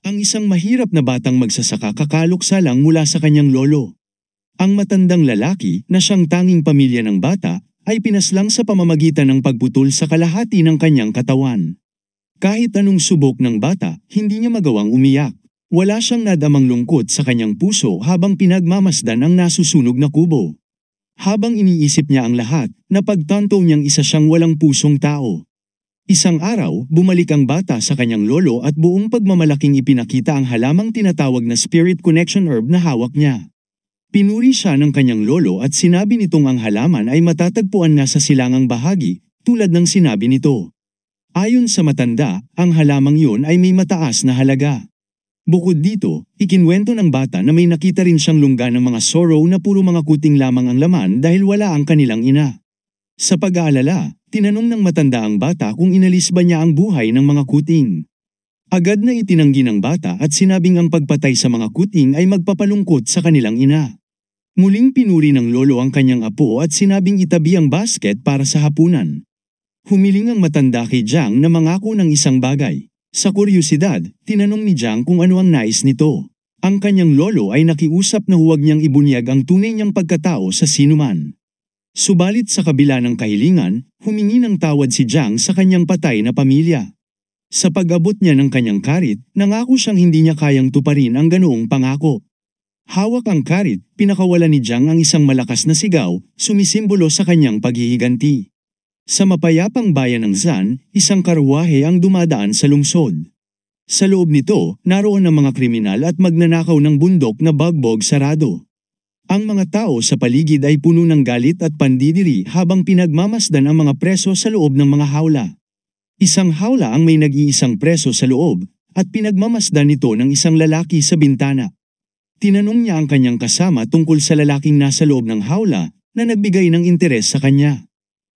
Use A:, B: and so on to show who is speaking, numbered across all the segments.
A: Ang isang mahirap na batang magsasaka kakaluksa lang mula sa kanyang lolo. Ang matandang lalaki na siyang tanging pamilya ng bata ay pinaslang sa pamamagitan ng pagputol sa kalahati ng kanyang katawan. Kahit anong subok ng bata, hindi niya magawang umiyak. Wala siyang nadamang lungkot sa kanyang puso habang pinagmamasdan ang nasusunog na kubo. Habang iniisip niya ang lahat, napagtanto niyang isa siyang walang pusong tao. Isang araw, bumalik ang bata sa kanyang lolo at buong pagmamalaking ipinakita ang halamang tinatawag na Spirit Connection Herb na hawak niya. Pinuri siya ng kanyang lolo at sinabi nitong ang halaman ay matatagpuan na sa silangang bahagi, tulad ng sinabi nito. Ayon sa matanda, ang halamang yun ay may mataas na halaga. Bukod dito, ikinwento ng bata na may nakita rin siyang lungga ng mga sorrow na puro mga kuting lamang ang laman dahil wala ang kanilang ina. Sa pag-aalala, tinanong ng matanda ang bata kung inalis ba niya ang buhay ng mga kuting. Agad na itinanggi ng bata at sinabing ang pagpatay sa mga kuting ay magpapalungkot sa kanilang ina. Muling pinuri ng lolo ang kanyang apo at sinabing itabi ang basket para sa hapunan. Humiling ang matanda kay Jiang na mangako ng isang bagay. Sa kuryosidad, tinanong ni Jiang kung ano ang nais nito. Ang kanyang lolo ay nakiusap na huwag niyang ibunyag ang tunay niyang pagkatao sa sinuman. Subalit sa kabila ng kahilingan, humingi ng tawad si Jiang sa kanyang patay na pamilya. Sa pag-abot niya ng kanyang karit, nangako siyang hindi niya kayang tuparin ang ganoong pangako. Hawak ang karit, pinakawalan ni Jiang ang isang malakas na sigaw, sumisimbolo sa kanyang paghihiganti. Sa mapayapang bayan ng Zan, isang karwahe ang dumadaan sa lungsod. Sa loob nito, naroon ang mga kriminal at magnanakaw ng bundok na bagbog sarado. Ang mga tao sa paligid ay puno ng galit at pandidiri habang pinagmamasdan ang mga preso sa loob ng mga hawla. Isang hawla ang may nag-iisang preso sa loob at pinagmamasdan ito ng isang lalaki sa bintana. Tinanong niya ang kanyang kasama tungkol sa lalaking nasa loob ng hawla na nagbigay ng interes sa kanya.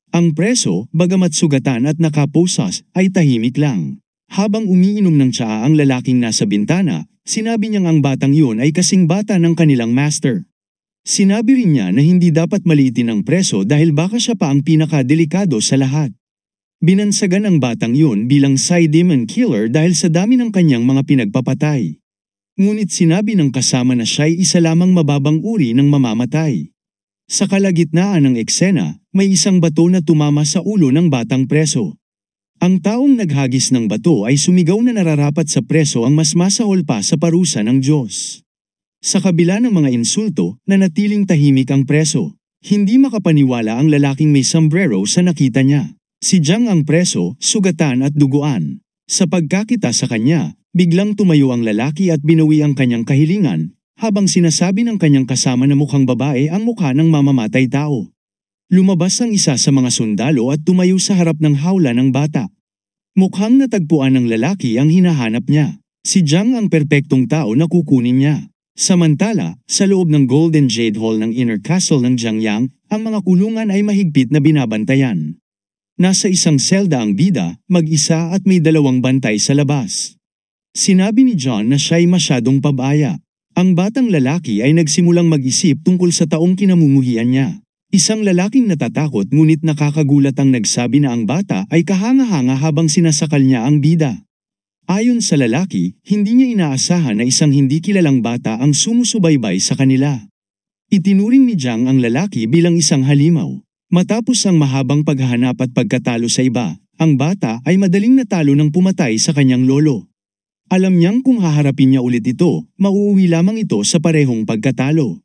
A: Ang preso, bagamat sugatan at nakaposas, ay tahimik lang. Habang umiinom ng tsaa ang lalaking nasa bintana, sinabi niyang ang batang yun ay kasing bata ng kanilang master. Sinabi rin niya na hindi dapat maliitin ang preso dahil baka siya pa ang pinakadelikado sa lahat. Binansagan ang batang yun bilang side demon killer dahil sa dami ng kanyang mga pinagpapatay. Ngunit sinabi ng kasama na siya'y isa lamang mababang uri ng mamamatay. Sa kalagitnaan ng eksena, may isang bato na tumama sa ulo ng batang preso. Ang taong naghagis ng bato ay sumigaw na nararapat sa preso ang mas masahol pa sa parusa ng Diyos. Sa kabila ng mga insulto, nanatiling tahimik ang preso. Hindi makapaniwala ang lalaking may sombrero sa nakita niya. Si Jiang ang preso, sugatan at duguan. Sa pagkakita sa kanya, biglang tumayo ang lalaki at binawi ang kanyang kahilingan, habang sinasabi ng kanyang kasama na mukhang babae ang mukha ng mamamatay tao. Lumabas ang isa sa mga sundalo at tumayo sa harap ng hawla ng bata. Mukhang natagpuan ng lalaki ang hinahanap niya. Si Jiang ang perpektong tao na kukunin niya. Samantala, sa loob ng Golden Jade Hall ng Inner Castle ng Jiangyang, ang mga kulungan ay mahigpit na binabantayan. Nasa isang selda ang bida, mag-isa at may 2 bantay sa labas. Sinabi ni John na siya'y masyadong pabaya. Ang batang lalaki ay nagsimulang mag-isip tungkol sa taong kinamumuhian niya. Isang lalaking natatakot ngunit nakakagulat ang nagsabi na ang bata ay kahanga-hanga habang sinasakal niya ang bida. Ayon sa lalaki, hindi niya inaasahan na isang hindi kilalang bata ang sumusubaybay sa kanila. Itinuring ni Jiang ang lalaki bilang isang halimaw. Matapos ang mahabang paghahanap at pagkatalo sa iba, ang bata ay madaling natalo ng pumatay sa kanyang lolo. Alam niyang kung haharapin niya ulit ito, mauuwi lamang ito sa parehong pagkatalo.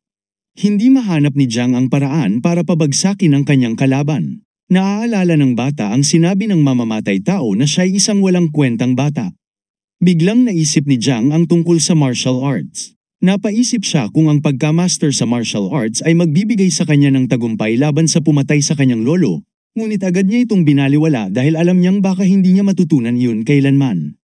A: Hindi mahanap ni Jiang ang paraan para pabagsakin ang kanyang kalaban. Naaalala ng bata ang sinabi ng mamamatay tao na siya'y isang walang kwentang bata. Biglang naisip ni Jiang ang tungkol sa martial arts. Napaisip siya kung ang pagka-master sa martial arts ay magbibigay sa kanya ng tagumpay laban sa pumatay sa kanyang lolo, ngunit agad niya itong binaliwala dahil alam niyang baka hindi niya matutunan yun kailanman.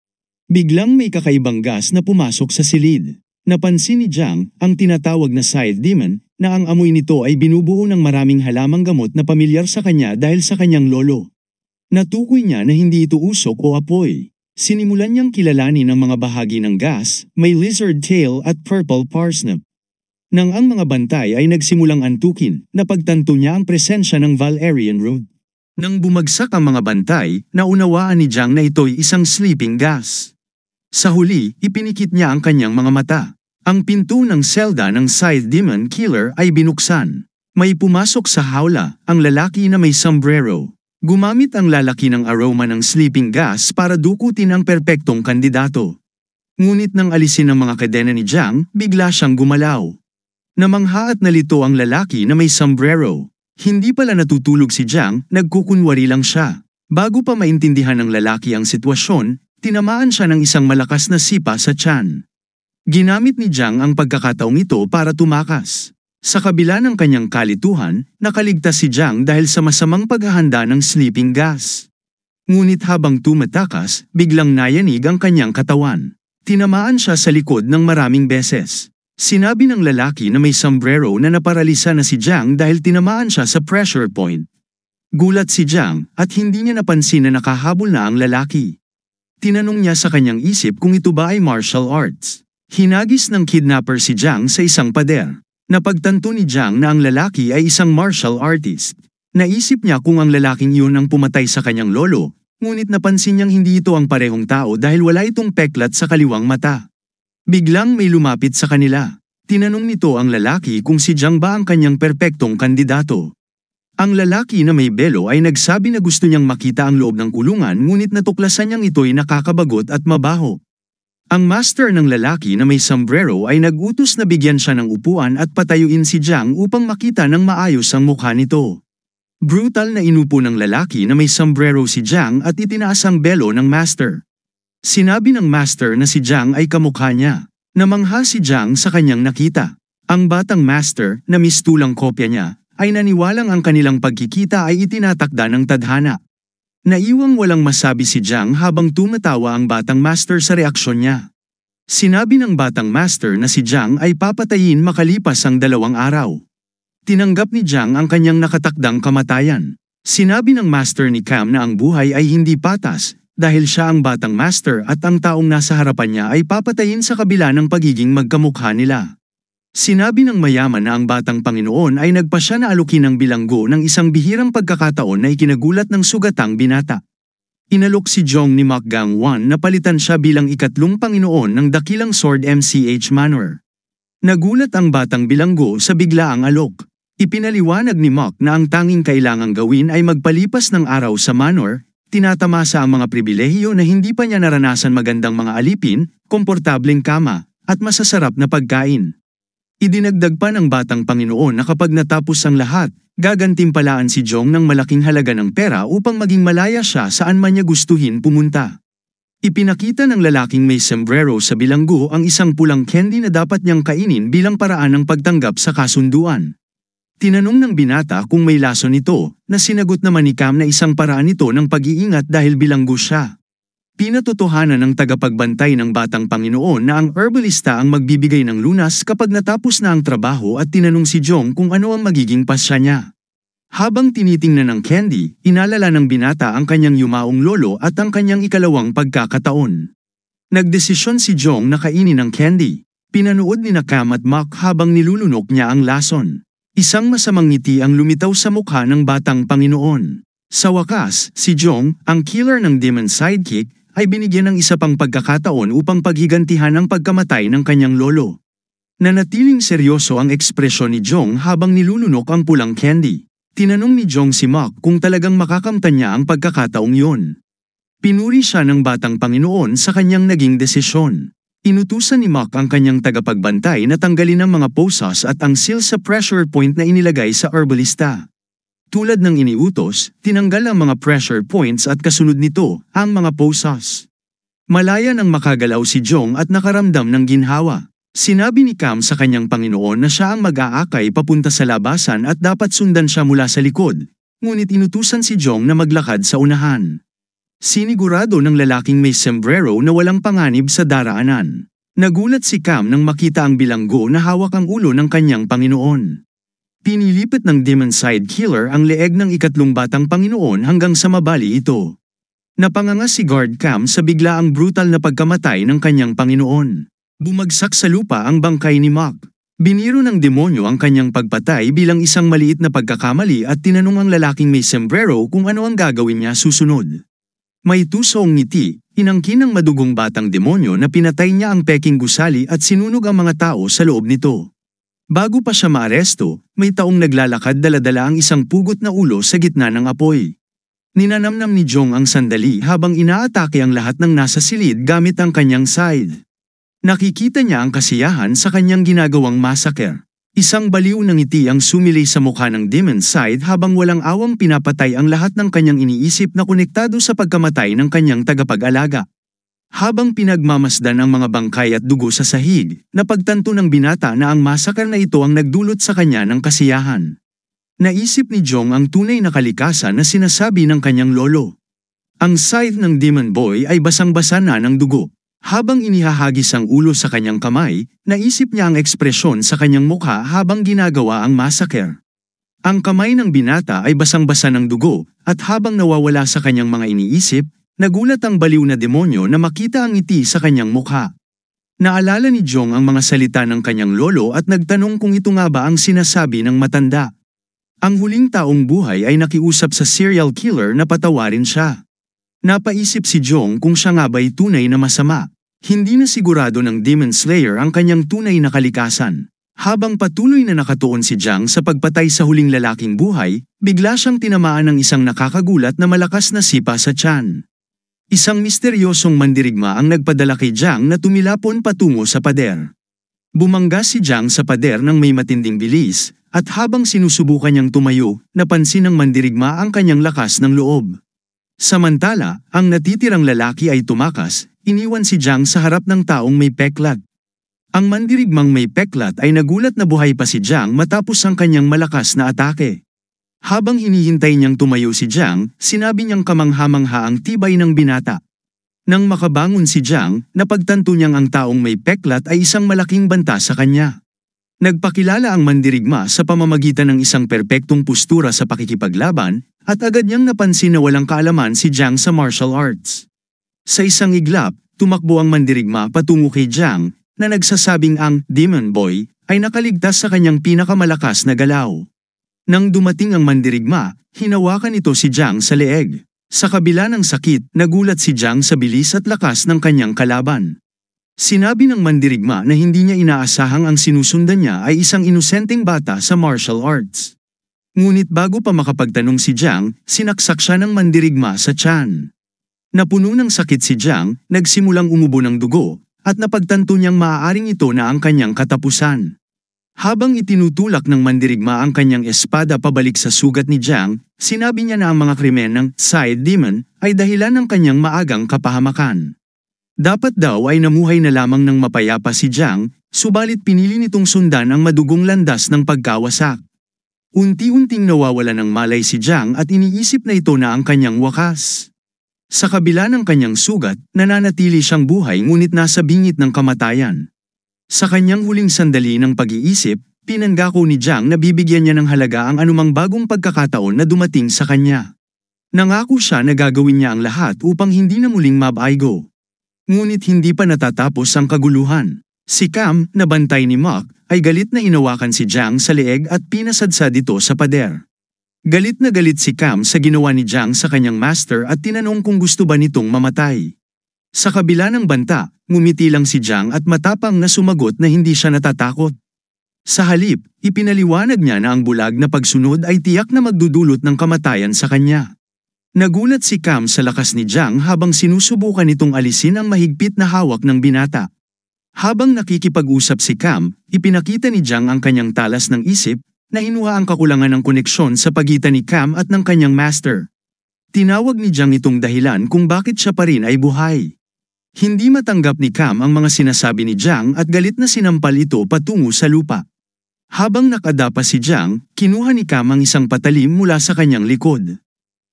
A: Biglang may kakaibang gas na pumasok sa silid. Napansin ni Jiang, ang tinatawag na side demon, na ang amoy nito ay binubuo ng maraming halamang gamot na pamilyar sa kanya dahil sa kanyang lolo. Natukoy niya na hindi ito usok o apoy. Sinimulan niyang kilalanin ang mga bahagi ng gas, may lizard tail at purple parsnip. Nang ang mga bantay ay nagsimulang antukin, napagtanto niya ang presensya ng Valerian root. Nang bumagsak ang mga bantay, naunawaan ni Jiang na ito'y isang sleeping gas. Sa huli, ipinikit niya ang kanyang mga mata. Ang pinto ng selda ng Scythe Demon Killer ay binuksan. May pumasok sa hawla, ang lalaki na may sombrero. Gumamit ang lalaki ng aroma ng sleeping gas para dukutin ang perpektong kandidato. Ngunit nang alisin ang mga kadena ni Jiang, bigla siyang gumalaw. Namangha at nalito ang lalaki na may sombrero. Hindi pala natutulog si Jiang, nagkukunwari lang siya. Bago pa maintindihan ng lalaki ang sitwasyon, tinamaan siya ng isang malakas na sipa sa tiyan. Ginamit ni Jiang ang pagkakataong ito para tumakas. Sa kabila ng kanyang kalituhan, nakaligtas si Jiang dahil sa masamang paghahanda ng sleeping gas. Ngunit habang tumatakas, biglang nayanig ang kanyang katawan. Tinamaan siya sa likod ng maraming beses. Sinabi ng lalaki na may sombrero na naparalisa na si Jiang dahil tinamaan siya sa pressure point. Gulat si Jiang at hindi niya napansin na nakahabol na ang lalaki. Tinanong niya sa kanyang isip kung ito ba ay martial arts. Hinagis ng kidnapper si Jiang sa isang pader. Napagtanto ni Jiang na ang lalaki ay isang martial artist. Naisip niya kung ang lalaking iyon ang pumatay sa kanyang lolo, ngunit napansin niyang hindi ito ang parehong tao dahil wala itong peklat sa kaliwang mata. Biglang may lumapit sa kanila. Tinanong nito ang lalaki kung si Jiang ba ang kanyang perpektong kandidato. Ang lalaki na may belo ay nagsabi na gusto niyang makita ang loob ng kulungan ngunit natuklasan niyang ito'y nakakabagot at mabaho. Ang master ng lalaki na may sombrero ay nag-utos na bigyan siya ng upuan at patayuin si Jiang upang makita ng maayos ang mukha nito. Brutal na inupo ng lalaki na may sombrero si Jiang at itinaas ang belo ng master. Sinabi ng master na si Jiang ay kamukha niya. Namangha si Jiang sa kanyang nakita. Ang batang master na mistulang kopya niya ay naniwalang ang kanilang pagkikita ay itinatakda ng tadhana. Naiwang walang masabi si Jiang habang tumatawa ang batang master sa reaksyon niya. Sinabi ng batang master na si Jiang ay papatayin makalipas ang 2 araw. Tinanggap ni Jiang ang kanyang nakatakdang kamatayan. Sinabi ng master ni Cam na ang buhay ay hindi patas dahil siya ang batang master at ang taong nasa harapan niya ay papatayin sa kabila ng pagiging magkamukha nila. Sinabi ng mayaman na ang batang Panginoon ay nagpasya na alukin ng bilanggo ng isang bihirang pagkakataon na ikinagulat ng sugatang binata. Inalok si Jong ni Macgang Wan na palitan siya bilang ikatlong Panginoon ng dakilang Sword MCH Manor. Nagulat ang batang bilanggo sa biglaang alok. Ipinaliwanag ni Mac na ang tanging kailangang gawin ay magpalipas ng araw sa Manor, tinatamasa ang mga pribilehiyo na hindi pa niya naranasan magandang mga alipin, komportableng kama, at masasarap na pagkain. Idinagdag pa ng batang Panginoon na kapag natapos ang lahat, gagantimpalaan si Jong ng malaking halaga ng pera upang maging malaya siya saan man niya gustuhin pumunta. Ipinakita ng lalaking may sombrero sa bilanggo ang isang pulang candy na dapat niyang kainin bilang paraan ng pagtanggap sa kasunduan. Tinanong ng binata kung may lason nito, na sinagot naman ni Cam na isang paraan ito ng pag-iingat dahil bilanggo siya. Pinatotohanan ng tagapagbantay ng batang Panginoon na ang herbalista ang magbibigay ng lunas kapag natapos na ang trabaho at tinanong si Jong kung ano ang magiging pasya niya. Habang tinitingnan ng candy, inalala ng binata ang kanyang yumaong lolo at ang kanyang ikalawang pagkakataon. Nagdesisyon si Jong na kainin ang candy. Pinanood ni Cam at Mac habang nilulunok niya ang lason. Isang masamang ngiti ang lumitaw sa mukha ng batang Panginoon. Sa wakas, si Jong, ang killer ng Demon Sidekick, ay binigyan ng isa pang pagkakataon upang paghigantihan ang pagkamatay ng kanyang lolo. Nanatiling seryoso ang ekspresyon ni Jong habang nilulunok ang pulang candy. Tinanong ni Jong si Mac kung talagang makakamtan niya ang pagkakataong yun. Pinuri siya ng batang Panginoon sa kanyang naging desisyon. Inutusan ni Mac ang kanyang tagapagbantay na tanggalin ang mga posas at ang seal sa pressure point na inilagay sa herbalista. Tulad ng iniutos, tinanggal ang mga pressure points at kasunod nito, ang mga posas. Malaya nang makagalaw si Jong at nakaramdam ng ginhawa. Sinabi ni Cam sa kanyang Panginoon na siya ang mag-aakay papunta sa labasan at dapat sundan siya mula sa likod, ngunit inutusan si Jong na maglakad sa unahan. Sinigurado ng lalaking may sombrero na walang panganib sa daraanan. Nagulat si Cam nang makita ang bilanggo na hawak ang ulo ng kanyang Panginoon. Pinilipit ng Demon Side Killer ang leeg ng ikatlong batang Panginoon hanggang sa mabali ito. Napanganga si Guard Cam sa biglaang brutal na pagkamatay ng kanyang Panginoon. Bumagsak sa lupa ang bangkay ni Mac. Biniro ng demonyo ang kanyang pagpatay bilang isang maliit na pagkakamali at tinanong ang lalaking may sombrero kung ano ang gagawin niya susunod. May tusong ngiti, Inangkin ng madugong batang demonyo na pinatay niya ang peking gusali at sinunog ang mga tao sa loob nito. Bago pa siya maaresto, may taong naglalakad dala-dala ang isang pugot na ulo sa gitna ng apoy. Ninanamnam ni Jong ang sandali habang inaatake ang lahat ng nasa silid gamit ang kanyang scythe. Nakikita niya ang kasiyahan sa kanyang ginagawang massacre. Isang baliw ng ngiti ang sumilay sa mukha ng Demon Scythe habang walang awang pinapatay ang lahat ng kanyang iniisip na konektado sa pagkamatay ng kanyang tagapag-alaga. Habang pinagmamasdan ang mga bangkay at dugo sa sahig, napagtanto ng binata na ang massacre na ito ang nagdulot sa kanya ng kasiyahan. Naisip ni Jong ang tunay na kalikasan na sinasabi ng kanyang lolo. Ang scythe ng Demon Boy ay basang-basa na ng dugo. Habang inihahagis ang ulo sa kanyang kamay, naisip niya ang ekspresyon sa kanyang mukha habang ginagawa ang massacre. Ang kamay ng binata ay basang-basa ng dugo, at habang nawawala sa kanyang mga iniisip, nagulat ang baliw na demonyo na makita ang ngiti sa kanyang mukha. Naalala ni Jong ang mga salita ng kanyang lolo at nagtanong kung ito nga ba ang sinasabi ng matanda. Ang huling taong buhay ay nakiusap sa serial killer na patawarin siya. Napaisip si Jong kung siya nga ba'y tunay na masama. Hindi na sigurado ng Demon Slayer ang kanyang tunay na kalikasan. Habang patuloy na nakatuon si Jang sa pagpatay sa huling lalaking buhay, bigla siyang tinamaan ng isang nakakagulat na malakas na sipa sa tiyan. Isang misteryosong mandirigma ang nagpadala kay Jang na tumilapon patungo sa pader. Bumangga si Jang sa pader ng may matinding bilis, at habang sinusubukan niyang tumayo, napansin ng mandirigma ang kanyang lakas ng loob. Samantala, ang natitirang lalaki ay tumakas, iniwan si Jang sa harap ng taong may peklat. Ang mandirigmang may peklat ay nagulat na buhay pa si Jang matapos ang kanyang malakas na atake. Habang hinihintay niyang tumayo si Jang, sinabi niyang kamangha-mangha ang tibay ng binata. Nang makabangon si Jang, napagtanto niyang ang taong may peklat ay isang malaking banta sa kanya. Nagpakilala ang mandirigma sa pamamagitan ng isang perpektong postura sa pakikipaglaban, at agad niyang napansin na walang kaalaman si Jang sa martial arts. Sa isang iglap, tumakbo ang mandirigma patungo kay Jang, na nagsasabing ang Demon Boy ay nakaligtas sa kanyang pinakamalakas na galaw. Nang dumating ang mandirigma, hinawakan ito si Jang sa leeg. Sa kabila ng sakit, nagulat si Jang sa bilis at lakas ng kanyang kalaban. Sinabi ng mandirigma na hindi niya inaasahang ang sinusundan niya ay isang inosenteng bata sa martial arts. Ngunit bago pa makapagtanong si Jang, sinaksak siya ng mandirigma sa tiyan. Napuno ng sakit si Jang, nagsimulang umubo ng dugo, at napagtanto niyang maaaring ito na ang kanyang katapusan. Habang itinutulak ng mandirigma ang kanyang espada pabalik sa sugat ni Jang, sinabi niya na ang mga krimen ng Scythe Demon ay dahilan ng kanyang maagang kapahamakan. Dapat daw ay namuhay na lamang ng mapayapa si Jang, subalit pinili nitong sundan ang madugong landas ng pagkawasak. Unti-unting nawawala ng malay si Jang at iniisip na ito na ang kanyang wakas. Sa kabila ng kanyang sugat, nananatili siyang buhay ngunit nasa bingit ng kamatayan. Sa kanyang huling sandali ng pag-iisip, pinanggako ni Jang na bibigyan niya ng halaga ang anumang bagong pagkakataon na dumating sa kanya. Nangako siya na gagawin niya ang lahat upang hindi na muling mabaigo. Ngunit hindi pa natatapos ang kaguluhan. Si Cam, na bantay ni Mok, ay galit na hinawakan si Jang sa leeg at pinasadsad ito sa pader. Galit na galit si Cam sa ginawa ni Jang sa kanyang master at tinanong kung gusto ba nitong mamatay. Sa kabila ng banta, ngumiti lang si Jang at matapang na sumagot na hindi siya natatakot. Sa halip, ipinaliwanag niya na ang bulag na pagsunod ay tiyak na magdudulot ng kamatayan sa kanya. Nagulat si Cam sa lakas ni Jang habang sinusubukan nitong alisin ang mahigpit na hawak ng binata. Habang nakikipag-usap si Cam, ipinakita ni Jang ang kanyang talas ng isip, na hinuha ang kakulangan ng koneksyon sa pagitan ni Cam at ng kanyang master. Tinawag ni Jang itong dahilan kung bakit siya pa rin ay buhay. Hindi matanggap ni Cam ang mga sinasabi ni Jang at galit na sinampal ito patungo sa lupa. Habang nakadapa si Jang, kinuha ni Cam ang isang patalim mula sa kanyang likod.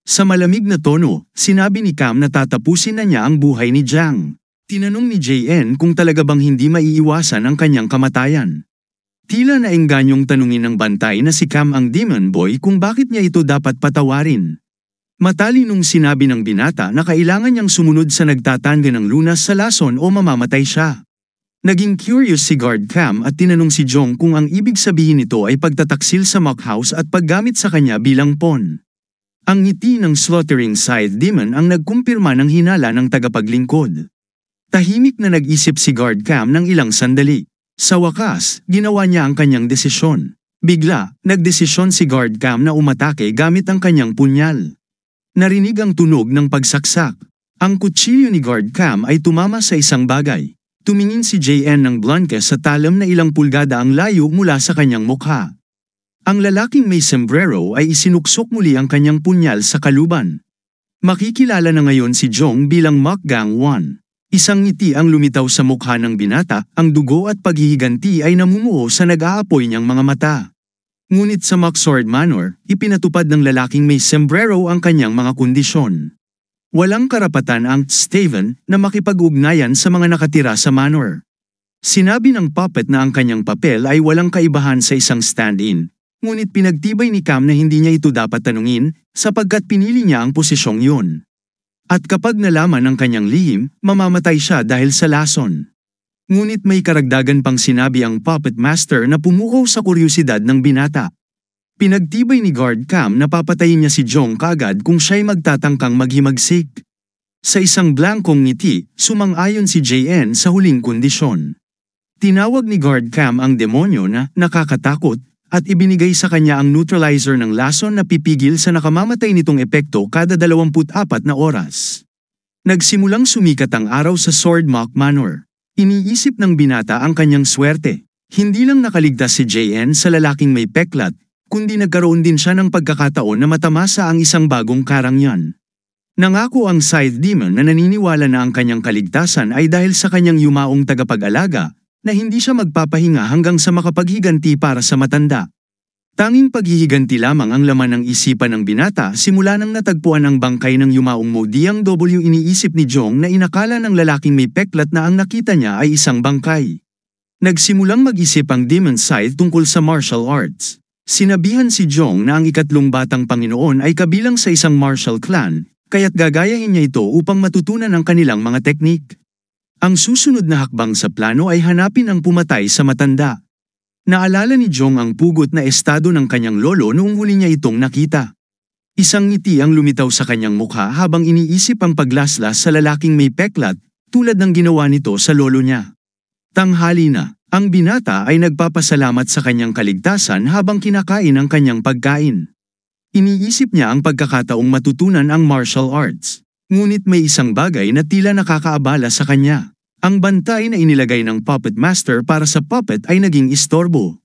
A: Sa malamig na tono, sinabi ni Cam na tatapusin na niya ang buhay ni Jang. Tinanong ni JN kung talaga bang hindi maiiwasan ang kanyang kamatayan. Tila naengganyong tanungin ng bantay na si Cam ang Demon Boy kung bakit niya ito dapat patawarin. Matalinong sinabi ng binata na kailangan niyang sumunod sa nagtatangga ng lunas sa lason o mamamatay siya. Naging curious si Guard Cam at tinanong si Jong kung ang ibig sabihin nito ay pagtataksil sa mock house at paggamit sa kanya bilang pawn. Ang ngiti ng slaughtering scythe demon ang nagkumpirma ng hinala ng tagapaglingkod. Tahimik na nag-isip si Guard Cam ng ilang sandali. Sa wakas, ginawa niya ang kanyang desisyon. Bigla, nagdesisyon si Guard Cam na umatake gamit ang kanyang punyal. Narinig ang tunog ng pagsaksak. Ang kutsilyo ni Guard Cam ay tumama sa isang bagay. Tumingin si JN ng blanke sa talam na ilang pulgada ang layo mula sa kanyang mukha. Ang lalaking may sombrero ay isinuksok muli ang kanyang punyal sa kaluban. Makikilala na ngayon si Jong bilang Mokgang 1. Isang ngiti ang lumitaw sa mukha ng binata, ang dugo at paghihiganti ay namumuo sa nag-aapoy niyang mga mata. Ngunit sa Mocksword Manor, ipinatupad ng lalaking may sombrero ang kanyang mga kondisyon. Walang karapatan ang Steven na makipag-ugnayan sa mga nakatira sa manor. Sinabi ng puppet na ang kanyang papel ay walang kaibahan sa isang stand-in, ngunit pinagtibay ni Cam na hindi niya ito dapat tanungin sapagkat pinili niya ang posisyong yun. At kapag nalaman ang kanyang lihim, mamamatay siya dahil sa lason. Ngunit may karagdagan pang sinabi ang puppet master na pumukaw sa kuryosidad ng binata. Pinagtibay ni Guard Cam na papatayin niya si Jong kaagad kung siya'y magtatangkang maghimagsik. Sa isang blankong ngiti, sumang-ayon si JN sa huling kondisyon. Tinawag ni Guard Cam ang demonyo na nakakatakot at ibinigay sa kanya ang neutralizer ng lason na pipigil sa nakamamatay nitong epekto kada 24 na oras. Nagsimulang sumikat ang araw sa Swordmock Manor. Iniisip ng binata ang kanyang swerte. Hindi lang nakaligtas si JN sa lalaking may peklat, kundi nagkaroon din siya ng pagkakataon na matamasa ang isang bagong karangyan. Nangako ang Scythe Demon na naniniwala na ang kanyang kaligtasan ay dahil sa kanyang yumaong tagapag-alaga, na hindi siya magpapahinga hanggang sa makapaghiganti para sa matanda. Tanging paghihiganti lamang ang laman ng isipan ng binata simula nang natagpuan ang bangkay ng yumaong Modiang W. Iniisip ni Jong na inakala ng lalaking may peklat na ang nakita niya ay isang bangkay. Nagsimulang mag-isip ang Demon Scythe tungkol sa martial arts. Sinabihan si Jong na ang ikatlong batang Panginoon ay kabilang sa isang martial clan, kaya't gagayahin niya ito upang matutunan ang kanilang mga teknik. Ang susunod na hakbang sa plano ay hanapin ang pumatay sa matanda. Naalala ni Jong ang pugot na estado ng kanyang lolo noong huli niya itong nakita. Isang ngiti ang lumitaw sa kanyang mukha habang iniisip ang paglaslas sa lalaking may peklat, tulad ng ginawa nito sa lolo niya. Tanghali na, ang binata ay nagpapasalamat sa kanyang kaligtasan habang kinakain ang kanyang pagkain. Iniisip niya ang pagkakataong matutunan ang martial arts. Ngunit may isang bagay na tila nakakaabala sa kanya. Ang bantay na inilagay ng puppet master para sa puppet ay naging istorbo.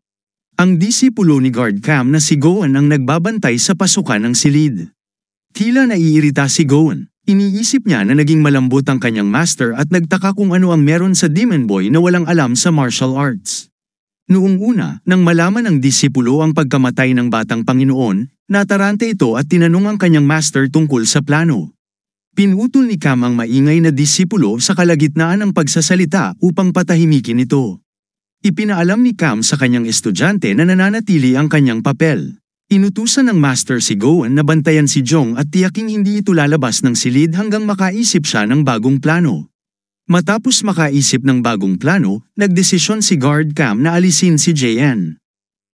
A: Ang disipulo ni Guard Cam na si Gowan ang nagbabantay sa pasukan ng silid. Tila naiirita si Gowan. Iniisip niya na naging malambot ang kanyang master at nagtaka kung ano ang meron sa Demon Boy na walang alam sa martial arts. Noong una, nang malaman ng disipulo ang pagkamatay ng batang Panginoon, natarante ito at tinanong ang kanyang master tungkol sa plano. Pinutol ni Cam ang maingay na disipulo sa kalagitnaan ng pagsasalita upang patahimikin ito. Ipinaalam ni Cam sa kanyang estudyante na nananatili ang kanyang papel. Inutusan ng master si Gowan na bantayan si Jong at tiyaking hindi ito lalabas ng silid hanggang makaisip siya ng bagong plano. Matapos makaisip ng bagong plano, nagdesisyon si Guard Cam na alisin si JN.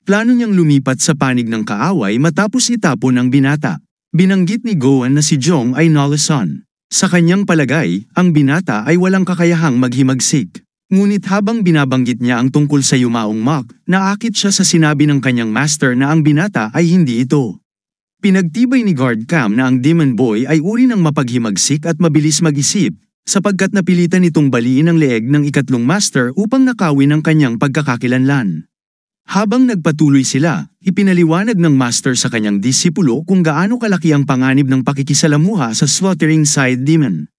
A: Plano niyang lumipat sa panig ng kaaway matapos itapon ang binata. Binanggit ni Gowan na si Jong ay Nolason. Sa kanyang palagay, ang binata ay walang kakayahang maghimagsik. Ngunit habang binabanggit niya ang tungkol sa yumaong Mock, naakit siya sa sinabi ng kanyang master na ang binata ay hindi ito. Pinagtibay ni Guard Cam na ang Demon Boy ay uri ng mapaghimagsik at mabilis mag-isip, sapagkat napilitan itong baliin ang leeg ng ikatlong master upang nakawin ang kanyang pagkakakilanlan. Habang nagpatuloy sila, ipinaliwanag ng master sa kanyang disipulo kung gaano kalaki ang panganib ng pakikisalamuha sa slaughtering scythe demon.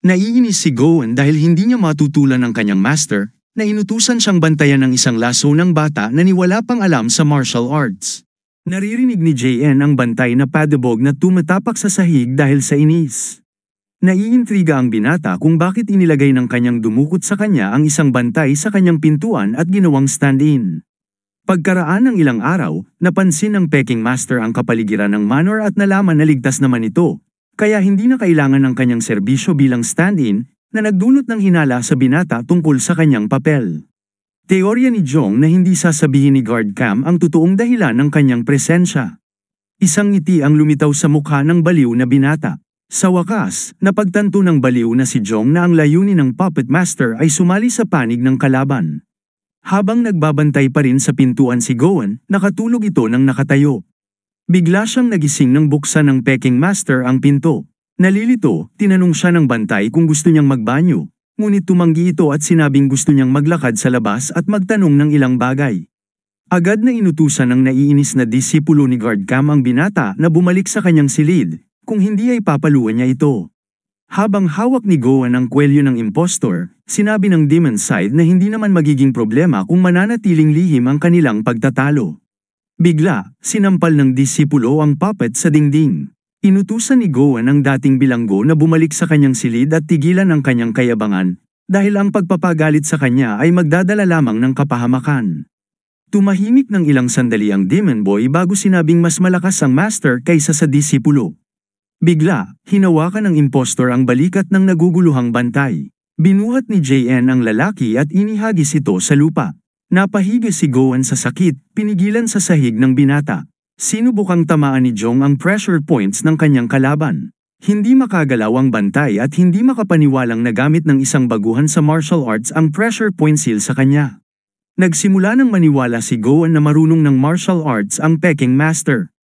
A: Naiinis si Gowan dahil hindi niya matutulan ang kanyang master, na inutusan siyang bantayan ng isang laso ng bata na niwala pang alam sa martial arts. Naririnig ni JN ang bantay na padabog na tumatapak sa sahig dahil sa inis. Naiintriga ang binata kung bakit inilagay ng kanyang dumukot sa kanya ang isang bantay sa kanyang pintuan at ginawang stand-in. Pagkaraan ng ilang araw, napansin ng Peking Master ang kapaligiran ng manor at nalaman na ligtas naman ito, kaya hindi na kailangan ng kanyang serbisyo bilang stand-in na nagdulot ng hinala sa binata tungkol sa kanyang papel. Teorya ni Jong na hindi sasabihin ni Guard Cam ang totoong dahilan ng kanyang presensya. Isang ngiti ang lumitaw sa mukha ng baliw na binata. Sa wakas, napagtanto ng baliw na si Jong na ang layunin ng puppet master ay sumali sa panig ng kalaban. Habang nagbabantay pa rin sa pintuan si Goan, nakatulog ito ng nakatayo. Bigla siyang nagising nang buksan ng Peking master ang pinto. Nalilito, tinanong siya ng bantay kung gusto niyang magbanyo, ngunit tumanggi ito at sinabing gusto niyang maglakad sa labas at magtanong ng ilang bagay. Agad na inutusan ng naiinis na disipulo ni Guard Cam ang binata na bumalik sa kanyang silid, kung hindi ay papaluan niya ito. Habang hawak ni Goan ang kwelyo ng impostor, sinabi ng Demon Side na hindi naman magiging problema kung mananatiling lihim ang kanilang pagtatalo. Bigla, sinampal ng disipulo ang puppet sa dingding. Inutusan ni Goan ang dating bilanggo na bumalik sa kanyang silid at tigilan ang kanyang kayabangan, dahil ang pagpapagalit sa kanya ay magdadala lamang ng kapahamakan. Tumahimik ng ilang sandali ang Demon Boy bago sinabing mas malakas ang master kaysa sa disipulo. Bigla, hinawakan ng impostor ang balikat ng naguguluhang bantay. Binuhat ni JN ang lalaki at inihagis ito sa lupa. Napahiga si Goan sa sakit, pinigilan sa sahig ng binata. Sinubukang tamaan ni Jong ang pressure points ng kanyang kalaban. Hindi makagalaw ang bantay at hindi makapaniwalang nagamit ng isang baguhan sa martial arts ang pressure point seal sa kanya. Nagsimula ng maniwala si Goan na marunong ng martial arts ang Peking master.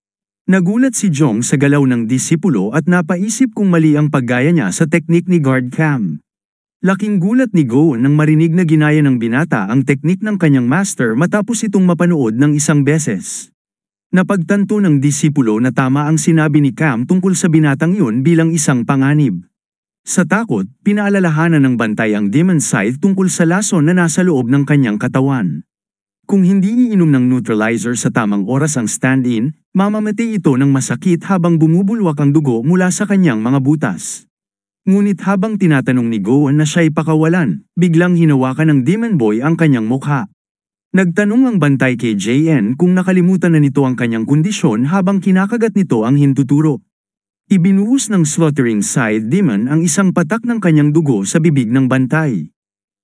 A: Nagulat si Jong sa galaw ng disipulo at napaisip kung mali ang paggaya niya sa teknik ni Guard Cam. Laking gulat ni Goan nang marinig na ginaya ng binata ang teknik ng kanyang master matapos itong mapanood ng isang beses. Napagtanto ng disipulo na tama ang sinabi ni Cam tungkol sa binatang yun bilang isang panganib. Sa takot, pinaalalahanan ng bantay ang Demon Side tungkol sa lason na nasa loob ng kanyang katawan. Kung hindi iinom ng neutralizer sa tamang oras ang stand-in, mamamatay ito ng masakit habang bumubulwak ang dugo mula sa kanyang mga butas. Ngunit habang tinatanong ni Goan na siya'y pakawalan, biglang hinawakan ng Demon Boy ang kanyang mukha. Nagtanong ang bantay kay JN kung nakalimutan na nito ang kanyang kondisyon habang kinakagat nito ang hintuturo. Ibinuhos ng Slaughtering Side Demon ang isang patak ng kanyang dugo sa bibig ng bantay.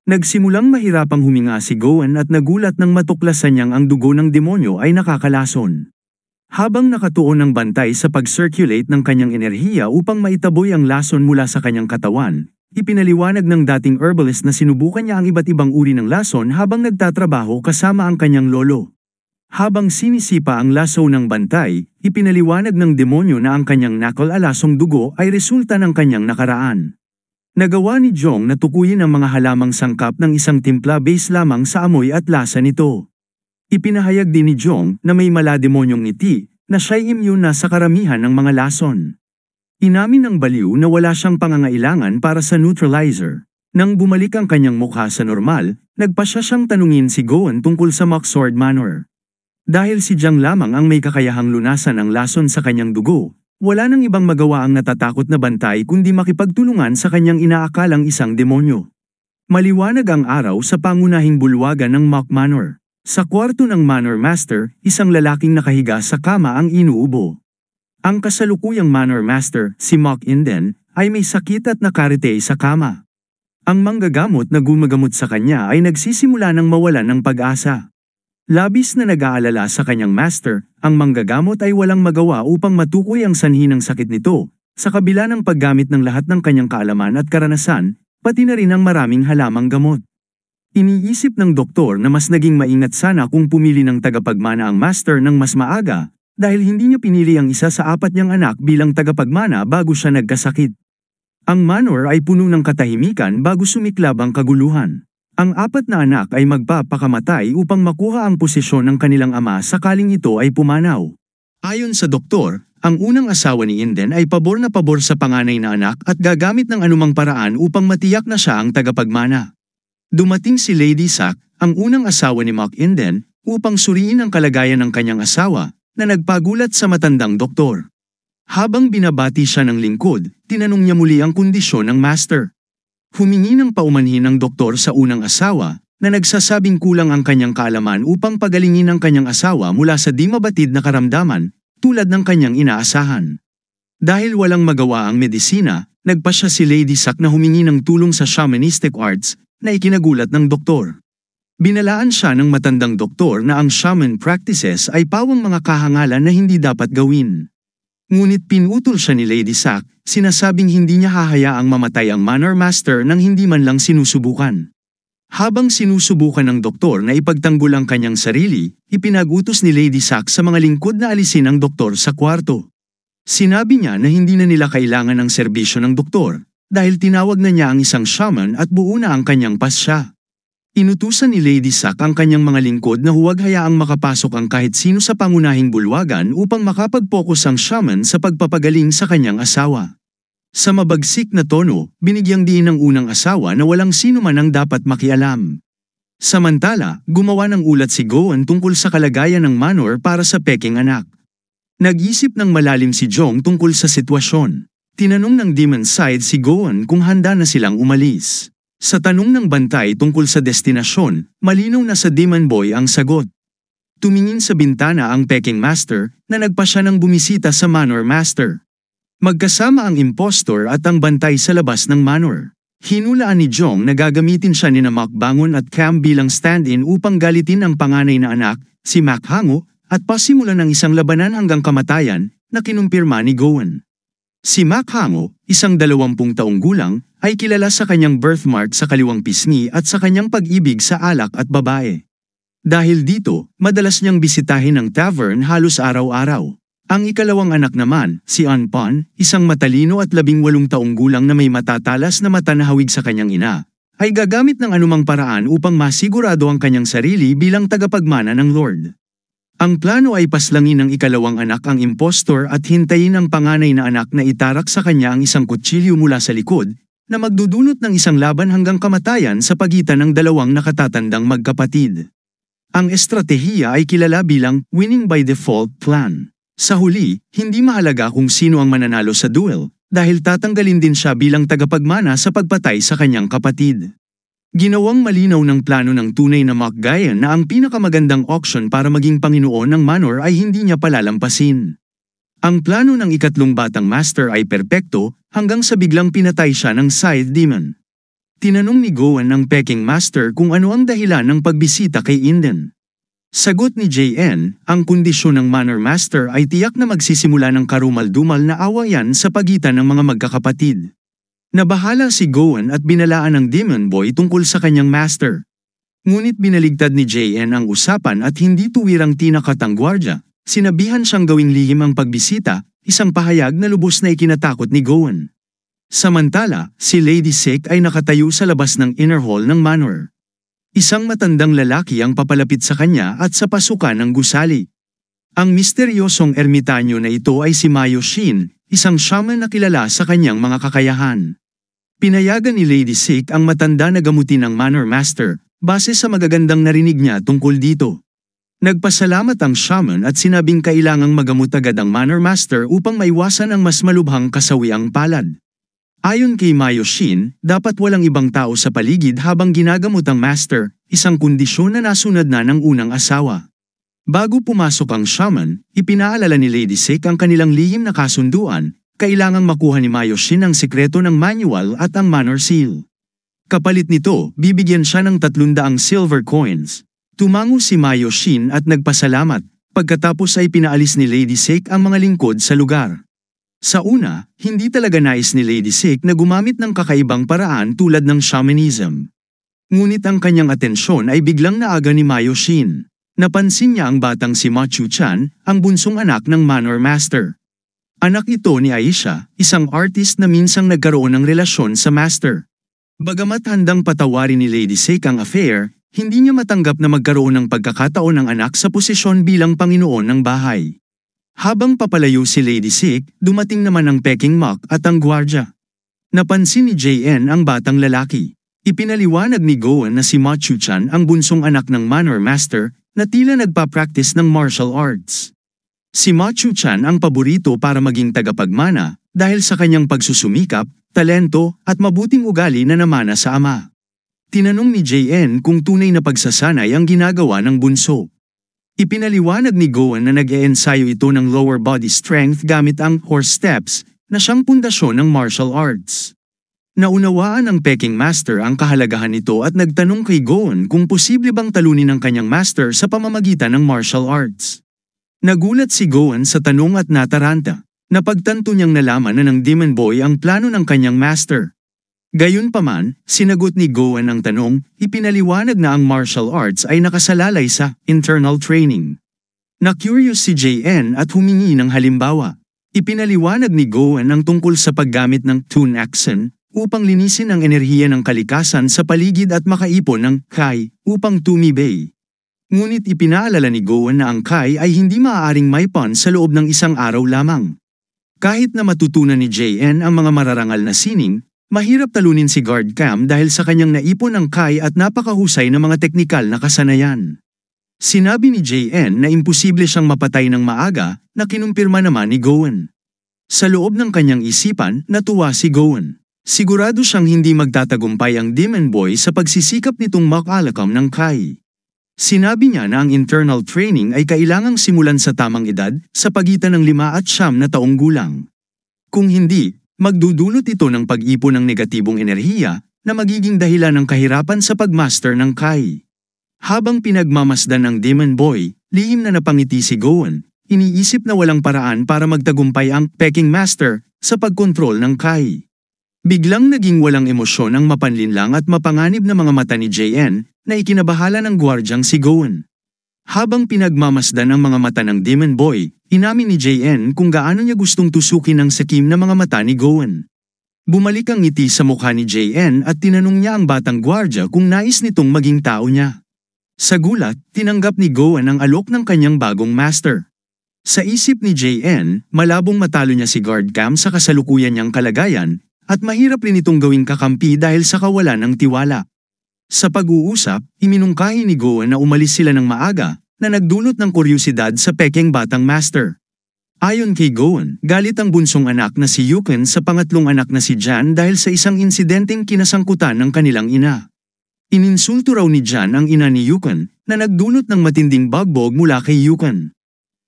A: Nagsimulang mahirapang huminga si Goan at nagulat nang matuklasan niyang ang dugo ng demonyo ay nakakalason. Habang nakatuon ang bantay sa pag-circulate ng kanyang enerhiya upang maitaboy ang lason mula sa kanyang katawan, ipinaliwanag ng dating herbalist na sinubukan niya ang iba't ibang uri ng lason habang nagtatrabaho kasama ang kanyang lolo. Habang sinisipa ang laso ng bantay, ipinaliwanag ng demonyo na ang kanyang nakal-alasong dugo ay resulta ng kanyang nakaraan. Nagawa ni Jong na tukuyin ang mga halamang sangkap ng isang timpla base lamang sa amoy at lasa nito. Ipinahayag din ni Jong na may malademonyong ngiti, na siya'y immune na sa karamihan ng mga lason. Inamin ng baliw na wala siyang pangangailangan para sa neutralizer. Nang bumalik ang kanyang mukha sa normal, nagpasya siyang tanungin si Goan tungkol sa Mocksword Manor. Dahil si Jang lamang ang may kakayahang lunasan ang lason sa kanyang dugo, wala nang ibang magawa ang natatakot na bantay kundi makipagtulungan sa kanyang inaakalang isang demonyo. Maliwanag ang araw sa pangunahing bulwagan ng Mock Manor. Sa kwarto ng Manor Master, isang lalaking nakahiga sa kama ang inuubo. Ang kasalukuyang Manor Master, si Mock Inden, ay may sakit at nakarite sa kama. Ang manggagamot na gumagamot sa kanya ay nagsisimula ng mawalan ng pag-asa. Labis na nag-aalala sa kanyang master, ang manggagamot ay walang magawa upang matukoy ang sanhi ng sakit nito, sa kabila ng paggamit ng lahat ng kanyang kaalaman at karanasan, pati na rin ang maraming halamang gamot. Iniisip ng doktor na mas naging maingat sana kung pumili ng tagapagmana ang master ng mas maaga, dahil hindi niya pinili ang isa sa 4 niyang anak bilang tagapagmana bago siya nagkasakit. Ang manor ay puno ng katahimikan bago sumiklab ang kaguluhan. Ang 4 na anak ay magpapakamatay upang makuha ang posisyon ng kanilang ama sakaling ito ay pumanaw. Ayon sa doktor, ang unang asawa ni Inden ay pabor na pabor sa panganay na anak at gagamit ng anumang paraan upang matiyak na siya ang tagapagmana. Dumating si Lady Sak, ang unang asawa ni Mock Inden, upang suriin ang kalagayan ng kanyang asawa, na nagpagulat sa matandang doktor. Habang binabati siya ng lingkod, tinanong niya muli ang kondisyon ng master. Humingi ng paumanhin ng doktor sa unang asawa, na nagsasabing kulang ang kanyang kaalaman upang pagalingin ang kanyang asawa mula sa di mabatid na karamdaman, tulad ng kanyang inaasahan. Dahil walang magawa ang medisina, nagpasya si Lady Sak na humingi ng tulong sa shamanistic arts, na ikinagulat ng doktor. Binalaan siya ng matandang doktor na ang shaman practices ay pawang mga kahangalan na hindi dapat gawin. Ngunit pinutol siya ni Lady Sack, sinasabing hindi niya hahayaang mamatay ang Manor Master nang hindi man lang sinusubukan. Habang sinusubukan ng doktor na ipagtanggol ang kanyang sarili, ipinagutos ni Lady Sack sa mga lingkod na alisin ang doktor sa kwarto. Sinabi niya na hindi na nila kailangan ang serbisyo ng doktor, dahil tinawag na niya ang isang shaman at buo na ang kanyang pasya. Inutusan ni Lady Sack ang kanyang mga lingkod na huwag hayaang makapasok ang kahit sino sa pangunahing bulwagan upang makapag-focus ang shaman sa pagpapagaling sa kanyang asawa. Sa mabagsik na tono, binigyang diin ng unang asawa na walang sino man ang dapat makialam. Samantala, gumawa ng ulat si Goan tungkol sa kalagayan ng Manor para sa peking anak. Nag-isip ng malalim si Jong tungkol sa sitwasyon. Tinanong ng Demon Side si Goan kung handa na silang umalis. Sa tanong ng bantay tungkol sa destinasyon, malinaw na sa Demon Boy ang sagot. Tumingin sa bintana ang Peking Master na nagpasya ng bumisita sa Manor Master. Magkasama ang impostor at ang bantay sa labas ng Manor. Hinulaan ni Jong na gagamitin siya ni Mac Bangon at Cam bilang stand-in upang galitin ang panganay na anak, si Mac Hango, at pasimulan ng isang labanan hanggang kamatayan na kinumpirma ni Goan. Si Mac Hango, isang 20 taong gulang, ay kilala sa kanyang birthmark sa kaliwang pisngi at sa kanyang pag-ibig sa alak at babae. Dahil dito, madalas niyang bisitahin ang tavern halos araw-araw. Ang ikalawang anak naman, si Anpan, isang matalino at 18 taong gulang na may matatalas na mata na hawig sa kanyang ina, ay gagamit ng anumang paraan upang masigurado ang kanyang sarili bilang tagapagmana ng Lord. Ang plano ay paslangin ng ikalawang anak ang impostor at hintayin ang panganay na anak na itarak sa kanya ang isang kutsilyo mula sa likod, na magdudulot ng isang laban hanggang kamatayan sa pagitan ng dalawang nakatatandang magkapatid. Ang estratehiya ay kilala bilang winning by default plan. Sa huli, hindi mahalaga kung sino ang mananalo sa duel, dahil tatanggalin din siya bilang tagapagmana sa pagpatay sa kanyang kapatid. Ginawang malinaw ng plano ng tunay na Macgayan na ang pinakamagandang auction para maging Panginoon ng Manor ay hindi niya palalampasin. Ang plano ng ikatlong batang master ay perpekto hanggang sa biglang pinatay siya ng Scythe Demon. Tinanong ni Goan ang Peking Master kung ano ang dahilan ng pagbisita kay Inden. Sagot ni JN, ang kondisyon ng Manor Master ay tiyak na magsisimula ng karumal-dumal na awayan sa pagitan ng mga magkakapatid. Nabahala si Goan at binalaan ng Demon Boy tungkol sa kanyang master. Ngunit binaligtad ni JN ang usapan at hindi tuwirang tinakat ang gwardya. Sinabihan siyang gawing lihim ang pagbisita, isang pahayag na lubos na ikinatakot ni Goan. Samantala, si Lady Sick ay nakatayo sa labas ng inner hall ng Manor. Isang matandang lalaki ang papalapit sa kanya at sa pasukan ng gusali. Ang misteryosong ermitanyo na ito ay si Mayo Shin, isang shaman na kilala sa kanyang mga kakayahan. Pinayagan ni Lady Sick ang matanda na gamutin ng Manor Master, base sa magagandang narinig niya tungkol dito. Nagpasalamat ang shaman at sinabing kailangang magamot agad ang Manor Master upang maiwasan ang mas malubhang kasawiang palad. Ayon kay Mayo Shin, dapat walang ibang tao sa paligid habang ginagamot ang Master, isang kondisyon na nasunod na ng unang asawa. Bago pumasok ang shaman, ipinaalala ni Lady Sick ang kanilang lihim na kasunduan. Kailangang makuha ni Mayo Shin ang sekreto ng manual at ang Manor Seal. Kapalit nito, bibigyan siya ng 300 silver coins. Tumango si Mayo Shin at nagpasalamat, pagkatapos ay pinaalis ni Lady Sick ang mga lingkod sa lugar. Sa una, hindi talaga nais ni Lady Sick na gumamit ng kakaibang paraan tulad ng shamanism. Ngunit ang kanyang atensyon ay biglang naaga ni Mayo Shin. Napansin niya ang batang si Ma Chu-chan, ang bunsong anak ng Manor Master. Anak ito ni Aisha, isang artist na minsang nagkaroon ng relasyon sa Master. Bagamat handang patawarin ni Lady Sick ang affair, hindi niya matanggap na magkaroon ng pagkakataon ng anak sa posisyon bilang Panginoon ng bahay. Habang papalayo si Lady Sick, dumating naman ang Peking Mock at ang gwardya. Napansin ni JN ang batang lalaki. Ipinaliwanag ni Goan na si Ma Chu-chan ang bunsong anak ng Manor Master na tila nagpa-practice ng martial arts. Si Ma Chu-chan ang paborito para maging tagapagmana dahil sa kanyang pagsusumikap, talento at mabuting ugali na namana sa ama. Tinanong ni JN kung tunay na pagsasanay ang ginagawa ng bunso. Ipinaliwanag ni Goan na nag-e-ensayo ito ng lower body strength gamit ang horse steps na siyang pundasyon ng martial arts. Naunawaan ng Peking Master ang kahalagahan nito at nagtanong kay Goon kung posible bang talunin ang kanyang master sa pamamagitan ng martial arts. Nagulat si Goon sa tanong at nataranta. Napagtanto niyang nalaman na ng Demon Boy ang plano ng kanyang master. Gayunpaman, sinagot ni Goon ang tanong, ipinaliwanag na ang martial arts ay nakasalalay sa internal training. Na-curious si JN at humingi ng halimbawa. Ipinaliwanag ni Goon ang tungkol sa paggamit ng Tune Action upang linisin ang enerhiya ng kalikasan sa paligid at makaipon ng Kai upang tumibay. Ngunit ipinaalala ni Goon na ang Kai ay hindi maaaring maipon sa loob ng isang araw lamang. Kahit na matutunan ni JN ang mga mararangal na sining, mahirap talunin si Guard Cam dahil sa kanyang naipon ng Kai at napakahusay na mga teknikal na kasanayan. Sinabi ni JN na imposible siyang mapatay ng maaga na kinumpirma naman ni Goon. Sa loob ng kanyang isipan, natuwa si Goon. Sigurado siyang hindi magtatagumpay ang Demon Boy sa pagsisikap nitong makalakam ng Kai. Sinabi niya na ang internal training ay kailangang simulan sa tamang edad sa pagitan ng 5 at 9 na taong gulang. Kung hindi, magdudulot ito ng pag-ipon ng negatibong enerhiya na magiging dahilan ng kahirapan sa pagmaster ng Kai. Habang pinagmamasdan ng Demon Boy, lihim na napangiti si Goon, iniisip na walang paraan para magtagumpay ang Peking Master sa pagkontrol ng Kai. Biglang naging walang emosyon ang mapanlinlang at mapanganib na mga mata ni JN na ikinabahala ng gwardyang si Goon. Habang pinagmamasdan ang mga mata ng Demon Boy, inamin ni JN kung gaano niya gustong tusukin ang sakim na mga mata ni Goon. Bumalik ang ngiti sa mukha ni JN at tinanong niya ang batang gwardya kung nais nitong maging tao niya. Sa gulat, tinanggap ni Goon ang alok ng kanyang bagong master. Sa isip ni JN, malabong matalo niya si Guard Cam sa kasalukuyan niyang kalagayan, at mahirap rin itong gawing kakampi dahil sa kawalan ng tiwala. Sa pag-uusap, iminungkahi ni Goon na umalis sila ng maaga, na nagdulot ng kuryusidad sa Peking batang master. Ayon kay Goon, galit ang bunsong anak na si Yukon sa pangatlong anak na si Jan dahil sa isang insidenteng kinasangkutan ng kanilang ina. Ininsulto raw ni Jan ang ina ni Yukon, na nagdulot ng matinding bagbog mula kay Yukon.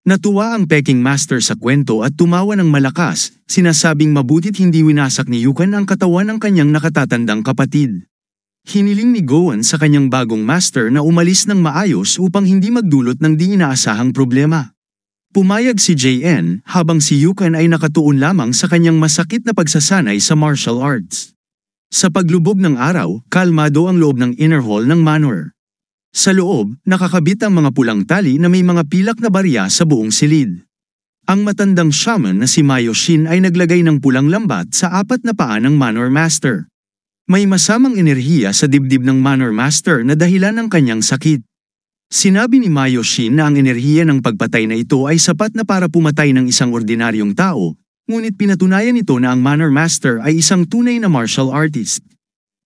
A: Natuwa ang Peking Master sa kwento at tumawa ng malakas, sinasabing mabutit hindi winasak ni Yukon ang katawan ng kanyang nakatatandang kapatid. Hiniling ni Goon sa kanyang bagong master na umalis ng maayos upang hindi magdulot ng di inaasahang problema. Pumayag si JN habang si Yukon ay nakatuon lamang sa kanyang masakit na pagsasanay sa martial arts. Sa paglubog ng araw, kalmado ang loob ng inner hall ng manor. Sa loob, nakakabit ang mga pulang tali na may mga pilak na barya sa buong silid. Ang matandang shaman na si Mayoshin ay naglagay ng pulang lambat sa 4 na paa ng Manor Master. May masamang enerhiya sa dibdib ng Manor Master na dahilan ng kanyang sakit. Sinabi ni Mayoshin na ang enerhiya ng pagpatay na ito ay sapat na para pumatay ng isang ordinaryong tao, ngunit pinatunayan nito na ang Manor Master ay isang tunay na martial artist.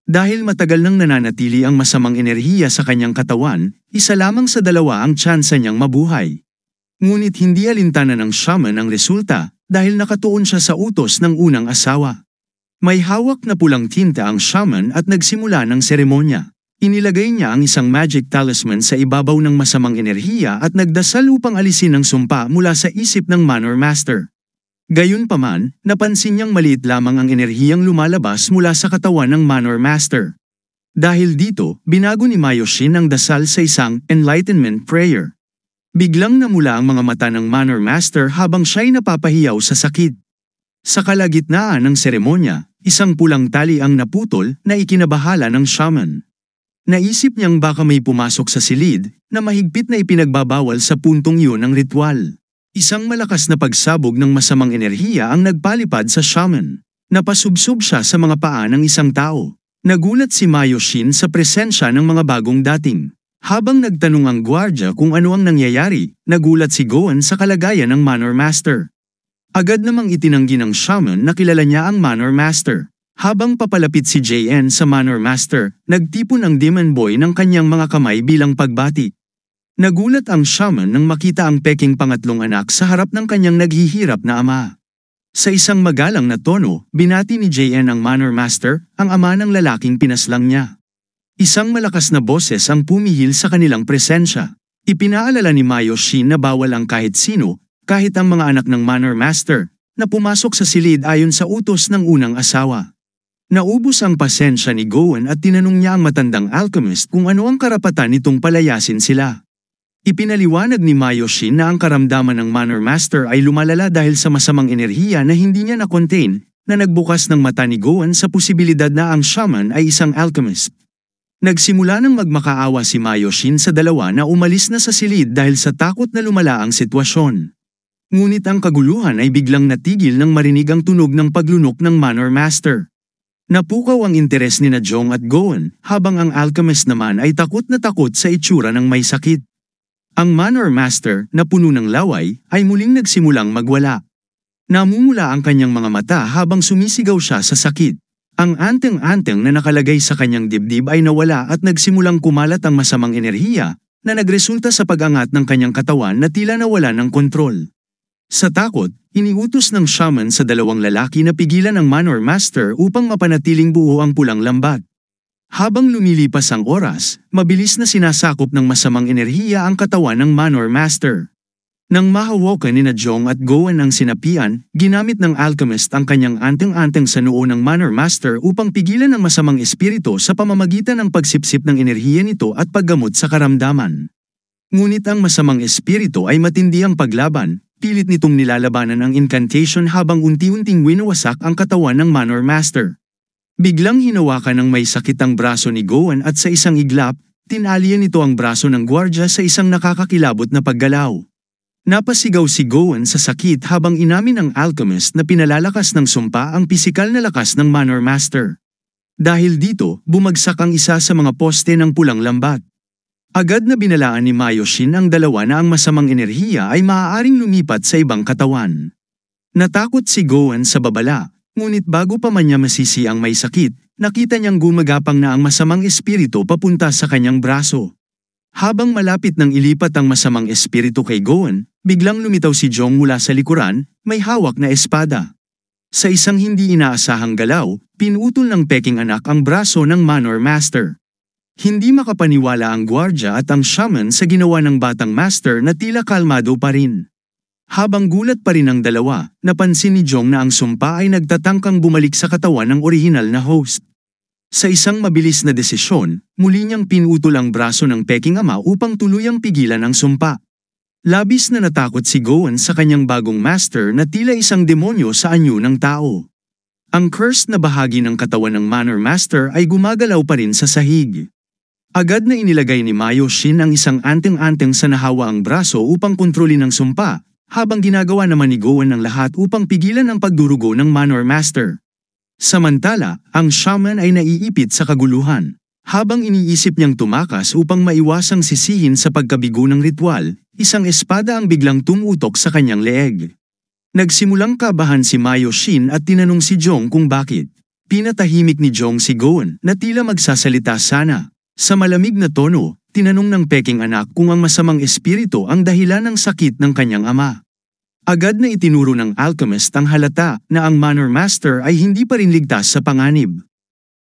A: Dahil matagal nang nananatili ang masamang enerhiya sa kanyang katawan, isa lamang sa 2 ang tsansa niyang mabuhay. Ngunit hindi alintana ng shaman ang resulta dahil nakatuon siya sa utos ng unang asawa. May hawak na pulang tinta ang shaman at nagsimula ng seremonya. Inilagay niya ang isang magic talisman sa ibabaw ng masamang enerhiya at nagdasal upang alisin ang sumpa mula sa isip ng Manor Master. Gayunpaman, napansin niyang maliit lamang ang enerhiyang lumalabas mula sa katawan ng Manor Master. Dahil dito, binago ni Mayoshin ang dasal sa isang enlightenment prayer. Biglang namula ang mga mata ng Manor Master habang siya'y napapahiyaw sa sakit. Sa kalagitnaan ng seremonya, isang pulang tali ang naputol na ikinabahala ng shaman. Naisip niyang baka may pumasok sa silid na mahigpit na ipinagbabawal sa puntong iyon ng ritual. Isang malakas na pagsabog ng masamang enerhiya ang nagpalipad sa shaman. Napasubsob siya sa mga paa ng isang tao. Nagulat si Mayoshin sa presensya ng mga bagong dating. Habang nagtanong ang gwardya kung ano ang nangyayari, nagulat si Goon sa kalagayan ng Manor Master. Agad namang itinanggi ng shaman na kilala niya ang Manor Master. Habang papalapit si JN sa Manor Master, nagtipon ang Demon Boy ng kanyang mga kamay bilang pagbati. Nagulat ang shaman nang makita ang Peking pangatlong anak sa harap ng kanyang naghihirap na ama. Sa isang magalang na tono, binati ni JN ang Manor Master, ang ama ng lalaking pinaslang niya. Isang malakas na boses ang pumihil sa kanilang presensya. Ipinaalala ni Mayoshin na bawal ang kahit sino, kahit ang mga anak ng Manor Master, na pumasok sa silid ayon sa utos ng unang asawa. Naubos ang pasensya ni Gowen at tinanong niya ang matandang alchemist kung ano ang karapatan nitong palayasin sila. Ipinaliwanag ni Myoshin na ang karamdaman ng Manor Master ay lumalala dahil sa masamang enerhiya na hindi niya na-contain, na nagbukas ng mata ni Gowen sa posibilidad na ang shaman ay isang alchemist. Nagsimula ng magmakaawa si Myoshin sa dalawa na umalis na sa silid dahil sa takot na lumala ang sitwasyon. Ngunit ang kaguluhan ay biglang natigil nang marinig ang tunog ng paglunok ng Manor Master. Napukaw ang interes ni Jong at Gowen, habang ang alchemist naman ay takot na takot sa itsura ng may sakit. Ang Manor Master, na puno ng laway, ay muling nagsimulang magwala. Namumula ang kanyang mga mata habang sumisigaw siya sa sakit. Ang anteng-anteng na nakalagay sa kanyang dibdib ay nawala at nagsimulang kumalat ang masamang enerhiya, na nagresulta sa pag-angat ng kanyang katawan na tila nawala ng kontrol. Sa takot, iniutos ng shaman sa dalawang lalaki na pigilan ang Manor Master upang mapanatiling buo ang pulang lambat. Habang lumilipas ang oras, mabilis na sinasakop ng masamang enerhiya ang katawan ng Manor Master. Nang mahawakan ni Jong at Gowen ang sinapian, ginamit ng alchemist ang kanyang anteng-anteng sa noo ng Manor Master upang pigilan ang masamang espiritu sa pamamagitan ng pagsipsip ng enerhiya nito at paggamot sa karamdaman. Ngunit ang masamang espiritu ay matindi ang paglaban. Pilit nitong nilalabanan ang incantation habang unti-unting winawasak ang katawan ng Manor Master. Biglang hinawakan ng may sakit ang braso ni Gowen at sa isang iglap, tinalian nito ang braso ng gwardya sa isang nakakakilabot na paggalaw. Napasigaw si Gowen sa sakit habang inamin ng alchemist na pinalalakas ng sumpa ang pisikal na lakas ng Manor Master. Dahil dito, bumagsak ang isa sa mga poste ng pulang lambat. Agad na binalaan ni Myoshin ang dalawa na ang masamang enerhiya ay maaaring lumipat sa ibang katawan. Natakot si Gowen sa babala, ngunit bago pa man niya masisi ang may sakit, nakita niyang gumagapang na ang masamang espiritu papunta sa kanyang braso. Habang malapit nang ilipat ang masamang espiritu kay Gowen, biglang lumitaw si Jong mula sa likuran, may hawak na espada. Sa isang hindi inaasahang galaw, pinutol ng peking anak ang braso ng Manor Master. Hindi makapaniwala ang gwardya at ang shaman sa ginawa ng batang master na tila kalmado pa rin. Habang gulat pa rin ang dalawa, napansin ni Jong na ang sumpa ay nagtatangkang bumalik sa katawan ng orihinal na host. Sa isang mabilis na desisyon, muli niyang pinutol ang braso ng peking ama upang tuluyang pigilan ang sumpa. Labis na natakot si Gowen sa kanyang bagong master na tila isang demonyo sa anyo ng tao. Ang cursed na bahagi ng katawan ng Manor Master ay gumagalaw pa rin sa sahig. Agad na inilagay ni Myoshin ang isang anteng-anteng sa nahawaang braso upang kontrolin ang sumpa, habang ginagawa naman ni Gowen ang lahat upang pigilan ang pagdurugo ng Manor Master. Samantala, ang shaman ay naiipit sa kaguluhan. Habang iniisip niyang tumakas upang maiwasang sisihin sa pagkabigo ng ritual, isang espada ang biglang tumutok sa kanyang leeg. Nagsimulang kabahan si Myoshin at tinanong si Jong kung bakit. Pinatahimik ni Jong si Gowen na tila magsasalita sana. Sa malamig na tono, tinanong ng peking anak kung ang masamang espiritu ang dahilan ng sakit ng kanyang ama. Agad na itinuro ng alchemist ang halata na ang Manor Master ay hindi pa rin ligtas sa panganib.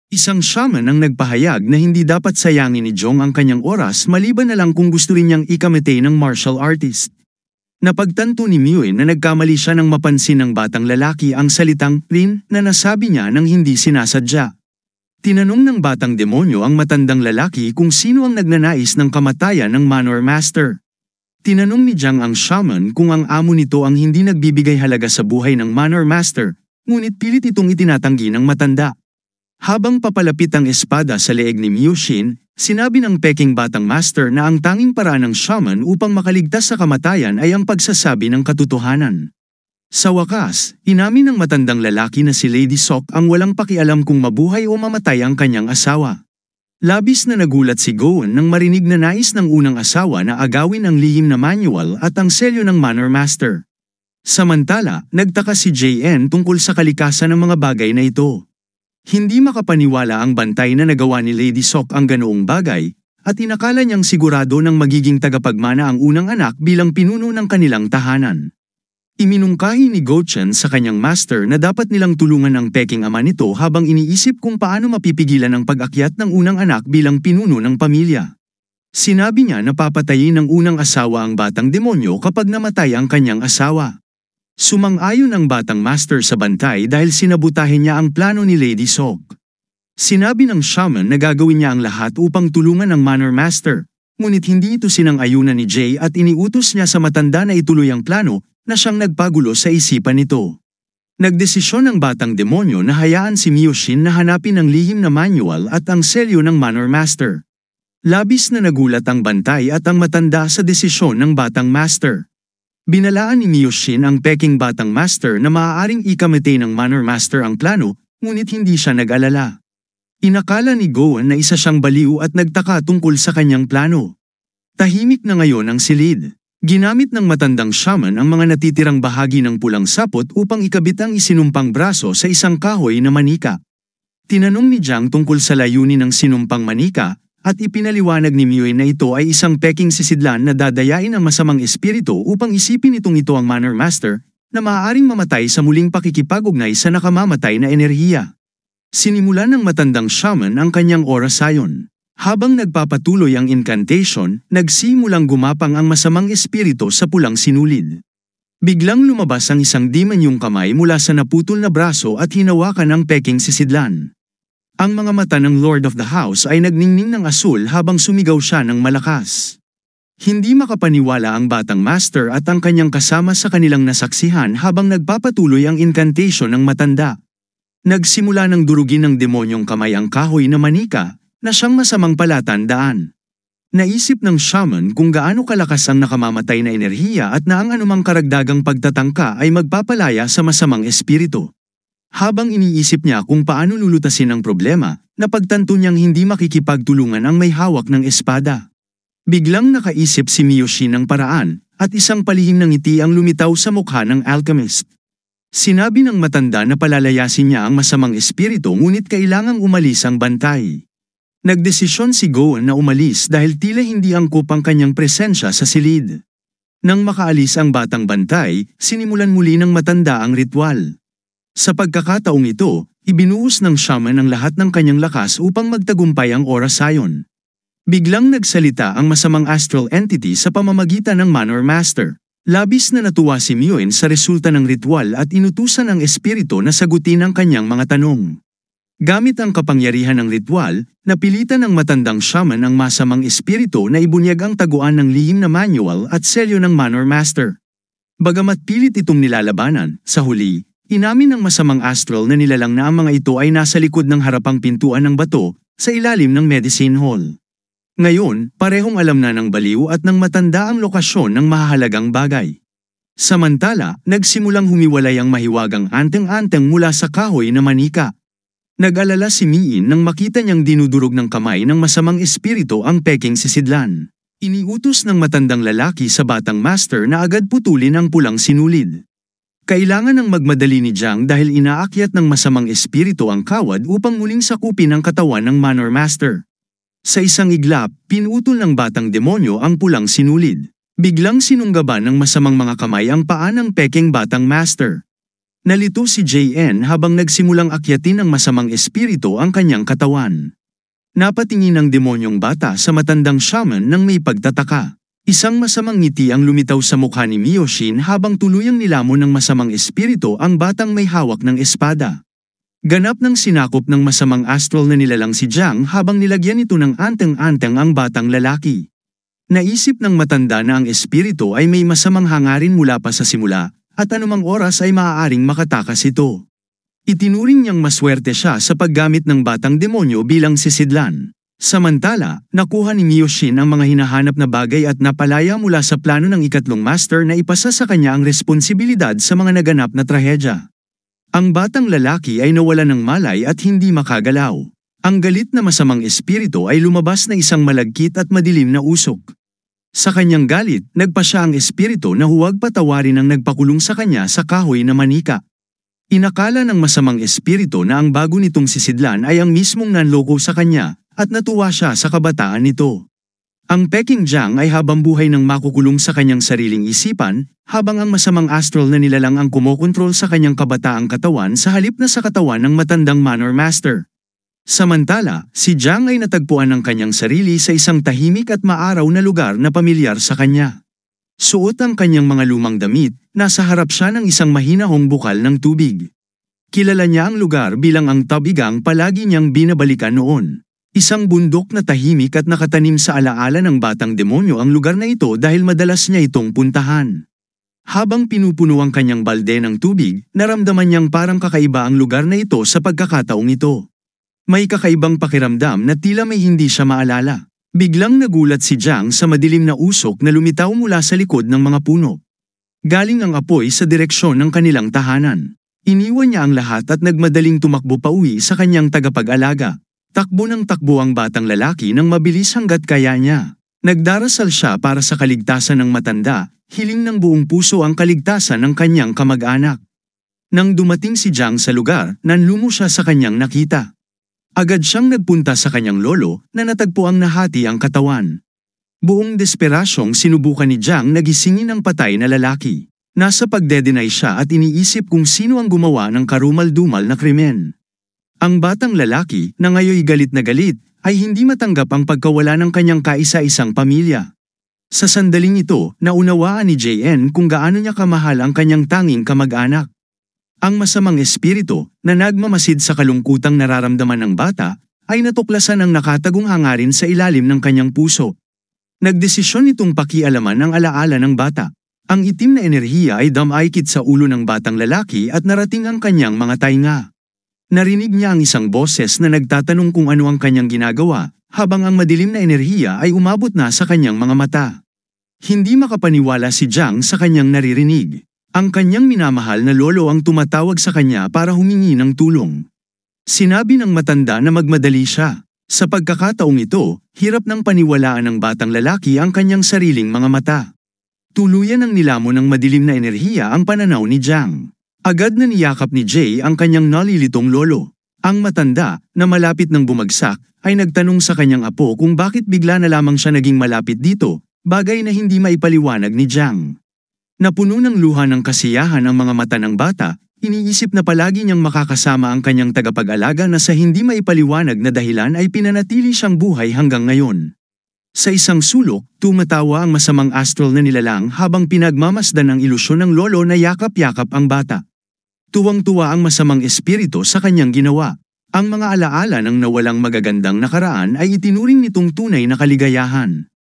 A: Isang shaman ang nagpahayag na hindi dapat sayangin ni Jong ang kanyang oras maliban na lang kung gusto rin niyang ikamete ng martial artist. Napagtanto ni Mue na nagkamali siya nang mapansin ng batang lalaki ang salitang "rin" na nasabi niya nang hindi sinasadya. Tinanong ng batang demonyo ang matandang lalaki kung sino ang nagnanais ng kamatayan ng Manor Master. Tinanong ni Jang ang shaman kung ang amo nito ang hindi nagbibigay halaga sa buhay ng Manor Master, ngunit pilit itong itinatanggi ng matanda. Habang papalapit ang espada sa leeg ni Myoshin, sinabi ng peking batang master na ang tanging paraan ng shaman upang makaligtas sa kamatayan ay ang pagsasabi ng katotohanan. Sa wakas, inamin ng matandang lalaki na si Lady Sok ang walang pakialam kung mabuhay o mamatay ang kanyang asawa. Labis na nagulat si Gowen nang marinig na nais ng unang asawa na agawin ang lihim na manual at ang selyo ng Manor Master. Samantala, nagtaka si JN tungkol sa kalikasan ng mga bagay na ito. Hindi makapaniwala ang bantay na nagawa ni Lady Sok ang ganoong bagay, at inakala niyang sigurado ng magiging tagapagmana ang unang anak bilang pinuno ng kanilang tahanan. Iminungkahi ni Gochen sa kanyang master na dapat nilang tulungan ang peking ama nito habang iniisip kung paano mapipigilan ang pag-akyat ng unang anak bilang pinuno ng pamilya. Sinabi niya na papatayin ng unang asawa ang batang demonyo kapag namatay ang kanyang asawa. Sumang-ayon ang batang master sa bantay dahil sinabotahin niya ang plano ni Lady Sok. Sinabi ng shaman na gagawin niya ang lahat upang tulungan ang Manor Master, ngunit hindi ito sinang-ayunan ni Jay at iniutos niya sa matanda na ituloy ang plano na siyang nagpagulo sa isipan nito. Nagdesisyon ang batang demonyo na hayaan si Miyoshin na hanapin ang lihim na manual at ang selyo ng Manor Master. Labis na nagulat ang bantay at ang matanda sa desisyon ng batang master. Binalaan ni Miyoshin ang peking batang master na maaaring ikamete ng Manor Master ang plano, ngunit hindi siya nag-alala. Inakala ni Gohan na isa siyang baliw at nagtaka tungkol sa kanyang plano. Tahimik na ngayon ang silid. Ginamit ng matandang shaman ang mga natitirang bahagi ng pulang sapot upang ikabit ang isinumpang braso sa isang kahoy na manika. Tinanong ni Jiang tungkol sa layunin ng sinumpang manika at ipinaliwanag ni Miyue na ito ay isang peking sisidlan na dadayain ang masamang espiritu upang isipin itong ito ang Manor Master na maaaring mamatay sa muling pakikipag-ugnay sa nakamamatay na enerhiya. Sinimulan ng matandang shaman ang kanyang orasayon. Habang nagpapatuloy ang incantation, nagsimulang gumapang ang masamang espiritu sa pulang sinulid. Biglang lumabas ang isang demonyong kamay mula sa naputol na braso at hinawakan ang peking sisidlan. Ang mga mata ng Lord of the House ay nagningning ng asul habang sumigaw siya ng malakas. Hindi makapaniwala ang batang master at ang kanyang kasama sa kanilang nasaksihan habang nagpapatuloy ang incantation ng matanda. Nagsimula ng durugin ng demonyong kamay ang kahoy na manika na siyang masamang palatandaan. Naisip ng shaman kung gaano kalakas ang nakamamatay na enerhiya at na ang anumang karagdagang pagtatangka ay magpapalaya sa masamang espiritu. Habang iniisip niya kung paano lulutasin ang problema, napagtanto niyang hindi makikipagtulungan ang may hawak ng espada. Biglang nakaisip si Miyoshin ng paraan at isang palihim ng ngiti ang lumitaw sa mukha ng alchemist. Sinabi ng matanda na palalayasin niya ang masamang espiritu ngunit kailangang umalis ang bantay. Nagdesisyon si Gohan na umalis dahil tila hindi angkop ang kanyang presensya sa silid. Nang makaalis ang batang bantay, sinimulan muli ng matanda ang ritual. Sa pagkakataong ito, ibinuhos ng shaman ang lahat ng kanyang lakas upang magtagumpay ang orasayon. Biglang nagsalita ang masamang astral entity sa pamamagitan ng Manor Master. Labis na natuwa si Miyuen sa resulta ng ritual at inutusan ang espiritu na sagutin ang kanyang mga tanong. Gamit ang kapangyarihan ng ritual, napilitan ng matandang shaman ang masamang espiritu na ibunyag ang taguan ng lihim na manual at selyo ng Manor Master. Bagamat pilit itong nilalabanan, sa huli, inamin ng masamang astral na nilalang na ang mga ito ay nasa likod ng harapang pintuan ng bato sa ilalim ng medicine hall. Ngayon, parehong alam na ng baliw at ng matanda ang lokasyon ng mahahalagang bagay. Samantala, nagsimulang humiwalay ang mahiwagang anteng-anteng mula sa kahoy na manika. Nag-alala si Miin nang makita niyang dinudurog ng kamay ng masamang espiritu ang peking sisidlan. Iniutos ng matandang lalaki sa batang master na agad putulin ang pulang sinulid. Kailangan ng magmadali ni Jiang dahil inaakyat ng masamang espiritu ang kawad upang muling sakupin ang katawan ng Manor Master. Sa isang iglap, pinutol ng batang demonyo ang pulang sinulid. Biglang sinunggaban ng masamang mga kamay ang paa ng peking batang master. Nalito si JN habang nagsimulang akyatin ng masamang espiritu ang kanyang katawan. Napatingin ang demonyong bata sa matandang shaman nang may pagtataka. Isang masamang ngiti ang lumitaw sa mukha ni Miyoshin habang tuluyang nilamon ng masamang espiritu ang batang may hawak ng espada. Ganap ng sinakop ng masamang astral na nilalang si Jiang habang nilagyan ito ng anteng-anteng ang batang lalaki. Naisip ng matanda na ang espiritu ay may masamang hangarin mula pa sa simula at anumang oras ay maaaring makatakas ito. Itinuring niyang maswerte siya sa paggamit ng batang demonyo bilang sisidlan. Samantala, nakuha ni Miyoshin ang mga hinahanap na bagay at napalaya mula sa plano ng ikatlong master na ipasa sa kanya ang responsibilidad sa mga naganap na trahedya. Ang batang lalaki ay nawalan ng malay at hindi makagalaw. Ang galit na masamang espiritu ay lumabas na isang malagkit at madilim na usok. Sa kanyang galit, nagpasya ang espiritu na huwag patawarin ang nagpakulong sa kanya sa kahoy na manika. Inakala ng masamang espiritu na ang bago nitong sisidlan ay ang mismong nanloko sa kanya at natuwa siya sa kabataan nito. Ang peking Jiang ay habang buhay nang makukulong sa kanyang sariling isipan, habang ang masamang astral na nilalang ang kumokontrol sa kanyang kabataang katawan sa halip na sa katawan ng matandang Manor Master. Samantala, si Jiang ay natagpuan ng kanyang sarili sa isang tahimik at maaraw na lugar na pamilyar sa kanya. Suot ang kanyang mga lumang damit, nasa harap siya ng isang mahinahong bukal ng tubig. Kilala niya ang lugar bilang ang tabigang palagi niyang binabalikan noon. Isang bundok na tahimik at nakatanim sa alaala ng batang demonyo ang lugar na ito dahil madalas niya itong puntahan. Habang pinupuno ang kanyang balde ng tubig, naramdaman niyang parang kakaiba ang lugar na ito sa pagkakataong ito. May kakaibang pakiramdam na tila may hindi siya maalala. Biglang nagulat si Jiang sa madilim na usok na lumitaw mula sa likod ng mga puno. Galing ang apoy sa direksyon ng kanilang tahanan. Iniwan niya ang lahat at nagmadaling tumakbo pauwi sa kanyang tagapag-alaga. Takbo ng takbo ang batang lalaki nang mabilis hanggat kaya niya. Nagdarasal siya para sa kaligtasan ng matanda, hiling ng buong puso ang kaligtasan ng kanyang kamag-anak. Nang dumating si Jiang sa lugar, nanlumo siya sa kanyang nakita. Agad siyang nagpunta sa kanyang lolo na natagpuang nahati ang katawan. Buong desperasyong sinubukan ni Jiang na gisingin ang patay na lalaki. Nasa pagde-deny siya at iniisip kung sino ang gumawa ng karumal-dumal na krimen. Ang batang lalaki, na ngayoy galit na galit, ay hindi matanggap ang pagkawala ng kanyang kaisa-isang pamilya. Sa sandaling ito, naunawaan ni JN kung gaano niya kamahal ang kanyang tanging kamag-anak. Ang masamang espiritu, na nagmamasid sa kalungkutang nararamdaman ng bata, ay natuklasan ang nakatagong hangarin sa ilalim ng kanyang puso. Nagdesisyon itong pakialaman ang alaala ng bata. Ang itim na enerhiya ay damaykit sa ulo ng batang lalaki at narating ang kanyang mga tainga. Narinig niya ang isang boses na nagtatanong kung ano ang kanyang ginagawa, habang ang madilim na enerhiya ay umabot na sa kanyang mga mata. Hindi makapaniwala si Jiang sa kanyang naririnig. Ang kanyang minamahal na lolo ang tumatawag sa kanya para humingi ng tulong. Sinabi ng matanda na magmadali siya. Sa pagkakataong ito, hirap ng paniwalaan ng batang lalaki ang kanyang sariling mga mata. Tuluyan ang nilamon ng madilim na enerhiya ang pananaw ni Jiang. Agad na niyakap ni Jay ang kanyang nalilitong lolo. Ang matanda, na malapit ng bumagsak, ay nagtanong sa kanyang apo kung bakit bigla na lamang siya naging malapit dito, bagay na hindi maipaliwanag ni Jiang. Napuno ng luha ng kasiyahan ang mga mata ng bata, iniisip na palagi niyang makakasama ang kanyang tagapag-alaga na sa hindi maipaliwanag na dahilan ay pinanatili siyang buhay hanggang ngayon. Sa isang sulok, tumatawa ang masamang astral na nilalang habang pinagmamasdan ang ilusyon ng lolo na yakap-yakap ang bata. Tuwang-tuwa ang masamang espiritu sa kanyang ginawa. Ang mga alaala ng nawalang magagandang nakaraan ay itinuring nitong tunay na kaligayahan.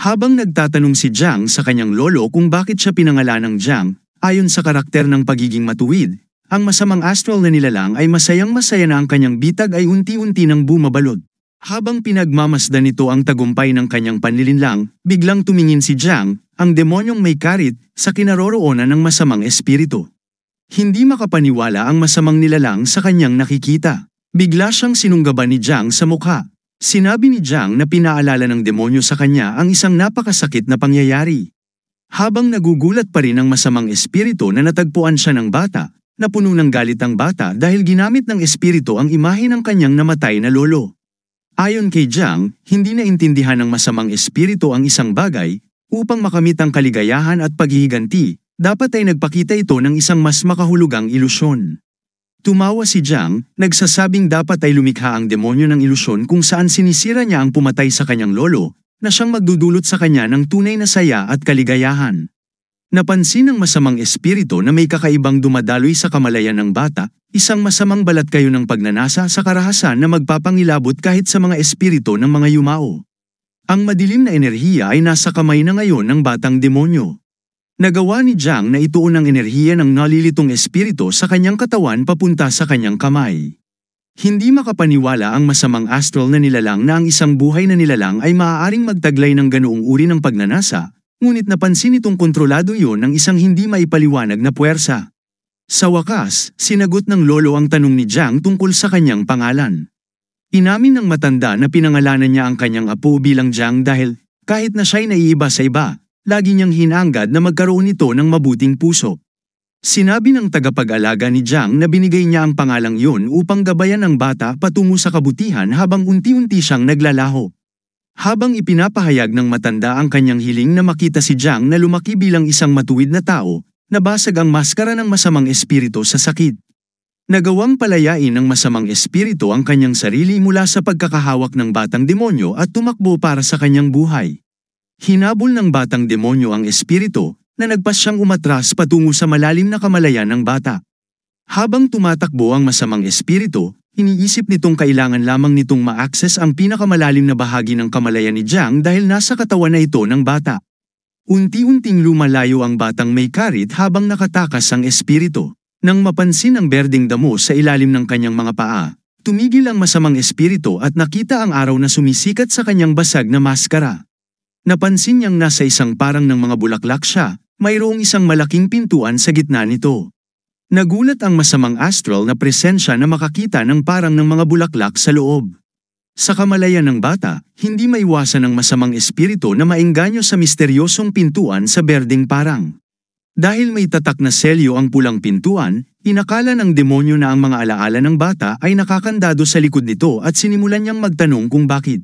A: Habang nagtatanong si Jiang sa kanyang lolo kung bakit siya pinangalan ng Jiang, ayon sa karakter ng pagiging matuwid, ang masamang astral na nilalang ay masayang-masaya na ang kanyang bitag ay unti-unti nang bumabalot. Habang pinagmamasdan nito ang tagumpay ng kanyang panlilinlang, biglang tumingin si Jiang, ang demonyong may karit, sa kinaroroonan ng masamang espiritu. Hindi makapaniwala ang masamang nilalang sa kanyang nakikita. Bigla siyang sinunggaban ni Jiang sa mukha. Sinabi ni Jiang na pinaalala ng demonyo sa kanya ang isang napakasakit na pangyayari. Habang nagugulat pa rin ang masamang espiritu na natagpuan siya ng bata, napuno ng galit ang bata dahil ginamit ng espiritu ang imahe ng kanyang namatay na lolo. Ayon kay Jiang, hindi naintindihan ng masamang espiritu ang isang bagay, upang makamit ang kaligayahan at paghihiganti, dapat ay nagpakita ito ng isang mas makahulugang ilusyon. Tumawa si Jiang, nagsasabing dapat ay lumikha ang demonyo ng ilusyon kung saan sinisira niya ang pumatay sa kanyang lolo, na siyang magdudulot sa kanya ng tunay na saya at kaligayahan. Napansin ng masamang espiritu na may kakaibang dumadaloy sa kamalayan ng bata, isang masamang balat kayo ng pagnanasa sa karahasan na magpapangilabot kahit sa mga espiritu ng mga yumao. Ang madilim na enerhiya ay nasa kamay na ngayon ng batang demonyo. Nagawa ni Jiang na ituon ang enerhiya ng nalilitong espiritu sa kanyang katawan papunta sa kanyang kamay. Hindi makapaniwala ang masamang astral na nilalang na ang isang buhay na nilalang ay maaaring magtaglay ng ganoong uri ng pagnanasa, ngunit napansin itong kontrolado iyon ng isang hindi maipaliwanag na puwersa. Sa wakas, sinagot ng lolo ang tanong ni Jiang tungkol sa kanyang pangalan. Inamin ng matanda na pinangalanan niya ang kanyang apo bilang Jiang dahil, kahit na siya'y naiiba sa iba, lagi niyang hinangad na magkaroon ito ng mabuting puso. Sinabi ng tagapag-alaga ni Jiang na binigay niya ang pangalang yun upang gabayan ang bata patungo sa kabutihan habang unti-unti siyang naglalaho. Habang ipinapahayag ng matanda ang kanyang hiling na makita si Jiang na lumaki bilang isang matuwid na tao, nabasag ang maskara ng masamang espiritu sa sakit. Nagawang palayain ng masamang espiritu ang kanyang sarili mula sa pagkakahawak ng batang demonyo at tumakbo para sa kanyang buhay. Hinabol ng batang demonyo ang espiritu na nagpas siyang umatras patungo sa malalim na kamalayan ng bata. Habang tumatakbo ang masamang espiritu, iniisip nitong kailangan lamang nitong ma-access ang pinakamalalim na bahagi ng kamalayan ni Jiang dahil nasa katawan na ito ng bata. Unti-unting lumalayo ang batang may karit habang nakatakas ang espiritu. Nang mapansin ang berdeng damo sa ilalim ng kanyang mga paa, tumigil ang masamang espiritu at nakita ang araw na sumisikat sa kanyang basag na maskara. Napansin niyang nasa isang parang ng mga bulaklak siya, mayroong isang malaking pintuan sa gitna nito. Nagulat ang masamang astral na presensya na makakita ng parang ng mga bulaklak sa loob. Sa kamalayan ng bata, hindi maiwasan ng masamang espiritu na maengganyo sa misteryosong pintuan sa berdeng parang. Dahil may tatak na selyo ang pulang pintuan, inakala ng demonyo na ang mga alaala ng bata ay nakakandado sa likod nito at sinimulan niyang magtanong kung bakit.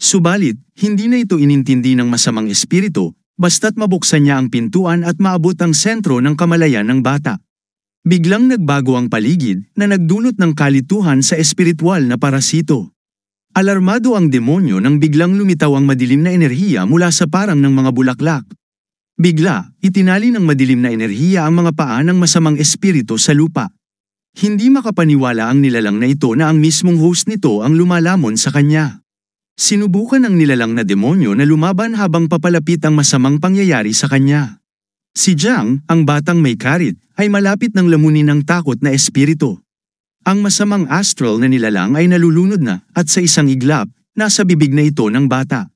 A: Subalit, hindi na ito inintindi ng masamang espiritu, basta't mabuksan niya ang pintuan at maabot ang sentro ng kamalayan ng bata. Biglang nagbago ang paligid na nagdulot ng kalituhan sa espiritual na parasito. Alarmado ang demonyo nang biglang lumitaw ang madilim na enerhiya mula sa parang ng mga bulaklak. Bigla, itinali ng madilim na enerhiya ang mga paa ng masamang espiritu sa lupa. Hindi makapaniwala ang nilalang na ito na ang mismong host nito ang lumalamon sa kanya. Sinubukan ng nilalang na demonyo na lumaban habang papalapit ang masamang pangyayari sa kanya. Si Jiang, ang batang may karit, ay malapit ng lamunin ng takot na espiritu. Ang masamang astral na nilalang ay nalulunod na at sa isang iglap, nasa bibig na ito ng bata.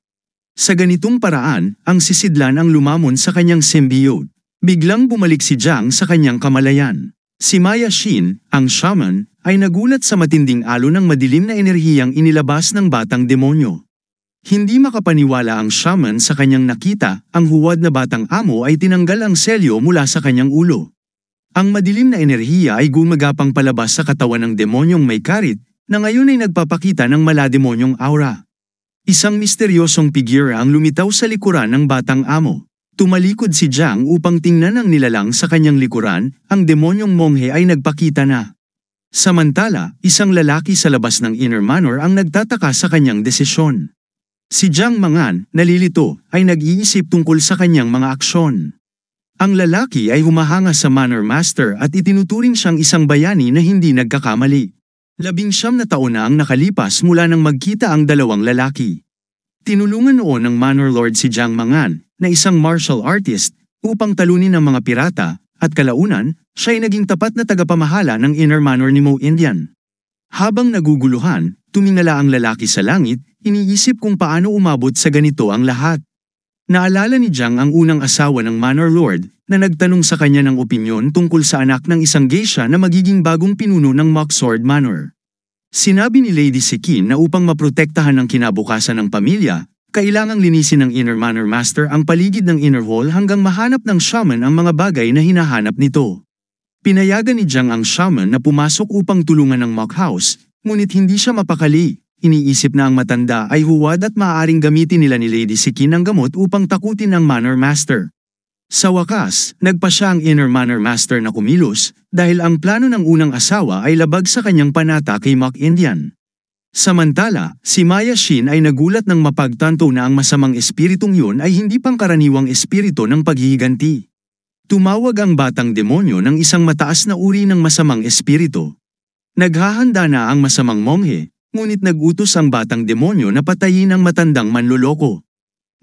A: Sa ganitong paraan, ang sisidlan ang lumamon sa kanyang symbiote. Biglang bumalik si Jiang sa kanyang kamalayan. Si Maya Xin, ang shaman, ay nagulat sa matinding alon ng madilim na enerhiyang inilabas ng batang demonyo. Hindi makapaniwala ang shaman sa kanyang nakita, ang huwad na batang amo ay tinanggal ang selyo mula sa kanyang ulo. Ang madilim na enerhiya ay gumagapang palabas sa katawan ng demonyong may karit, na ngayon ay nagpapakita ng malademonyong aura. Isang misteryosong figura ang lumitaw sa likuran ng batang amo. Tumalikod si Jiang upang tingnan ang nilalang sa kanyang likuran, ang demonyong monghe ay nagpakita na. Samantala, isang lalaki sa labas ng inner manor ang nagtataka sa kanyang desisyon. Si Jiang Mangan, nalilito, ay nag-iisip tungkol sa kanyang mga aksyon. Ang lalaki ay humahanga sa manor master at itinuturing siyang isang bayani na hindi nagkakamali. 19 na taon na ang nakalipas mula nang magkita ang dalawang lalaki. Tinulungan noon ng Manor Lord si Jiang Mangan, na isang martial artist, upang talunin ang mga pirata, at kalaunan, siya ay naging tapat na tagapamahala ng Inner Manor ni Mo Indian. Habang naguguluhan, tumingala ang lalaki sa langit, iniisip kung paano umabot sa ganito ang lahat. Naalala ni Jiang ang unang asawa ng Manor Lord, na nagtanong sa kanya ng opinyon tungkol sa anak ng isang geisha na magiging bagong pinuno ng Mocksword Manor. Sinabi ni Lady Sikin na upang maprotektahan ang kinabukasan ng pamilya, kailangang linisin ng Inner Manor Master ang paligid ng Inner Hall hanggang mahanap ng shaman ang mga bagay na hinahanap nito. Pinayagan ni Jiang ang shaman na pumasok upang tulungan ng Mock House, ngunit hindi siya mapakali. Iniisip na ang matanda ay huwad at maaaring gamitin nila ni Lady Sikin ang gamot upang takutin ang Manor Master. Sa wakas, nagpa siya ang Inner Manor Master na kumilos dahil ang plano ng unang asawa ay labag sa kanyang panata kay Mock Indian. Samantala, si Maya Xin ay nagulat nang mapagtanto na ang masamang espiritong yun ay hindi pangkaraniwang espiritu ng paghihiganti. Tumawag ang batang demonyo ng isang mataas na uri ng masamang espiritu. Naghahanda na ang masamang monghe, ngunit nag-utos ang batang demonyo na patayin ang matandang manloloko.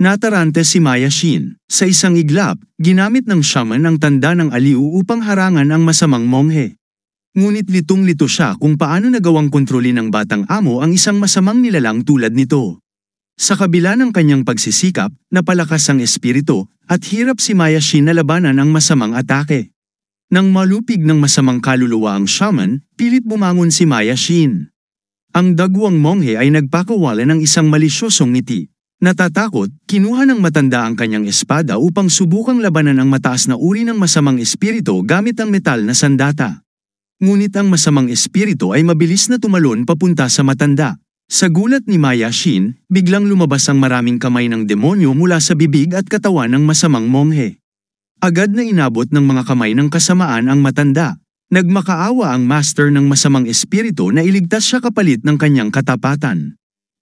A: Natarante si Maya Xin. Sa isang iglap, ginamit ng shaman ang tanda ng aliw upang harangan ang masamang monghe. Ngunit litong-lito siya kung paano nagawang kontrolin ng batang amo ang isang masamang nilalang tulad nito. Sa kabila ng kanyang pagsisikap, napalakas ang espiritu, at hirap si Maya Xin na labanan ang masamang atake. Nang malupig ng masamang kaluluwa ang shaman, pilit bumangon si Maya Xin. Ang dagwang monghe ay nagpakawala ng isang malisyosong ngiti. Natatakot, kinuha ng matanda ang kanyang espada upang subukang labanan ang mataas na uri ng masamang espiritu gamit ang metal na sandata. Ngunit ang masamang espiritu ay mabilis na tumalon papunta sa matanda. Sa gulat ni Maya Xin, biglang lumabas ang maraming kamay ng demonyo mula sa bibig at katawan ng masamang monghe. Agad na inabot ng mga kamay ng kasamaan ang matanda. Nagmakaawa ang master ng masamang espiritu na iligtas siya kapalit ng kanyang katapatan.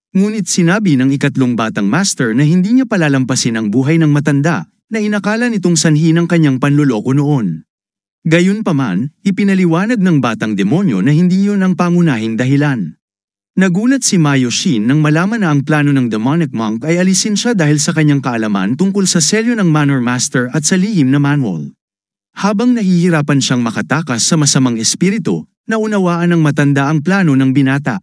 A: Ngunit sinabi ng ikatlong batang master na hindi niya palalampasin ang buhay ng matanda na inakala nitong sanhi ng kanyang panloloko noon. Gayunpaman, ipinaliwanag ng batang demonyo na hindi yun ang pangunahing dahilan. Nagulat si Mayoshin nang malaman na ang plano ng demonic monk ay alisin siya dahil sa kanyang kaalaman tungkol sa selyo ng Manor Master at sa lihim na manual. Habang nahihirapan siyang makatakas sa masamang espiritu, naunawaan ng matanda ang plano ng binata.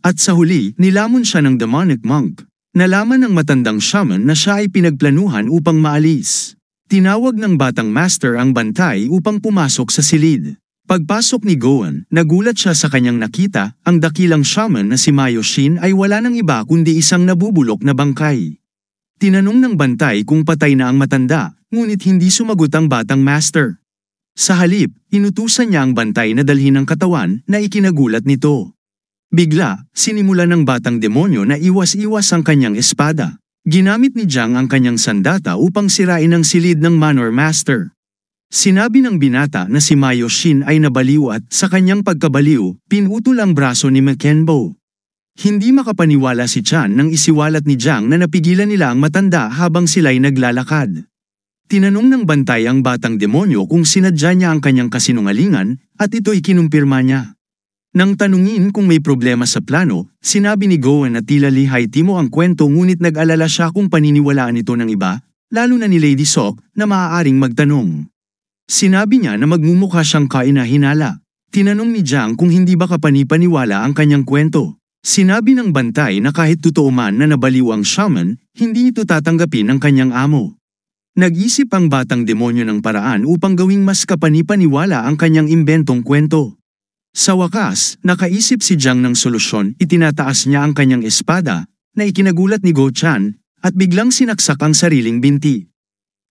A: At sa huli, nilamon siya ng demonic monk. Nalaman ng matandang shaman na siya ay pinagplanuhan upang maalis. Tinawag ng batang master ang bantay upang pumasok sa silid. Pagpasok ni Gohan, nagulat siya sa kanyang nakita, ang dakilang shaman na si Mayoshin ay wala nang iba kundi isang nabubulok na bangkay. Tinanong ng bantay kung patay na ang matanda, ngunit hindi sumagot ang batang master. Sa halip, inutusan niya ang bantay na dalhin ang katawan na ikinagulat nito. Bigla, sinimula ng batang demonyo na iwas-iwas ang kanyang espada. Ginamit ni Jiang ang kanyang sandata upang sirain ang silid ng Manor Master. Sinabi ng binata na si Mayoshin ay nabaliw at sa kanyang pagkabaliw, pinutol ang braso ni Makenbo. Hindi makapaniwala si Chan nang isiwalat ni Jiang na napigilan nila ang matanda habang sila'y naglalakad. Tinanong ng bantay ang batang demonyo kung sinadya niya ang kanyang kasinungalingan at ito'y kinumpirma niya. Nang tanungin kung may problema sa plano, sinabi ni Gohan na tila lihay-timo ang kwento ngunit nag-alala siya kung paniniwalaan ito ng iba, lalo na ni Lady Sok na maaaring magtanong. Sinabi niya na magmumukha siyang kaina-hinala. Tinanong ni Jiang kung hindi ba kapanipaniwala ang kanyang kwento. Sinabi ng bantay na kahit totoo man na nabaliw ang shaman, hindi ito tatanggapin ng kanyang amo. Nag-isip ang batang demonyo ng paraan upang gawing mas kapanipaniwala ang kanyang imbentong kwento. Sa wakas, nakaisip si Jiang ng solusyon, itinataas niya ang kanyang espada, na ikinagulat ni Go Chan, at biglang sinaksak ang sariling binti.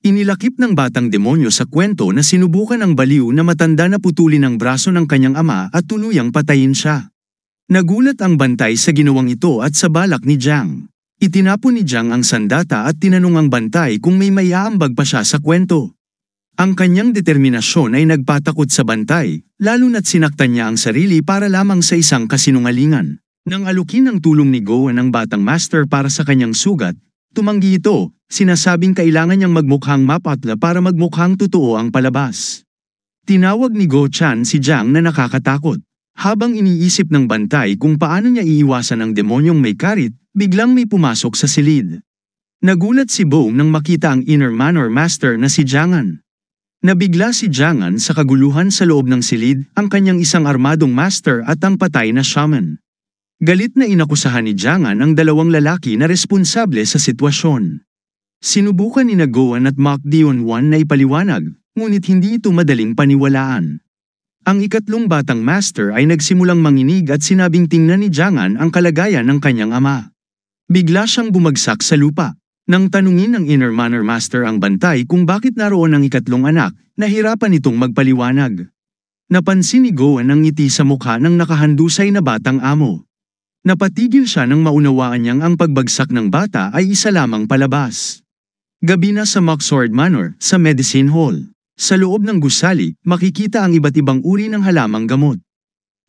A: Inilakip ng batang demonyo sa kwento na sinubukan ng baliw na matanda na putulin ang braso ng kanyang ama at tuluyang patayin siya. Nagulat ang bantay sa ginawang ito at sa balak ni Jiang. Itinapon ni Jiang ang sandata at tinanong ang bantay kung may maiaambag pa siya sa kwento. Ang kanyang determinasyon ay nagpatakot sa bantay, lalo na't sinaktan niya ang sarili para lamang sa isang kasinungalingan. Nang alukin ang tulong ni Gohan ang batang master para sa kanyang sugat, tumanggi ito, sinasabing kailangan niyang magmukhang mapatla para magmukhang totoo ang palabas. Tinawag ni Go Chan si Jiang na nakakatakot. Habang iniisip ng bantay kung paano niya iiwasan ang demonyong may karit, biglang may pumasok sa silid. Nagulat si Boom nang makita ang inner Manor Master na si Jiangan. Nabigla si Jiangan sa kaguluhan sa loob ng silid, ang kanyang isang armadong master at ang patay na shaman. Galit na inakusahan ni Jiangan ang dalawang lalaki na responsable sa sitwasyon. Sinubukan ni Gohan at Mach Dion 1 na ipaliwanag, ngunit hindi ito madaling paniwalaan. Ang ikatlong batang master ay nagsimulang manginig at sinabing tingnan ni Jiangan ang kalagayan ng kanyang ama. Bigla siyang bumagsak sa lupa. Nang tanungin ng inner Manor Master ang bantay kung bakit naroon ang ikatlong anak, nahirapan itong magpaliwanag. Napansin ni Gohan ang ngiti sa mukha ng nakahandusay na batang amo. Napatigil siya nang maunawaan niyang ang pagbagsak ng bata ay isa lamang palabas. Gabi na sa Moxord Manor, sa Medicine Hall. Sa loob ng gusali, makikita ang iba't ibang uri ng halamang gamot.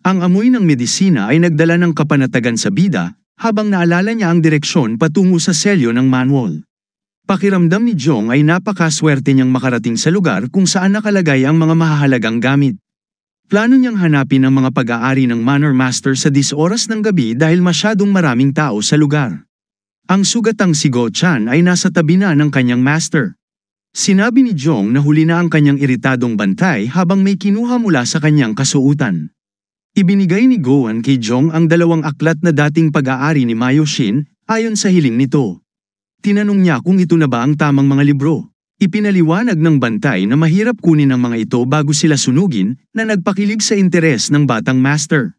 A: Ang amoy ng medisina ay nagdala ng kapanatagan sa bida, habang naalala niya ang direksyon patungo sa selyo ng manual. Pakiramdam ni Jong ay napakaswerte niyang makarating sa lugar kung saan nakalagay ang mga mahahalagang gamit. Plano niyang hanapin ang mga pag-aari ng Manor Master sa 10 oras ng gabi dahil masyadong maraming tao sa lugar. Ang sugatang si Go Chan ay nasa tabi na ng kanyang master. Sinabi ni Jong na huli na ang kanyang iritadong bantay habang may kinuha mula sa kanyang kasuutan. Ibinigay ni Gohan kay Jong ang 2 aklat na dating pag-aari ni Mayoshin, ayon sa hiling nito. Tinanong niya kung ito na ba ang tamang mga libro. Ipinaliwanag ng bantay na mahirap kunin ang mga ito bago sila sunugin, na nagpakilig sa interes ng batang master.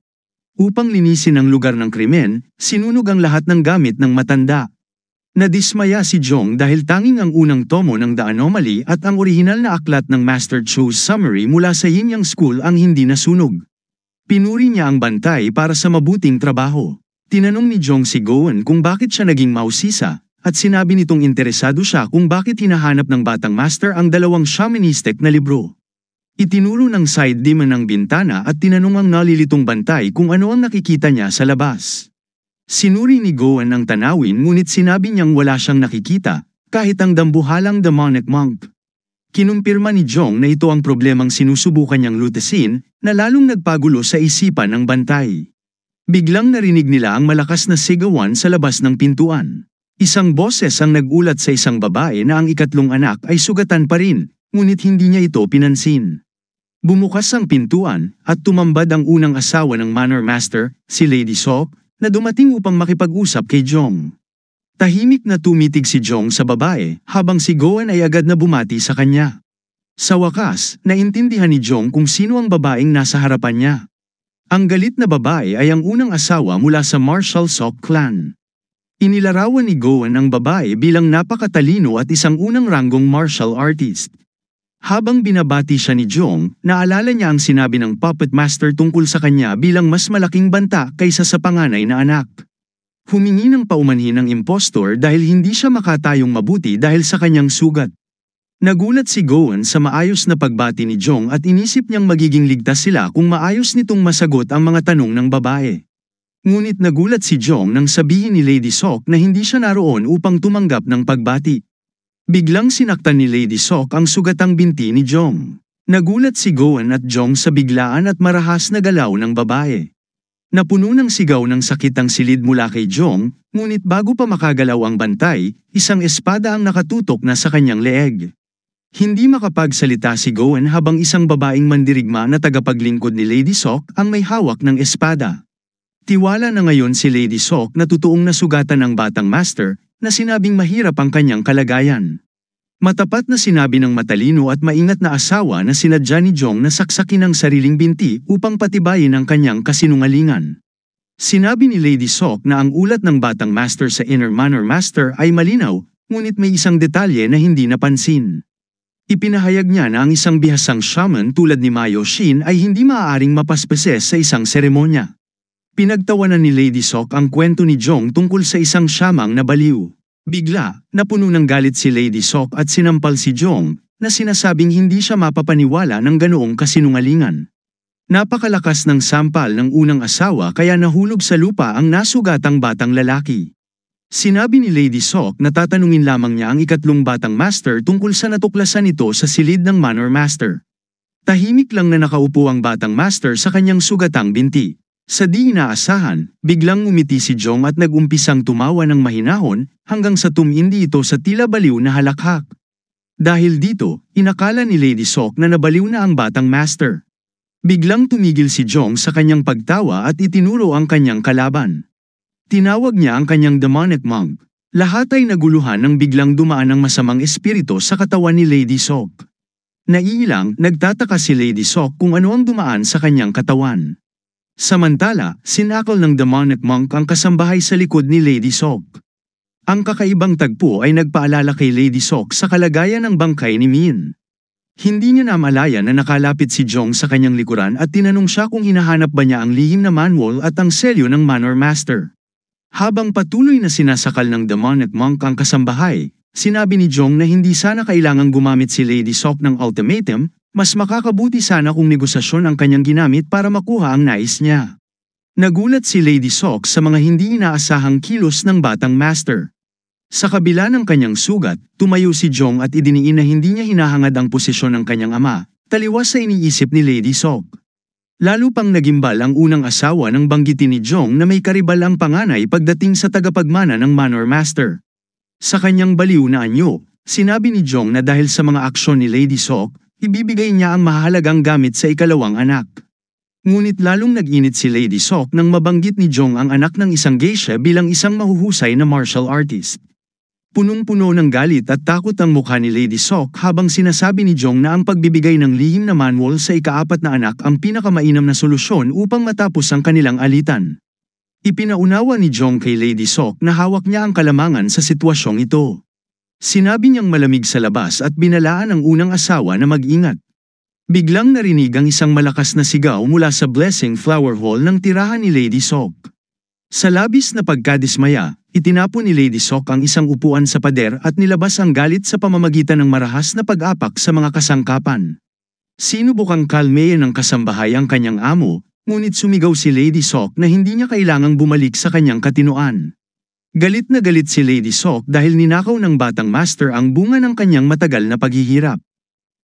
A: Upang linisin ang lugar ng krimen, sinunog ang lahat ng gamit ng matanda. Nadismaya si Jong dahil tanging ang unang tomo ng The Anomaly at ang orihinal na aklat ng Master Cho's summary mula sa Yin Yang School ang hindi nasunog. Pinuri niya ang bantay para sa mabuting trabaho. Tinanong ni Jong si Gohan kung bakit siya naging mausisa, at sinabi nitong interesado siya kung bakit hinahanap ng batang master ang 2 shamanistic na libro. Itinuro ng side demon ng bintana at tinanong ang nalilitong bantay kung ano ang nakikita niya sa labas. Sinuri ni Goan ang tanawin ngunit sinabi niyang wala siyang nakikita, kahit ang dambuhalang demonic monk. Kinumpirma ni Jong na ito ang problemang sinusubukan niyang lutasin, na lalong nagpagulo sa isipan ng bantay. Biglang narinig nila ang malakas na sigawan sa labas ng pintuan. Isang boses ang nagulat sa isang babae na ang ikatlong anak ay sugatan pa rin, ngunit hindi niya ito pinansin. Bumukas ang pintuan at tumambad ang unang asawa ng Manor Master, si Lady Sok, na dumating upang makipag-usap kay Jong. Tahimik na tumitig si Jong sa babae habang si Goan ay agad na bumati sa kanya. Sa wakas, naintindihan ni Jong kung sino ang babaeng nasa harapan niya. Ang galit na babae ay ang unang asawa mula sa Marshall Sok clan. Inilarawan ni Goan ang babae bilang napakatalino at isang unang ranggong martial artist. Habang binabati siya ni Jong, naalala niya ang sinabi ng puppet master tungkol sa kanya bilang mas malaking banta kaysa sa panganay na anak. Humingi ng paumanhin ng impostor dahil hindi siya makatayong mabuti dahil sa kanyang sugat. Nagulat si Goan sa maayos na pagbati ni Jong at inisip niyang magiging ligtas sila kung maayos nitong masagot ang mga tanong ng babae. Ngunit nagulat si Jong nang sabihin ni Lady Sok na hindi siya naroon upang tumanggap ng pagbati. Biglang sinaktan ni Lady Sok ang sugatang binti ni Jong. Nagulat si Goan at Jong sa biglaan at marahas na galaw ng babae. Napuno ng sigaw ng sakit ang silid mula kay Jong, ngunit bago pa makagalaw ang bantay, isang espada ang nakatutok na sa kanyang leeg. Hindi makapagsalita si Goan habang isang babaeng mandirigma na tagapaglingkod ni Lady Sok ang may hawak ng espada. Tiwala na ngayon si Lady Sok na totoong nasugatan ang batang master, na sinabing mahirap ang kanyang kalagayan. Matapat na sinabi ng matalino at maingat na asawa na sinadya ni Jong na saksakin ang sariling binti upang patibayin ang kanyang kasinungalingan. Sinabi ni Lady Sok na ang ulat ng batang master sa Inner Manor Master ay malinaw, ngunit may isang detalye na hindi napansin. Ipinahayag niya na ang isang bihasang shaman tulad ni Mayo Shin ay hindi maaaring mapaspases sa isang seremonya. Pinagtawanan ni Lady Sok ang kwento ni Jong tungkol sa isang siyamang na baliw. Bigla, napuno ng galit si Lady Sok at sinampal si Jong, na sinasabing hindi siya mapapaniwala ng ganoong kasinungalingan. Napakalakas ng sampal ng unang asawa kaya nahulog sa lupa ang nasugatang batang lalaki. Sinabi ni Lady Sok na tatanungin lamang niya ang ikatlong batang master tungkol sa natuklasan nito sa silid ng Manor Master. Tahimik lang na nakaupo ang batang master sa kanyang sugatang binti. Sa di inaasahan, biglang umiti si Jong at nagumpisang tumawa ng mahinahon hanggang sa tumindi ito sa tila baliw na halakhak. Dahil dito, inakala ni Lady Sok na nabaliw na ang batang master. Biglang tumigil si Jong sa kanyang pagtawa at itinuro ang kanyang kalaban. Tinawag niya ang kanyang demonic monk. Lahat ay naguluhan nang biglang dumaan ang masamang espiritu sa katawan ni Lady Sok. Naiilang, nagtataka si Lady Sok kung ano ang dumaan sa kanyang katawan. Samantala, sinakal ng demonic monk ang kasambahay sa likod ni Lady Sok. Ang kakaibang tagpo ay nagpaalala kay Lady Sok sa kalagayan ng bangkay ni Min. Hindi niya namalaya na nakalapit si Jong sa kanyang likuran at tinanong siya kung hinahanap ba niya ang lihim na manual at ang selyo ng Manor Master. Habang patuloy na sinasakal ng demonic monk ang kasambahay, sinabi ni Jong na hindi sana kailangang gumamit si Lady Sok ng ultimatum, mas makakabuti sana kung negosasyon ang kanyang ginamit para makuha ang nais niya. Nagulat si Lady Sok sa mga hindi inaasahang kilos ng batang master. Sa kabila ng kanyang sugat, tumayo si Jong at idiniin na hindi niya hinahangad ang posisyon ng kanyang ama, taliwas sa iniisip ni Lady Sok. Lalo pang nagimbal ang unang asawa nang banggitin ni Jong na may karibal ang panganay pagdating sa tagapagmana ng Manor Master. Sa kanyang baliw na anyo, sinabi ni Jong na dahil sa mga aksyon ni Lady Sok, ibibigay niya ang mahalagang gamit sa ikalawang anak. Ngunit lalong nag-init si Lady Sok nang mabanggit ni Jong ang anak ng isang geisha bilang isang mahuhusay na martial artist. Punong-puno ng galit at takot ang mukha ni Lady Sok habang sinasabi ni Jong na ang pagbibigay ng lihim na manual sa ikaapat na anak ang pinakamainam na solusyon upang matapos ang kanilang alitan. Ipinaunawa ni Jong kay Lady Sok na hawak niya ang kalamangan sa sitwasyong ito. Sinabi niyang malamig sa labas at binalaan ang unang asawa na mag-ingat. Biglang narinig ang isang malakas na sigaw mula sa Blessing Flower Hall ng tirahan ni Lady Sok. Sa labis na pagkadismaya, itinapon ni Lady Sok ang isang upuan sa pader at nilabas ang galit sa pamamagitan ng marahas na pag-apak sa mga kasangkapan. Sinubukang kalmehin ng kasambahay ang kanyang amo, Ngunit sumigaw si Lady Sok na hindi niya kailangang bumalik sa kanyang katinoan. Galit na galit si Lady Sok dahil ninakaw ng batang master ang bunga ng kanyang matagal na paghihirap.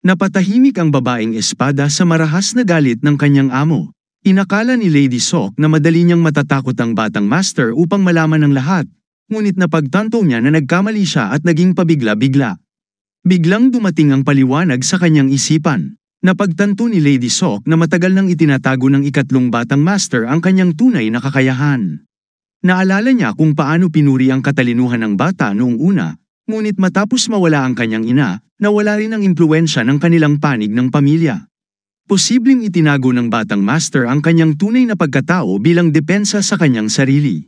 A: Napatahimik ang babaeng espada sa marahas na galit ng kanyang amo. Inakala ni Lady Sok na madali niyang matatakot ang batang master upang malaman ng lahat, ngunit napagtanto niya na nagkamali siya at naging pabigla-bigla. Biglang dumating ang paliwanag sa kanyang isipan. Napagtanto ni Lady Sok na matagal nang itinatago ng ikatlong batang master ang kanyang tunay na kakayahan. Naalala niya kung paano pinuri ang katalinuhan ng bata noong una, ngunit matapos mawala ang kanyang ina, nawala rin ang impluwensya ng kanilang panig ng pamilya. Posibleng itinago ng batang master ang kanyang tunay na pagkatao bilang depensa sa kanyang sarili.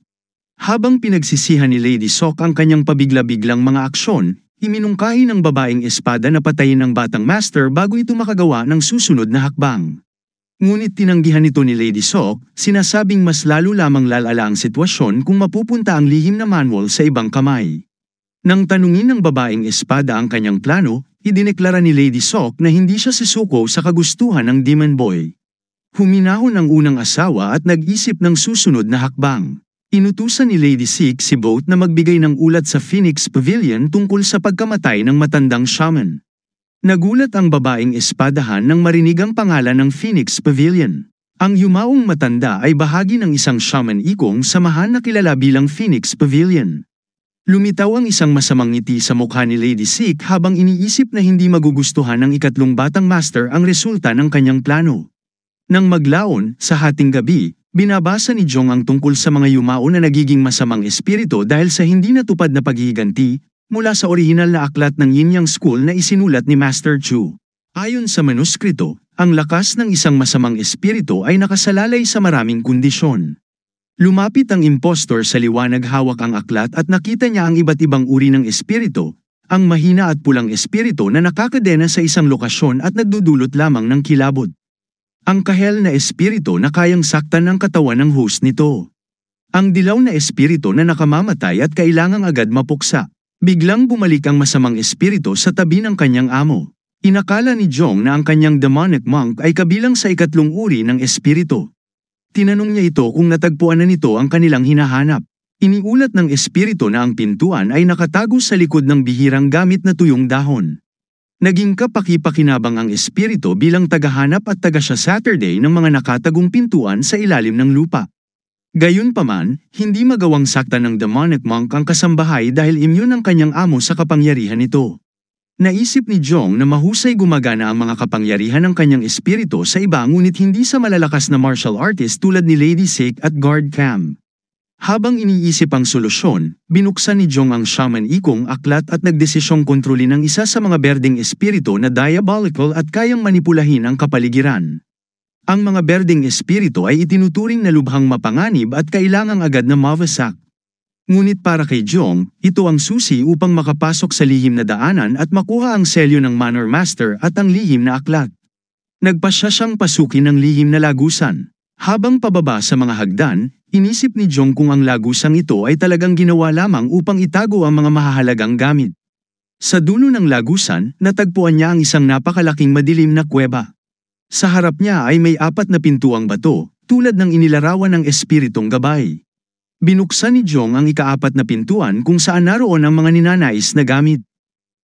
A: Habang pinagsisihan ni Lady Sok ang kanyang pabigla-biglang mga aksyon, iminungkahi ng babaeng espada na patayin ang batang master bago ito makagawa ng susunod na hakbang. Ngunit tinanggihan ito ni Lady Sok, sinasabing mas lalo lamang lalala ang sitwasyon kung mapupunta ang lihim na manual sa ibang kamay. Nang tanungin ng babaeng espada ang kanyang plano, idineklara ni Lady Sok na hindi siya susuko sa kagustuhan ng Demon Boy. Huminahon ang unang asawa at nag-isip ng susunod na hakbang. Inutusan ni Lady Sik si Boat na magbigay ng ulat sa Phoenix Pavilion tungkol sa pagkamatay ng matandang shaman. Nagulat ang babaeng espadahan nang marinig ang pangalan ng Phoenix Pavilion. Ang yumaong matanda ay bahagi ng isang shaman ikong samahan na kilala bilang Phoenix Pavilion. Lumitaw ang isang masamang ngiti sa mukha ni Lady Sik habang iniisip na hindi magugustuhan ng ikatlong batang master ang resulta ng kanyang plano. Nang maglaon, sa hating gabi, binabasa ni Jong ang tungkol sa mga yumao na nagiging masamang espiritu dahil sa hindi natupad na paghihiganti, mula sa orihinal na aklat ng Yin Yang School na isinulat ni Master Chu. Ayon sa manuskrito, ang lakas ng isang masamang espiritu ay nakasalalay sa maraming kondisyon. Lumapit ang impostor sa liwanag hawak ang aklat at nakita niya ang iba't ibang uri ng espiritu, ang mahina at pulang espiritu na nakakadena sa isang lokasyon at nagdudulot lamang ng kilabot. Ang kahel na espiritu na kayang saktan ng katawan ng host nito. Ang dilaw na espiritu na nakamamatay at kailangang agad mapuksa. Biglang bumalik ang masamang espiritu sa tabi ng kanyang amo. Inakala ni Jong na ang kanyang demonic monk ay kabilang sa ikatlong uri ng espiritu. Tinanong niya ito kung natagpuan na nito ang kanilang hinahanap. Iniulat ng espiritu na ang pintuan ay nakatago sa likod ng bihirang gamit na tuyong dahon. Naging kapaki-pakinabang ang espiritu bilang tagahanap at taga siya Saturday ng mga nakatagong pintuan sa ilalim ng lupa. Gayunpaman, hindi magawang saktan ng demonic monk ang kasambahay dahil immune ang kanyang amo sa kapangyarihan nito. Naisip ni Jong na mahusay gumagana ang mga kapangyarihan ng kanyang espiritu sa iba ngunit hindi sa malalakas na martial artist tulad ni Lady Sik at Guard Cam. Habang iniisip ang solusyon, binuksan ni Jong ang shaman ikong aklat at nagdesisyong kontrolin ang isa sa mga berdeng espiritu na diabolical at kayang manipulahin ang kapaligiran. Ang mga berdeng espiritu ay itinuturing na lubhang mapanganib at kailangang agad na mawasak. Ngunit para kay Jong, ito ang susi upang makapasok sa lihim na daanan at makuha ang selyo ng Manor Master at ang lihim na aklat. Nagpasya siyang pasukin ang lihim na lagusan. Habang pababa sa mga hagdan, inisip ni Jong kung ang lagusang ito ay talagang ginawa lamang upang itago ang mga mahahalagang gamit. Sa dulo ng lagusan, natagpuan niya ang isang napakalaking madilim na kuweba. Sa harap niya ay may 4 na pintuang bato, tulad ng inilarawan ng espiritong gabay. Binuksan ni Jong ang ika-4 na pintuan kung saan naroon ang mga ninanais na gamit.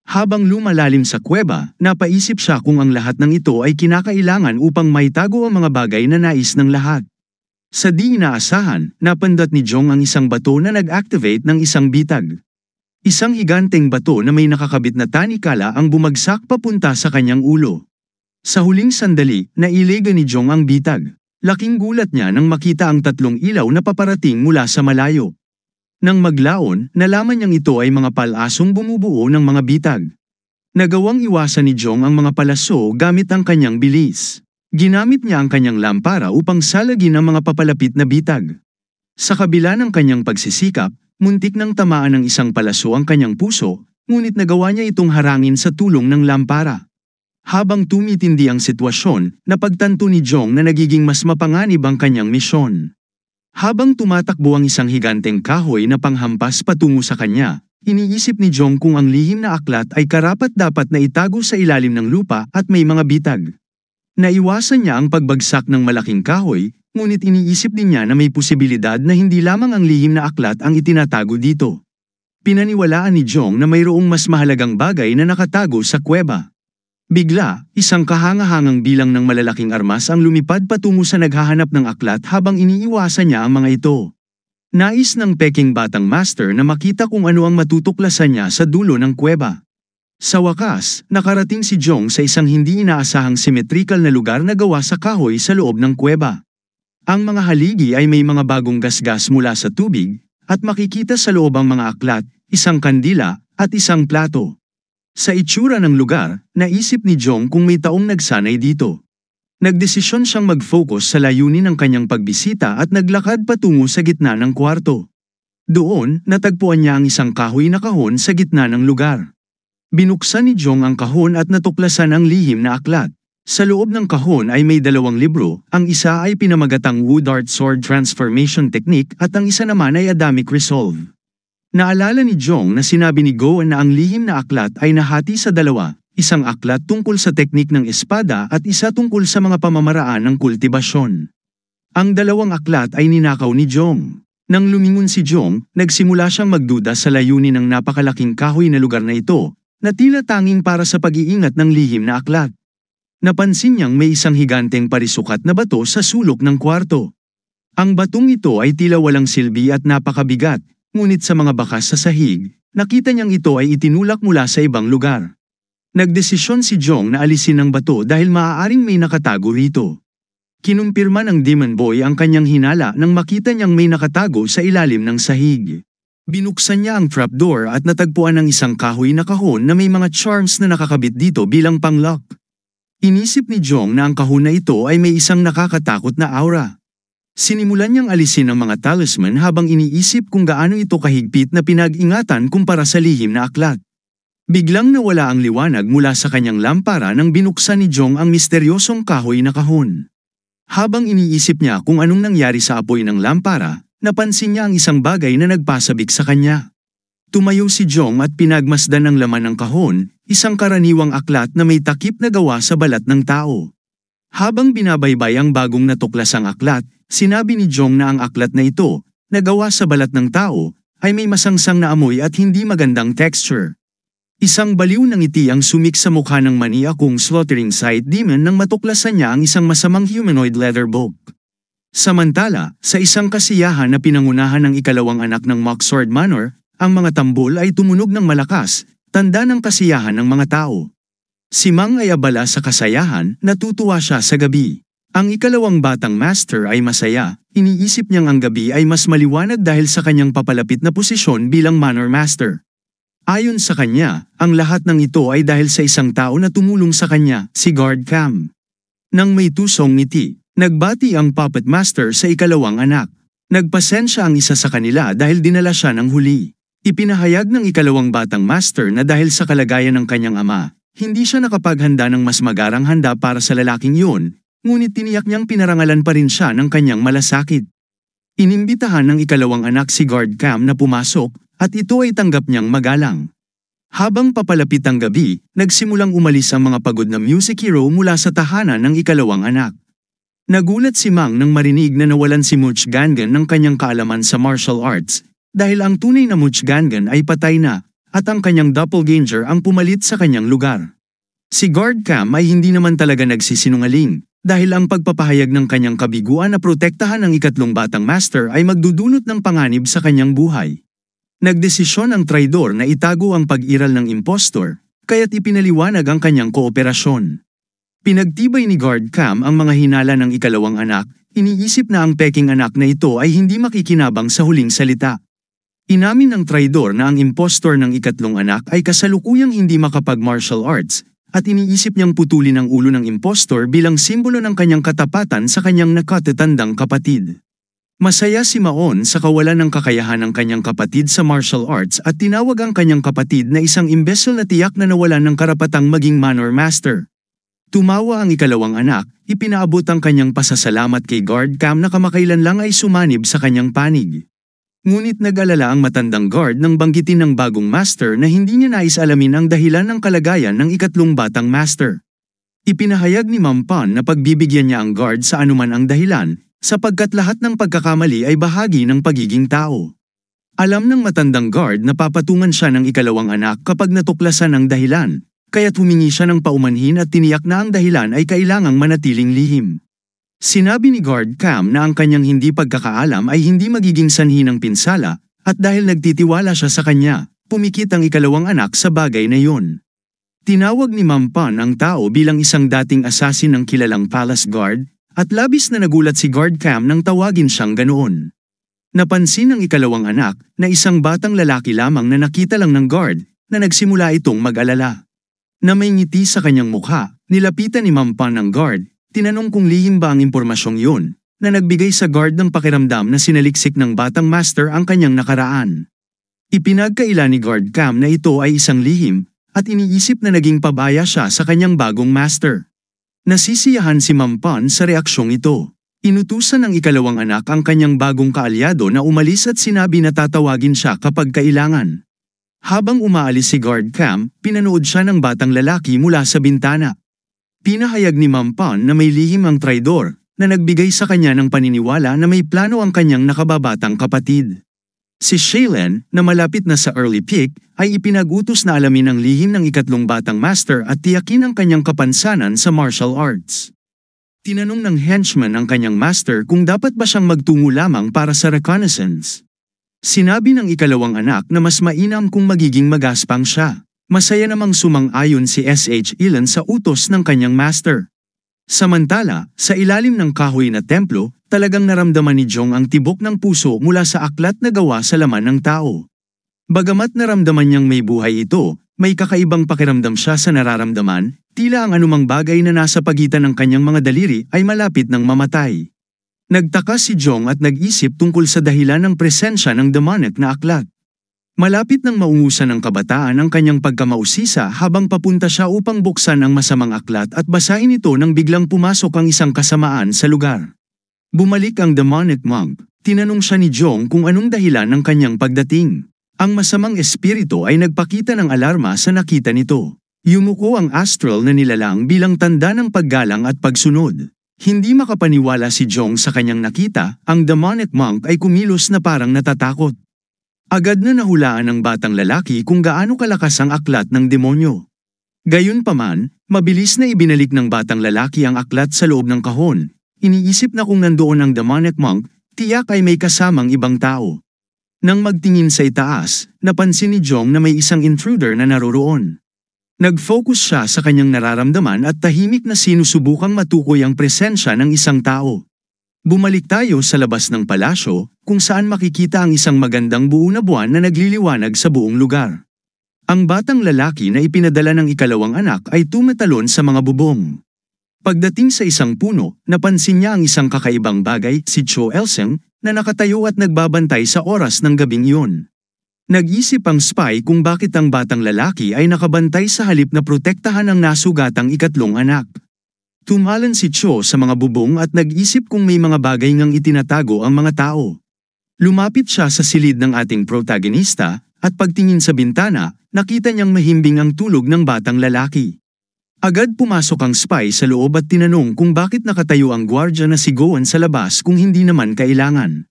A: Habang lumalalim sa kuweba, napaisip siya kung ang lahat ng ito ay kinakailangan upang maitago ang mga bagay na nais ng lahat. Sa di inaasahan, napandat ni Jong ang isang bato na nag-activate ng isang bitag. Isang higanteng bato na may nakakabit na tanikala ang bumagsak papunta sa kanyang ulo. Sa huling sandali, nailega ni Jong ang bitag. Laking gulat niya nang makita ang 3 ilaw na paparating mula sa malayo. Nang maglaon, nalaman niyang ito ay mga palasong bumubuo ng mga bitag. Nagawang iwasan ni Jong ang mga palaso gamit ang kanyang bilis. Ginamit niya ang kanyang lampara upang salagin ang mga papalapit na bitag. Sa kabila ng kanyang pagsisikap, muntik nang tamaan ng isang palaso ang kanyang puso, ngunit nagawa niya itong harangin sa tulong ng lampara. Habang tumitindi ang sitwasyon, napagtanto ni Jong na nagiging mas mapanganib ang kanyang misyon. Habang tumatakbo ang isang higanteng kahoy na panghampas patungo sa kanya, iniisip ni Jong kung ang lihim na aklat ay karapat-dapat na itago sa ilalim ng lupa at may mga bitag. Naiwasan niya ang pagbagsak ng malaking kahoy, Ngunit iniisip din niya na may posibilidad na hindi lamang ang lihim na aklat ang itinatago dito. Pinaniwalaan ni Jong na mayroong mas mahalagang bagay na nakatago sa kuweba. Bigla, isang kahangahangang bilang ng malalaking armas ang lumipad patungo sa naghahanap ng aklat habang iniiwasan niya ang mga ito. Nais ng peking batang master na makita kung ano ang matutuklasan niya sa dulo ng kuweba. Sa wakas, nakarating si Jong sa isang hindi inaasahang symmetrical na lugar na gawa sa kahoy sa loob ng kuweba. Ang mga haligi ay may mga bagong gasgas mula sa tubig, at makikita sa loob ang mga aklat, isang kandila, at isang plato. Sa itsura ng lugar, naisip ni Jong kung may taong nagsanay dito. Nagdesisyon siyang mag-focus sa layunin ng kanyang pagbisita at naglakad patungo sa gitna ng kwarto. Doon, natagpuan niya ang isang kahoy na kahon sa gitna ng lugar. Binuksan ni Jong ang kahon at natuklasan ang lihim na aklat. Sa loob ng kahon ay may 2 libro, ang isa ay pinamagatang Woodard Sword Transformation Technique at ang isa naman ay Adamic Resolve. Naalala ni Jong na sinabi ni Goen na ang lihim na aklat ay nahati sa 2, isang aklat tungkol sa teknik ng espada at isa tungkol sa mga pamamaraan ng kultibasyon. Ang 2 aklat ay ninakaw ni Jong. Nang lumingon si Jong, nagsimula siyang magduda sa layunin ng napakalaking kahoy na lugar na ito, na tila tanging para sa pag-iingat ng lihim na aklat. Napansin niyang may isang higanteng parisukat na bato sa sulok ng kwarto. Ang batong ito ay tila walang silbi at napakabigat, ngunit sa mga bakas sa sahig, nakita niyang ito ay itinulak mula sa ibang lugar. Nagdesisyon si Jong na alisin ang bato dahil maaaring may nakatago rito. Kinumpirma ng Demon Boy ang kanyang hinala nang makita niyang may nakatago sa ilalim ng sahig. Binuksan niya ang trapdoor at natagpuan ang isang kahoy na kahon na may mga charms na nakakabit dito bilang panglock. Inisip ni Jong na ang kahon na ito ay may isang nakakatakot na aura. Sinimulan niyang alisin ang mga talisman habang iniisip kung gaano ito kahigpit na pinag-ingatan kumpara sa lihim na aklat. Biglang nawala ang liwanag mula sa kanyang lampara nang binuksan ni Jong ang misteryosong kahoy na kahon. Habang iniisip niya kung anong nangyari sa apoy ng lampara, napansin niya ang isang bagay na nagpasabik sa kanya. Tumayo si Jong at pinagmasdan ang laman ng kahon, isang karaniwang aklat na may takip na gawa sa balat ng tao. Habang binabaybay ang bagong natuklasang aklat, sinabi ni Jong na ang aklat na ito, na gawa sa balat ng tao, ay may masangsang na amoy at hindi magandang texture. Isang baliw na ngiti ang sumik sa mukha ng maniakong slaughtering sight demon nang matuklasan niya ang isang masamang humanoid leather book. Samantala, sa isang kasiyahan na pinangunahan ng ikalawang anak ng Mocksword Manor, ang mga tambol ay tumunog ng malakas, tanda ng kasiyahan ng mga tao. Si Mang ay abala sa kasayahan, natutuwa siya sa gabi. Ang ikalawang batang master ay masaya, iniisip niyang ang gabi ay mas maliwanag dahil sa kanyang papalapit na posisyon bilang manor master. Ayon sa kanya, ang lahat ng ito ay dahil sa isang tao na tumulong sa kanya, si Guard Cam. Nang may tusong ngiti, nagbati ang puppet master sa ikalawang anak. Nagpasensya ang isa sa kanila dahil dinala siya ng huli. Ipinahayag ng ikalawang batang master na dahil sa kalagayan ng kanyang ama, hindi siya nakapaghanda ng mas magarang handa para sa lalaking yun, ngunit tiniyak niyang pinarangalan pa rin siya ng kanyang malasakit. Inimbitahan ng ikalawang anak si Guard Cam na pumasok, at ito ay tanggap niyang magalang. Habang papalapit ang gabi, nagsimulang umalis ang mga pagod na music hero mula sa tahanan ng ikalawang anak. Nagulat si Mang nang marinig na nawalan si Much Gangan ng kanyang kaalaman sa martial arts, dahil ang tunay na Much Gangan ay patay na, at ang kanyang doppelganger ang pumalit sa kanyang lugar. Si Guard Cam ay hindi naman talaga nagsisinungaling, dahil ang pagpapahayag ng kanyang kabiguan na protektahan ang ikatlong batang master ay magdudulot ng panganib sa kanyang buhay. Nagdesisyon ang traidor na itago ang pag-iral ng impostor, kaya't ipinaliwanag ang kanyang kooperasyon. Pinagtibay ni Guard Cam ang mga hinala ng ikalawang anak, iniisip na ang peking anak na ito ay hindi makikinabang sa huling salita. Inamin ng traidor na ang impostor ng ikatlong anak ay kasalukuyang hindi makapag-martial arts, at iniisip niyang putulin ang ulo ng impostor bilang simbolo ng kanyang katapatan sa kanyang nakatatandang kapatid. Masaya si Maon sa kawalan ng kakayahan ng kanyang kapatid sa martial arts at tinawag ang kanyang kapatid na isang imbesel na tiyak na nawalan ng karapatang maging manor master. Tumawa ang ikalawang anak, ipinaabot ang kanyang pasasalamat kay Guard Cam na kamakailan lang ay sumanib sa kanyang panig. Ngunit nag-alala ang matandang guard nang banggitin ng bagong master na hindi niya nais alamin ang dahilan ng kalagayan ng ikatlong batang master. Ipinahayag ni Mampan na pagbibigyan niya ang guard sa anuman ang dahilan, sapagkat lahat ng pagkakamali ay bahagi ng pagiging tao. Alam ng matandang guard na papatungan siya ng ikalawang anak kapag natuklasan ang dahilan, kaya't humingi siya ng paumanhin at tiniyak na ang dahilan ay kailangang manatiling lihim. Sinabi ni Guard Cam na ang kanyang hindi pagkakaalam ay hindi magiging sanhi ng pinsala, at dahil nagtitiwala siya sa kanya, pumikit ang ikalawang anak sa bagay na yun. Tinawag ni Ma'am Pan ang tao bilang isang dating assassin ng kilalang palace guard, at labis na nagulat si Guard Cam nang tawagin siyang ganoon. Napansin ng ikalawang anak na isang batang lalaki lamang na nakita lang ng guard na nagsimula itong mag-alala. Na may ngiti sa kanyang mukha, nilapitan ni Ma'am Pan ang guard, tinanong kung lihim ba ang impormasyong yun, na nagbigay sa guard ng pakiramdam na sinaliksik ng batang master ang kanyang nakaraan. Ipinagkaila ni Guard Cam na ito ay isang lihim, at iniisip na naging pabaya siya sa kanyang bagong master. Nasisiyahan si Ma'am Pan sa reaksyong ito. Inutusan ng ikalawang anak ang kanyang bagong kaalyado na umalis at sinabi na tatawagin siya kapag kailangan. Habang umaalis si Guard Cam, pinanood siya ng batang lalaki mula sa bintana. Pinahayag ni Ma'am Pan na may lihim ang traidor, na nagbigay sa kanya ng paniniwala na may plano ang kanyang nakababatang kapatid. Si Shaylen, na malapit na sa early peak, ay ipinag-utos na alamin ang lihim ng ikatlong batang master at tiyakin ang kanyang kapansanan sa martial arts. Tinanong ng henchman ang kanyang master kung dapat ba siyang magtungo lamang para sa reconnaissance. Sinabi ng ikalawang anak na mas mainam kung magiging magaspang siya. Masaya namang sumang-ayon si S.H. Ilan sa utos ng kanyang master. Samantala, sa ilalim ng kahoy na templo, talagang naramdaman ni Jong ang tibok ng puso mula sa aklat na gawa sa laman ng tao. Bagamat naramdaman niyang may buhay ito, may kakaibang pakiramdam siya sa nararamdaman, tila ang anumang bagay na nasa pagitan ng kanyang mga daliri ay malapit ng mamatay. Nagtaka si Jong at nag-isip tungkol sa dahilan ng presensya ng demonic na aklat. Malapit nang maungusan ng kabataan ang kanyang pagkamausisa habang papunta siya upang buksan ang masamang aklat at basahin ito nang biglang pumasok ang isang kasamaan sa lugar. Bumalik ang demonic monk, tinanong siya ni Jong kung anong dahilan ng kanyang pagdating. Ang masamang espiritu ay nagpakita ng alarma sa nakita nito. Yumuko ang astral na nilalang bilang tanda ng paggalang at pagsunod. Hindi makapaniwala si Jong sa kanyang nakita, ang demonic monk ay kumilos na parang natatakot. Agad na nahulaan ng batang lalaki kung gaano kalakas ang aklat ng demonyo. Gayunpaman, mabilis na ibinalik ng batang lalaki ang aklat sa loob ng kahon. Iniisip na kung nandoon ang demonic monk, tiyak ay may kasamang ibang tao. Nang magtingin sa itaas, napansin ni Jong na may isang intruder na naroroon. Nag-focus siya sa kanyang nararamdaman at tahimik na sinusubukang matukoy ang presensya ng isang tao. Bumalik tayo sa labas ng palasyo, kung saan makikita ang isang magandang buo na buwan na nagliliwanag sa buong lugar. Ang batang lalaki na ipinadala ng ikalawang anak ay tumatalon sa mga bubong. Pagdating sa isang puno, napansin niya ang isang kakaibang bagay, si Cho Elseng, na nakatayo at nagbabantay sa oras ng gabing iyon. Nag-isip ang spy kung bakit ang batang lalaki ay nakabantay sa halip na protektahan ang nasugatang ikatlong anak. Tumalan si Cho sa mga bubong at nag-isip kung may mga bagay ngang itinatago ang mga tao. Lumapit siya sa silid ng ating protagonista, at pagtingin sa bintana, nakita niyang mahimbing ang tulog ng batang lalaki. Agad pumasok ang spy sa loob at tinanong kung bakit nakatayo ang gwardya na si Gowan sa labas kung hindi naman kailangan.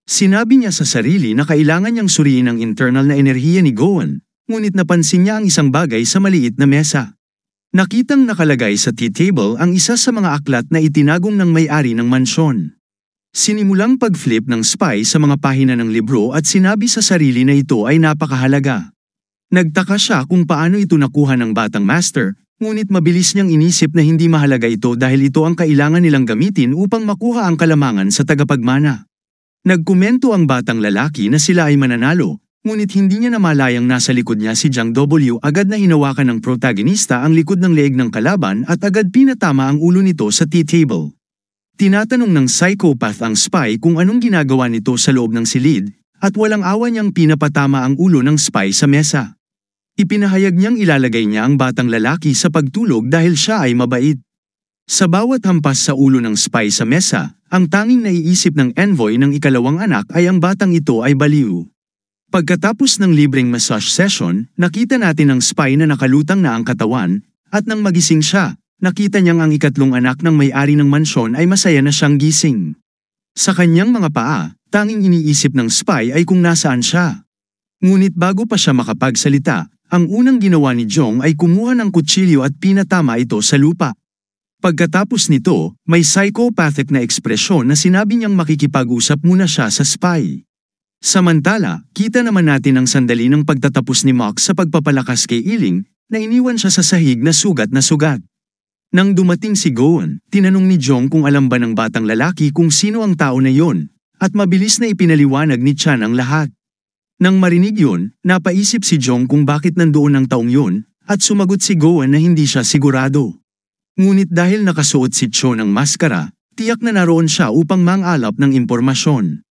A: Sinabi niya sa sarili na kailangan niyang suriin ang internal na enerhiya ni Gowan, ngunit napansin niya ang isang bagay sa maliit na mesa. Nakitang nakalagay sa tea table ang isa sa mga aklat na itinagong ng may-ari ng mansyon. Sinimulang pag-flip ng spy sa mga pahina ng libro at sinabi sa sarili na ito ay napakahalaga. Nagtaka siya kung paano ito nakuha ng batang master, ngunit mabilis niyang inisip na hindi mahalaga ito dahil ito ang kailangan nilang gamitin upang makuha ang kalamangan sa tagapagmana. Nagkomento ang batang lalaki na sila ay mananalo, ngunit hindi niya namalayang nasa likod niya si Jiang W. Agad na hinawakan ng protagonista ang likod ng leeg ng kalaban at agad pinatama ang ulo nito sa tea table. Tinatanong ng psychopath ang spy kung anong ginagawa nito sa loob ng silid, at walang awa niyang pinapatama ang ulo ng spy sa mesa. Ipinahayag niyang ilalagay niya ang batang lalaki sa pagtulog dahil siya ay mabait. Sa bawat hampas sa ulo ng spy sa mesa, ang tanging naiisip ng envoy ng ikalawang anak ay ang batang ito ay baliw. Pagkatapos ng libreng massage session, nakita natin ang spy na nakalutang na ang katawan, at nang magising siya, nakita niyang ang ikatlong anak ng may-ari ng mansyon ay masaya na siyang gising. Sa kanyang mga paa, tanging iniisip ng spy ay kung nasaan siya. Ngunit bago pa siya makapagsalita, ang unang ginawa ni Jong ay kumuha ng kutsilyo at pinatama ito sa lupa. Pagkatapos nito, may psychopathic na ekspresyon na sinabi niyang makikipag-usap muna siya sa spy. Samantala, kita naman natin ang sandali ng pagtatapos ni Mock sa pagpapalakas kay Iling, na iniwan siya sa sahig na sugat na sugat. Nang dumating si Goon, tinanong ni Jong kung alam ba ng batang lalaki kung sino ang tao na yon, at mabilis na ipinaliwanag ni Chan ang lahat. Nang marinig yun, napaisip si Jong kung bakit nandoon ang taong yun, at sumagot si Goon na hindi siya sigurado. Ngunit dahil nakasuot si Cho ng maskara, tiyak na naroon siya upang mangalap ng impormasyon.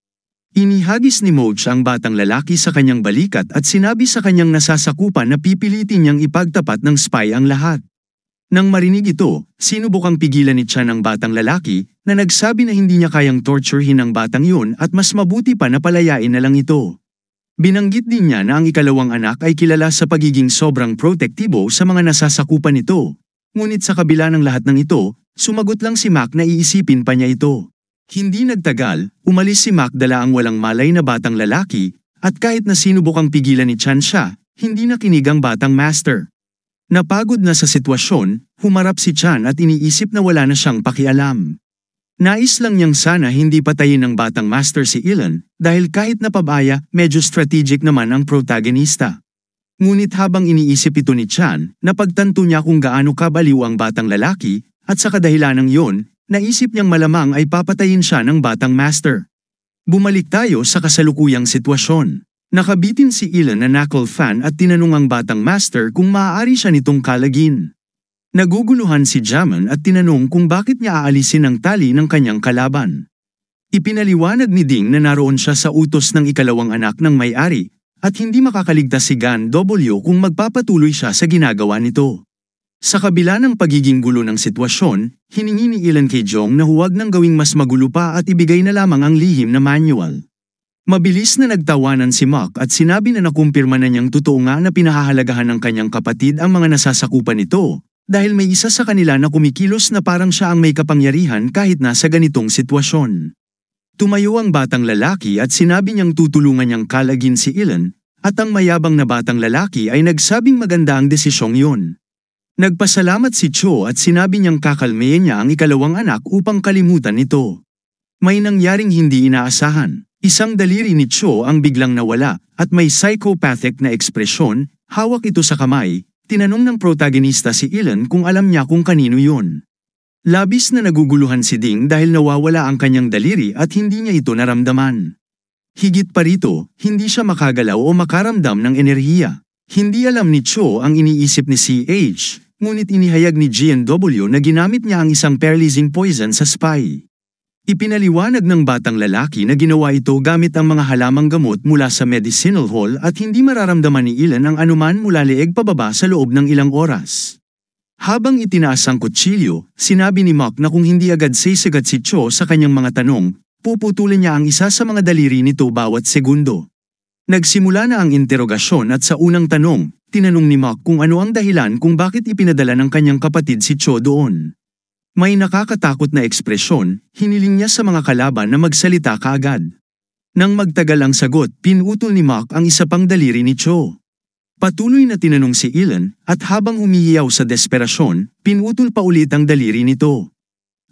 A: Inihagis ni Moch ang batang lalaki sa kanyang balikat at sinabi sa kanyang nasasakupan na pipilitin niyang ipagtapat ng spy ang lahat. Nang marinig ito, sinubukang pigilan ni Chan ang batang lalaki na nagsabi na hindi niya kayang torturehin ang batang yun at mas mabuti pa na palayain na lang ito. Binanggit din niya na ang ikalawang anak ay kilala sa pagiging sobrang protektibo sa mga nasasakupan nito. Ngunit sa kabila ng lahat ng ito, sumagot lang si Mac na iisipin pa niya ito. Hindi nagtagal, umalis si Mac dala ang walang malay na batang lalaki, at kahit na sinubukang pigilan ni Chan siya, hindi nakinig ang batang master. Napagod na sa sitwasyon, humarap si Chan at iniisip na wala na siyang pakialam. Nais lang niyang sana hindi patayin ng batang master si Ilan, dahil kahit napabaya, medyo strategic naman ang protagonista. Ngunit habang iniisip ito ni Chan, napagtanto niya kung gaano kabaliw ang batang lalaki, at sa kadahilanang yon, naisip niyang malamang ay papatayin siya ng batang master. Bumalik tayo sa kasalukuyang sitwasyon. Nakabitin si Ilan na knuckle fan at tinanong ang batang master kung maaari siya nitong kalagin. Naguguluhan si Jaman at tinanong kung bakit niya aalisin ang tali ng kanyang kalaban. Ipinaliwanag ni Ding na naroon siya sa utos ng ikalawang anak ng may-ari, at hindi makakaligtas si Gan W kung magpapatuloy siya sa ginagawa nito. Sa kabila ng pagiging gulo ng sitwasyon, hiningi ni Ilan kay Jong na huwag nang gawing mas magulo pa at ibigay na lamang ang lihim na manual. Mabilis na nagtawanan si Mock at sinabi na nakumpirma na niyang totoo nga na pinahahalagahan ng kanyang kapatid ang mga nasasakupan nito, dahil may isa sa kanila na kumikilos na parang siya ang may kapangyarihan kahit nasa ganitong sitwasyon. Tumayo ang batang lalaki at sinabi niyang tutulungan niyang kalagin si Ilan, at ang mayabang na batang lalaki ay nagsabing maganda ang desisyong yun. Nagpasalamat si Cho at sinabi niyang kakalmayin niya ang ikalawang anak upang kalimutan ito. May nangyaring hindi inaasahan. Isang daliri ni Cho ang biglang nawala at may psychopathic na ekspresyon, hawak ito sa kamay. Tinanong ng protagonista si Ilan kung alam niya kung kanino yun. Labis na naguguluhan si Ding dahil nawawala ang kanyang daliri at hindi niya ito naramdaman. Higit pa rito, hindi siya makagalaw o makaramdam ng enerhiya. Hindi alam ni Cho ang iniisip ni CH, ngunit inihayag ni GNW na ginamit niya ang isang paralyzing poison sa spy. Ipinaliwanag ng batang lalaki na ginawa ito gamit ang mga halamang gamot mula sa medicinal hall at hindi mararamdaman ni Ilan ang anuman mula leeg pababa sa loob ng ilang oras. Habang itinaas ang kutsilyo, sinabi ni Mock na kung hindi agad sisigat si Cho sa kanyang mga tanong, puputulin niya ang isa sa mga daliri nito bawat segundo. Nagsimula na ang interogasyon at sa unang tanong, tinanong ni Mock kung ano ang dahilan kung bakit ipinadala ng kanyang kapatid si Cho doon. May nakakatakot na ekspresyon, hiniling niya sa mga kalaban na magsalita kaagad. Nang magtagal ang sagot, pinutol ni Mock ang isa pang daliri ni Cho. Patuloy na tinanong si Ilan at habang humihiyaw sa desperasyon, pinutol pa ulit ang daliri nito.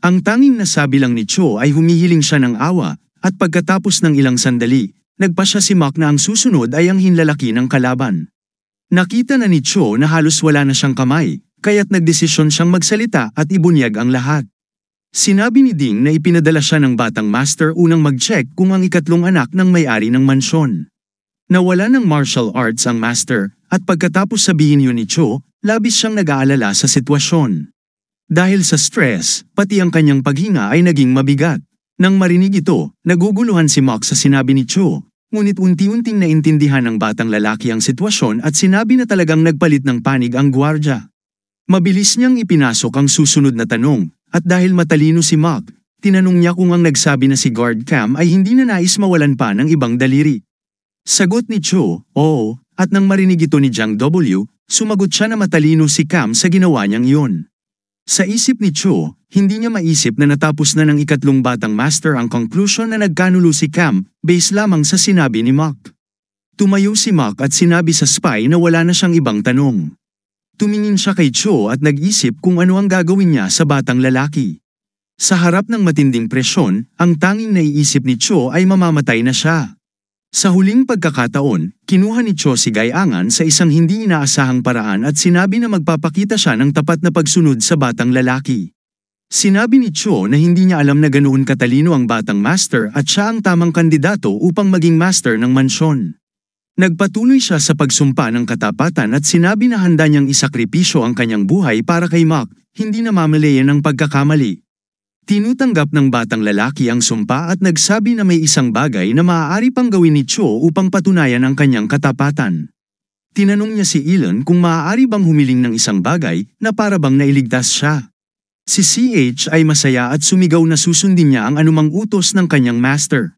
A: Ang tanging nasabi lang ni Cho ay humihiling siya ng awa at pagkatapos ng ilang sandali, nagpasya si Mock na ang susunod ay ang hinlalaki ng kalaban. Nakita na ni Cho na halos wala na siyang kamay, kaya't nagdesisyon siyang magsalita at ibunyag ang lahat. Sinabi ni Ding na ipinadala siya ng batang master unang mag-check kung ang ikatlong anak ng may-ari ng mansyon. Nawala ng martial arts ang master, at pagkatapos sabihin yun ni Cho, labis siyang nag-aalala sa sitwasyon. Dahil sa stress, pati ang kanyang paghinga ay naging mabigat. Nang marinig ito, naguguluhan si Mock sa sinabi ni Cho, ngunit unti-unting naintindihan ng batang lalaki ang sitwasyon at sinabi na talagang nagpalit ng panig ang gwardya. Mabilis niyang ipinasok ang susunod na tanong, at dahil matalino si Mock, tinanong niya kung ang nagsabi na si Guard Cam ay hindi na nais mawalan pa ng ibang daliri. Sagot ni Cho, oo, at nang marinig ito ni Jiang W, sumagot siya na matalino si Cam sa ginawa niyang iyon. Sa isip ni Cho, hindi niya maisip na natapos na ng ikatlong batang master ang conclusion na nagkanulo si Cam, base lamang sa sinabi ni Mark. Tumayo si Mark at sinabi sa spy na wala na siyang ibang tanong. Tumingin siya kay Cho at nag-isip kung ano ang gagawin niya sa batang lalaki. Sa harap ng matinding presyon, ang tanging naiisip ni Cho ay mamamatay na siya. Sa huling pagkakataon, kinuha ni Cho si Gayangan sa isang hindi inaasahang paraan at sinabi na magpapakita siya ng tapat na pagsunod sa batang lalaki. Sinabi ni Cho na hindi niya alam na ganoon katalino ang batang master at siya ang tamang kandidato upang maging master ng mansyon. Nagpatuloy siya sa pagsumpa ng katapatan at sinabi na handa niyang isakripisyo ang kanyang buhay para kay Mark, hindi na mamalayan ang pagkakamali. Tinutanggap ng batang lalaki ang sumpa at nagsabi na may isang bagay na maaari pang gawin ni Cho upang patunayan ang kanyang katapatan. Tinanong niya si Elon kung maaari bang humiling ng isang bagay na para bang nailigtas siya. Si CH ay masaya at sumigaw na susundin niya ang anumang utos ng kanyang master.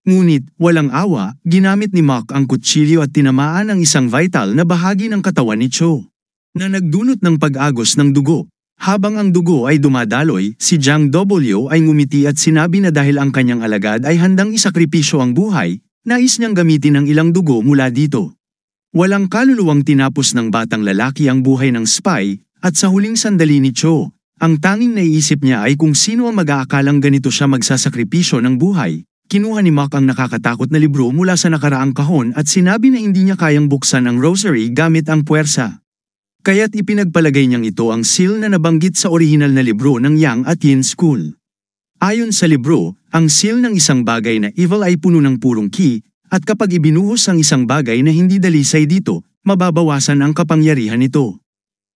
A: Ngunit, walang awa, ginamit ni Mark ang kutsilyo at tinamaan ang isang vital na bahagi ng katawan ni Cho, na nagdulot ng pag-agos ng dugo. Habang ang dugo ay dumadaloy, si Jiang W ay ngumiti at sinabi na dahil ang kanyang alagad ay handang isakripisyo ang buhay, nais niyang gamitin ang ilang dugo mula dito. Walang kaluluwang tinapos ng batang lalaki ang buhay ng spy, at sa huling sandali ni Cho, ang tanging naiisip niya ay kung sino ang mag-aakalang ganito siya magsasakripisyo ng buhay. Kinuha ni Mark ang nakakatakot na libro mula sa nakaraang kahon at sinabi na hindi niya kayang buksan ang rosary gamit ang puwersa. Kaya't ipinagpalagay niyang ito ang seal na nabanggit sa orihinal na libro ng Yang at Yin School. Ayon sa libro, ang seal ng isang bagay na evil ay puno ng purong ki, at kapag ibinuhos ang isang bagay na hindi dalisay dito, mababawasan ang kapangyarihan nito.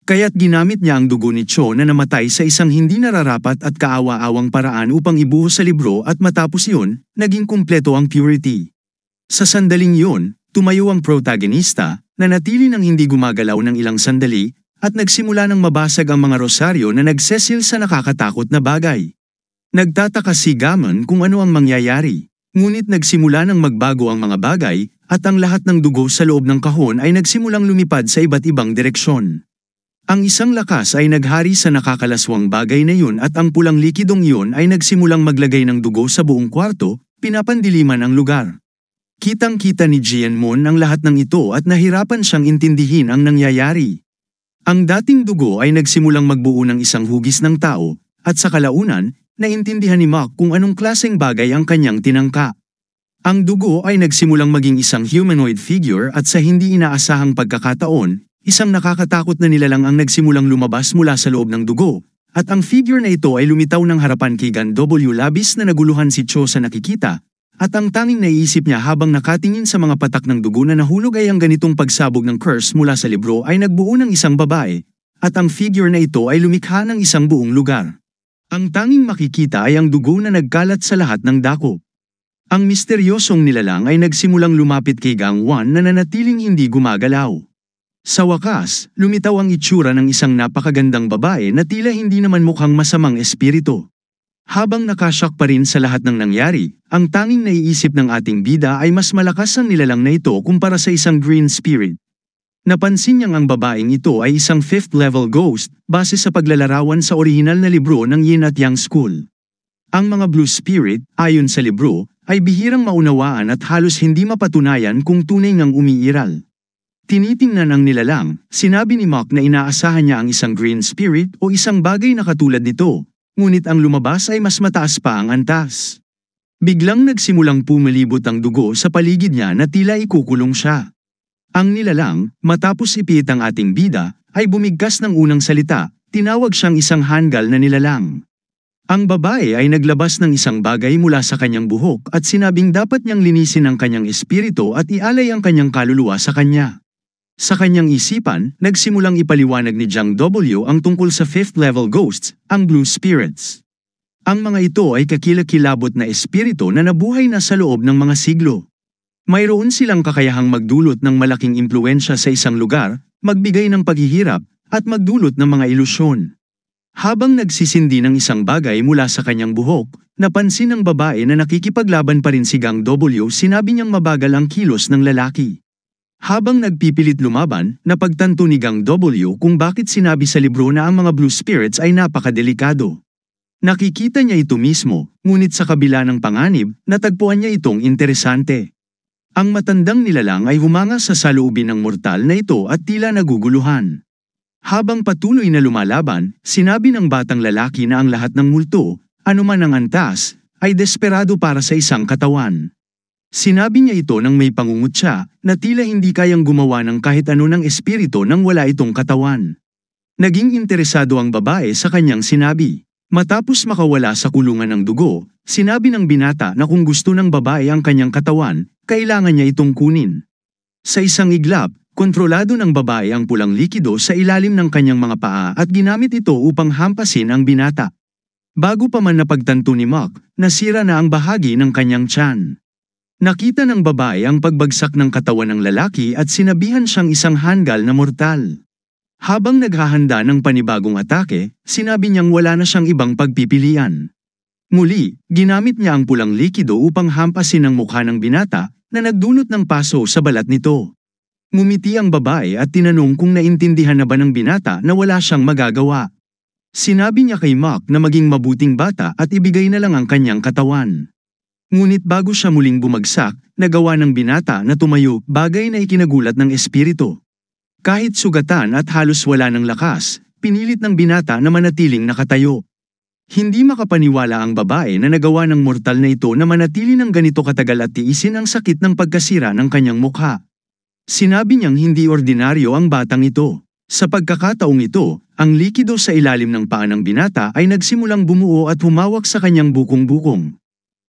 A: Kaya't ginamit niya ang dugo ni Cho na namatay sa isang hindi nararapat at kaawa-awang paraan upang ibuhos sa libro at matapos iyon, naging kumpleto ang purity. Sa sandaling iyon, tumayo ang protagonista, nanatili ng hindi gumagalaw ng ilang sandali, at nagsimula ng mabasag ang mga rosaryo na nagsesil sa nakakatakot na bagay. Nagtataka si Gammon kung ano ang mangyayari, ngunit nagsimula ng magbago ang mga bagay, at ang lahat ng dugo sa loob ng kahon ay nagsimulang lumipad sa iba't ibang direksyon. Ang isang lakas ay naghari sa nakakalaswang bagay na yun at ang pulang likidong yun ay nagsimulang maglagay ng dugo sa buong kwarto, pinapandiliman ang lugar. Kitang-kita ni Jianmon ang lahat ng ito at nahirapan siyang intindihin ang nangyayari. Ang dating dugo ay nagsimulang magbuo ng isang hugis ng tao, at sa kalaunan, naintindihan ni Mark kung anong klaseng bagay ang kanyang tinangka. Ang dugo ay nagsimulang maging isang humanoid figure at sa hindi inaasahang pagkakataon, isang nakakatakot na nilalang ang nagsimulang lumabas mula sa loob ng dugo, at ang figure na ito ay lumitaw ng harapan kay Gan W. Labis na naguluhan si Cho sa nakikita. At ang tanging naiisip niya habang nakatingin sa mga patak ng dugo na nahulog ay ang ganitong pagsabog ng curse mula sa libro ay nagbuo ng isang babae, at ang figure na ito ay lumikha ng isang buong lugar. Ang tanging makikita ay ang dugo na nagkalat sa lahat ng dako. Ang misteryosong nilalang ay nagsimulang lumapit kay Gang Wan na nanatiling hindi gumagalaw. Sa wakas, lumitaw ang itsura ng isang napakagandang babae na tila hindi naman mukhang masamang espiritu. Habang nakashock pa rin sa lahat ng nangyari, ang tanging naiisip ng ating bida ay mas malakas ang nilalang na ito kumpara sa isang green spirit. Napansin niyang ang babaeng ito ay isang 5th level ghost base sa paglalarawan sa orihinal na libro ng Yin at Yang School. Ang mga blue spirit, ayon sa libro, ay bihirang maunawaan at halos hindi mapatunayan kung tunay ngang umiiral. Tinitingnan ang nilalang, sinabi ni Mark na inaasahan niya ang isang green spirit o isang bagay na katulad nito. Ngunit ang lumabas ay mas mataas pa ang antas. Biglang nagsimulang pumalibot ang dugo sa paligid niya na tila ikukulong siya. Ang nilalang, matapos ipit ang ating bida, ay bumigkas ng unang salita, tinawag siyang isang hanggal na nilalang. Ang babae ay naglabas ng isang bagay mula sa kanyang buhok at sinabing dapat niyang linisin ang kanyang espiritu at ialay ang kanyang kaluluwa sa kanya. Sa kanyang isipan, nagsimulang ipaliwanag ni Jiang W ang tungkol sa 5th level ghosts, ang blue spirits. Ang mga ito ay kakilakilabot na espiritu na nabuhay na sa loob ng mga siglo. Mayroon silang kakayahang magdulot ng malaking impluensya sa isang lugar, magbigay ng paghihirap, at magdulot ng mga ilusyon. Habang nagsisindi ng isang bagay mula sa kanyang buhok, napansin ng babae na nakikipaglaban pa rin si Gang W. Sinabi niyang mabagal ang kilos ng lalaki. Habang nagpipilit lumaban, napagtanto ni Gang W kung bakit sinabi sa libro na ang mga blue spirits ay napakadelikado. Nakikita niya ito mismo, ngunit sa kabila ng panganib, natagpuan niya itong interesante. Ang matandang nilalang ay humanga sa saloobin ng mortal na ito at tila naguguluhan. Habang patuloy na lumalaban, sinabi ng batang lalaki na ang lahat ng multo, anuman ang antas, ay desperado para sa isang katawan. Sinabi niya ito nang may pangungutya, na tila hindi kayang gumawa ng kahit ano ng espiritu nang wala itong katawan. Naging interesado ang babae sa kanyang sinabi. Matapos makawala sa kulungan ng dugo, sinabi ng binata na kung gusto ng babae ang kanyang katawan, kailangan niya itong kunin. Sa isang iglap, kontrolado ng babae ang pulang likido sa ilalim ng kanyang mga paa at ginamit ito upang hampasin ang binata. Bago pa man napagtanto ni Mark, nasira na ang bahagi ng kanyang tiyan. Nakita ng babae ang pagbagsak ng katawan ng lalaki at sinabihan siyang isang hanggal na mortal. Habang naghahanda ng panibagong atake, sinabi niyang wala na siyang ibang pagpipilian. Muli, ginamit niya ang pulang likido upang hampasin ang mukha ng binata na nagdulot ng paso sa balat nito. Ngumiti ang babae at tinanong kung naintindihan na ba ng binata na wala siyang magagawa. Sinabi niya kay Mark na maging mabuting bata at ibigay na lang ang kanyang katawan. Ngunit bago siya muling bumagsak, nagawa ng binata na tumayo, bagay na ikinagulat ng espiritu. Kahit sugatan at halos wala ng lakas, pinilit ng binata na manatiling nakatayo. Hindi makapaniwala ang babae na nagawa ng mortal na ito na manatili ng ganito katagal at tiisin ang sakit ng pagkasira ng kanyang mukha. Sinabi niyang hindi ordinaryo ang batang ito. Sa pagkakataong ito, ang likido sa ilalim ng paa ng binata ay nagsimulang bumuo at humawak sa kanyang bukong-bukong.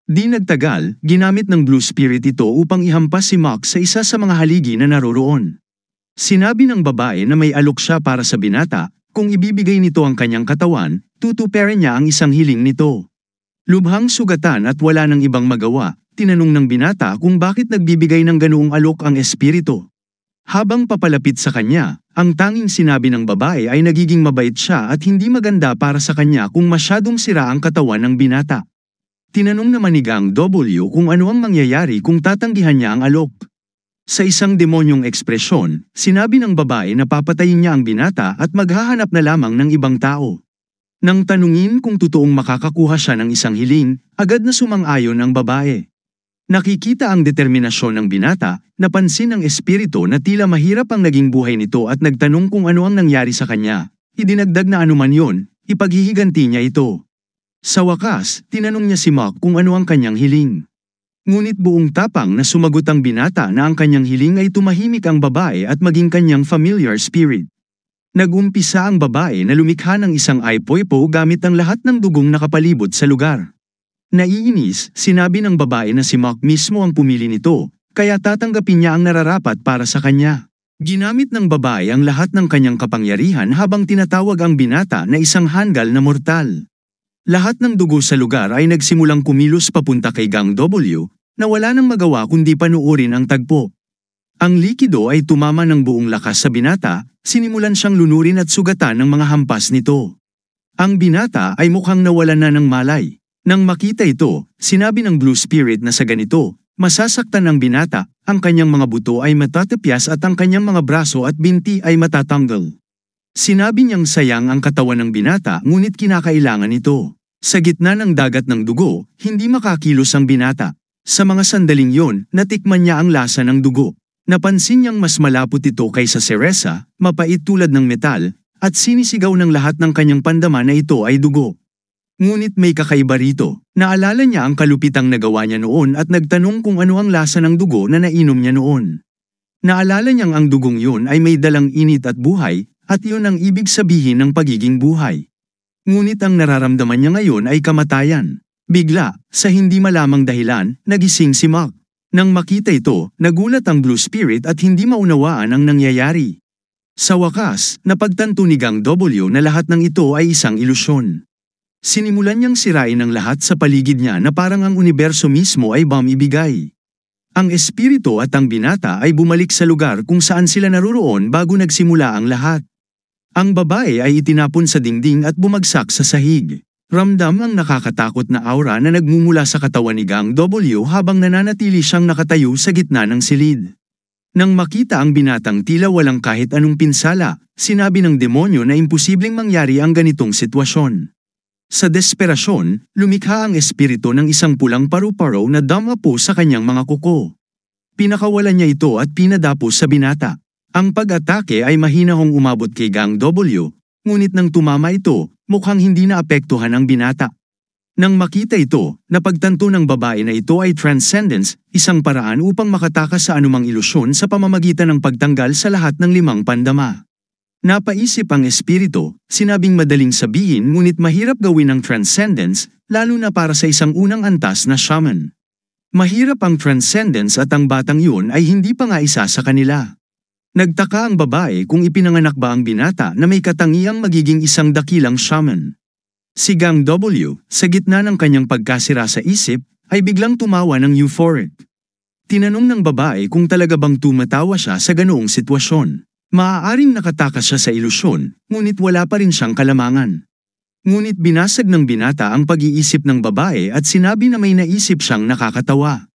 A: Di nagtagal, ginamit ng blue spirit ito upang ihampas si Mark sa isa sa mga haligi na naroroon. Sinabi ng babae na may alok siya para sa binata, kung ibibigay nito ang kanyang katawan, tutuparin niya ang isang hiling nito. Lubhang sugatan at wala ng ibang magawa, tinanong ng binata kung bakit nagbibigay ng ganoong alok ang espiritu. Habang papalapit sa kanya, ang tanging sinabi ng babae ay nagiging mabait siya at hindi maganda para sa kanya kung masyadong sira ang katawan ng binata. Tinanong naman ni Gang W kung ano ang mangyayari kung tatanggihan niya ang alok. Sa isang demonyong ekspresyon, sinabi ng babae na papatayin niya ang binata at maghahanap na lamang ng ibang tao. Nang tanungin kung totoong makakakuha siya ng isang hiling, agad na sumang-ayon ang babae. Nakikita ang determinasyon ng binata, napansin ng espiritu na tila mahirap ang naging buhay nito at nagtanong kung ano ang nangyari sa kanya. Idinagdag na anuman yon, ipaghihiganti niya ito. Sa wakas, tinanong niya si Mark kung ano ang kanyang hiling. Ngunit buong tapang na sumagot ang binata na ang kanyang hiling ay tumahimik ang babae at maging kanyang familiar spirit. Nag-umpisa ang babae na lumikha ng isang ipoipo gamit ang lahat ng dugong nakapalibot sa lugar. Naiinis, sinabi ng babae na si Mark mismo ang pumili nito, kaya tatanggapin niya ang nararapat para sa kanya. Ginamit ng babae ang lahat ng kanyang kapangyarihan habang tinatawag ang binata na isang hanggal na mortal. Lahat ng dugo sa lugar ay nagsimulang kumilos papunta kay Gang W, na wala nang magawa kundi panuorin ang tagpo. Ang likido ay tumama ng buong lakas sa binata, sinimulan siyang lunurin at sugatan ng mga hampas nito. Ang binata ay mukhang nawalan na ng malay. Nang makita ito, sinabi ng blue spirit na sa ganito, masasaktan ng binata, ang kanyang mga buto ay matatapyas at ang kanyang mga braso at binti ay matatanggal. Sinabi niyang sayang ang katawan ng binata ngunit kinakailangan ito. Sa gitna ng dagat ng dugo, hindi makakilos ang binata. Sa mga sandaling yon, natikman niya ang lasa ng dugo. Napansin niyang mas malapot ito kaysa seresa, mapait tulad ng metal, at sinisigaw ng lahat ng kanyang pandama na ito ay dugo. Ngunit may kakaiba rito. Naalala niya ang kalupitang nagawa niya noon at nagtanong kung ano ang lasa ng dugo na nainom niya noon. Naalala niyang ang dugong yun ay may dalang init at buhay, at yun ang ibig sabihin ng pagiging buhay. Ngunit ang nararamdaman niya ngayon ay kamatayan. Bigla, sa hindi malamang dahilan, nagising si Mark. Nang makita ito, nagulat ang blue spirit at hindi maunawaan ang nangyayari. Sa wakas, napagtanto ni Gang W na lahat ng ito ay isang ilusyon. Sinimulan niyang sirain ang lahat sa paligid niya na parang ang universo mismo ay ibigay. Ang espiritu at ang binata ay bumalik sa lugar kung saan sila naroon bago nagsimula ang lahat. Ang babae ay itinapon sa dingding at bumagsak sa sahig. Ramdam ang nakakatakot na aura na nagmumula sa katawan ni Gang W habang nananatili siyang nakatayo sa gitna ng silid. Nang makita ang binatang tila walang kahit anong pinsala, sinabi ng demonyo na imposibleng mangyari ang ganitong sitwasyon. Sa desperasyon, lumikha ang espiritu ng isang pulang paru-paro na damapo sa kanyang mga kuko. Pinakawalan niya ito at pinadapos sa binata. Ang pag-atake ay mahinahong umabot kay Gang W, ngunit nang tumama ito, mukhang hindi naapektuhan ang binata. Nang makita ito, napagtanto ng babae na ito ay transcendence, isang paraan upang makatakas sa anumang ilusyon sa pamamagitan ng pagtanggal sa lahat ng 5 pandama. Napaisip ang espiritu, sinabing madaling sabihin ngunit mahirap gawin ang transcendence, lalo na para sa isang unang antas na shaman. Mahirap ang transcendence at ang batang yun ay hindi pa nga isa sa kanila. Nagtaka ang babae kung ipinanganak ba ang binata na may katangiang magiging isang dakilang shaman. Si Gang W, sa gitna ng kanyang pagkasira sa isip, ay biglang tumawa ng euphoric. Tinanong ng babae kung talaga bang tumatawa siya sa ganoong sitwasyon. Maaaring nakatakas siya sa ilusyon, ngunit wala pa rin siyang kalamangan. Ngunit binasag ng binata ang pag-iisip ng babae at sinabi na may naisip siyang nakakatawa.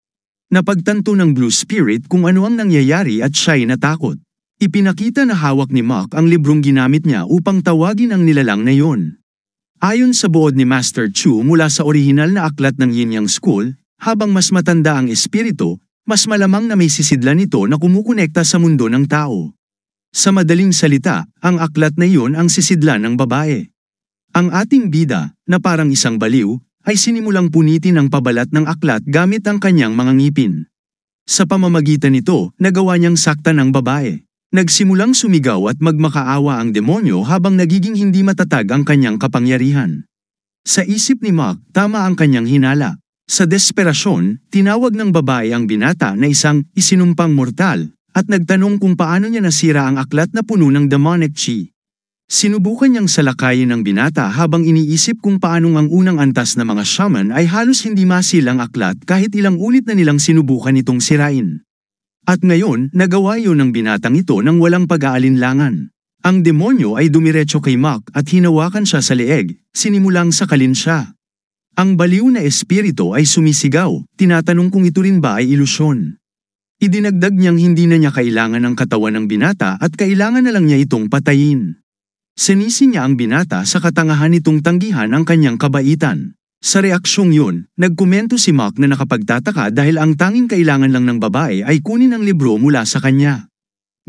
A: Napagtanto ng Blue Spirit kung ano ang nangyayari at siya'y natakot. Ipinakita na hawak ni Mark ang librong ginamit niya upang tawagin ang nilalang na yun. Ayon sa buod ni Master Chu mula sa orihinal na aklat ng Yin Yang School, habang mas matanda ang espiritu, mas malamang na may sisidlan nito na kumukonekta sa mundo ng tao. Sa madaling salita, ang aklat na iyon ang sisidlan ng babae. Ang ating bida, na parang isang baliw, ay sinimulang punitin ang pabalat ng aklat gamit ang kanyang mga ngipin. Sa pamamagitan nito, nagawa niyang saktan ang babae. Nagsimulang sumigaw at magmakaawa ang demonyo habang nagiging hindi matatag ang kanyang kapangyarihan. Sa isip ni Mark, tama ang kanyang hinala. Sa desperasyon, tinawag ng babae ang binata na isang isinumpang mortal, at nagtanong kung paano niya nasira ang aklat na puno ng demonic chi. Sinubukan niyang salakayin ang binata habang iniisip kung paano ang unang antas na mga shaman ay halos hindi masilang aklat kahit ilang ulit na nilang sinubukan itong sirain. At ngayon, nagawa yun ng binatang ito nang walang pag-aalinlangan. Ang demonyo ay dumiretso kay Mark at hinawakan siya sa leeg, sinimulang sakalin siya. Ang baliw na espiritu ay sumisigaw, tinatanong kung ito rin ba ay ilusyon. Idinagdag niyang hindi na niya kailangan ng katawan ng binata at kailangan na lang niya itong patayin. Sinisi niya ang binata sa katangahan nitong tanggihan ang kanyang kabaitan. Sa reaksyong yun, nagkomento si Mark na nakapagtataka dahil ang tanging kailangan lang ng babae ay kunin ang libro mula sa kanya.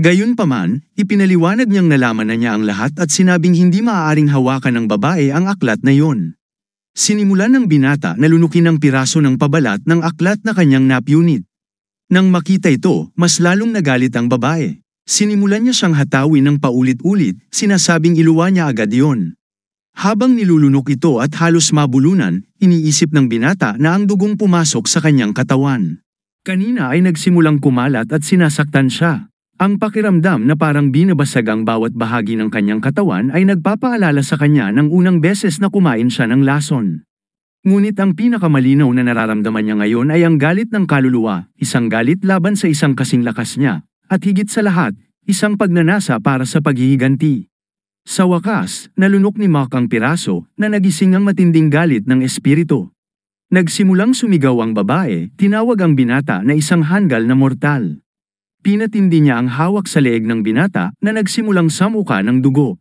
A: Gayunpaman, ipinaliwanag niyang nalaman na niya ang lahat at sinabing hindi maaaring hawakan ng babae ang aklat na yun. Sinimulan ng binata na lunukin ang piraso ng pabalat ng aklat na kanyang napunit. Nang makita ito, mas lalong nagalit ang babae. Sinimulan niya siyang hatawin ng paulit-ulit, sinasabing iluwa niya agad yon. Habang nilulunok ito at halos mabulunan, iniisip ng binata na ang dugong pumasok sa kanyang katawan. Kanina ay nagsimulang kumalat at sinasaktan siya. Ang pakiramdam na parang binabasag ang bawat bahagi ng kanyang katawan ay nagpapaalala sa kanya ng unang beses na kumain siya ng lason. Ngunit ang pinakamalinaw na nararamdaman niya ngayon ay ang galit ng kaluluwa, isang galit laban sa isang kasing lakas niya, at higit sa lahat, isang pagnanasa para sa paghihiganti. Sa wakas, nalunok ni Mark ang piraso na nagising ang matinding galit ng espiritu. Nagsimulang sumigaw ang babae, tinawag ang binata na isang hanggal na mortal. Pinatindi niya ang hawak sa leeg ng binata na nagsimulang samuka ng dugo.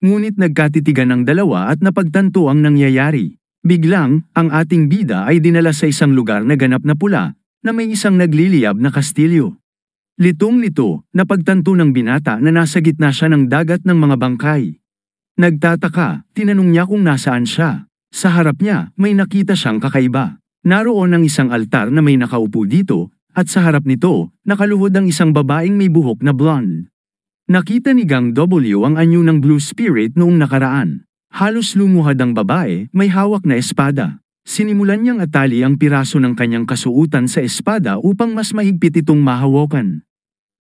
A: Ngunit nagkatitigan ang dalawa at napagtanto ang nangyayari. Biglang, ang ating bida ay dinala sa isang lugar na ganap na pula, na may isang nagliliyab na kastilyo. Litong-lito, napagtanto ng binata na nasa gitna siya ng dagat ng mga bangkay. Nagtataka, tinanong niya kung nasaan siya. Sa harap niya, may nakita siyang kakaiba. Naroon ang isang altar na may nakaupo dito, at sa harap nito, nakaluhod ang isang babaeng may buhok na blonde. Nakita ni Gang W ang anyo ng Blue Spirit noong nakaraan. Halos lumuhad ang babae, may hawak na espada. Sinimulan niyang atali ang piraso ng kanyang kasuutan sa espada upang mas mahigpit itong mahawakan.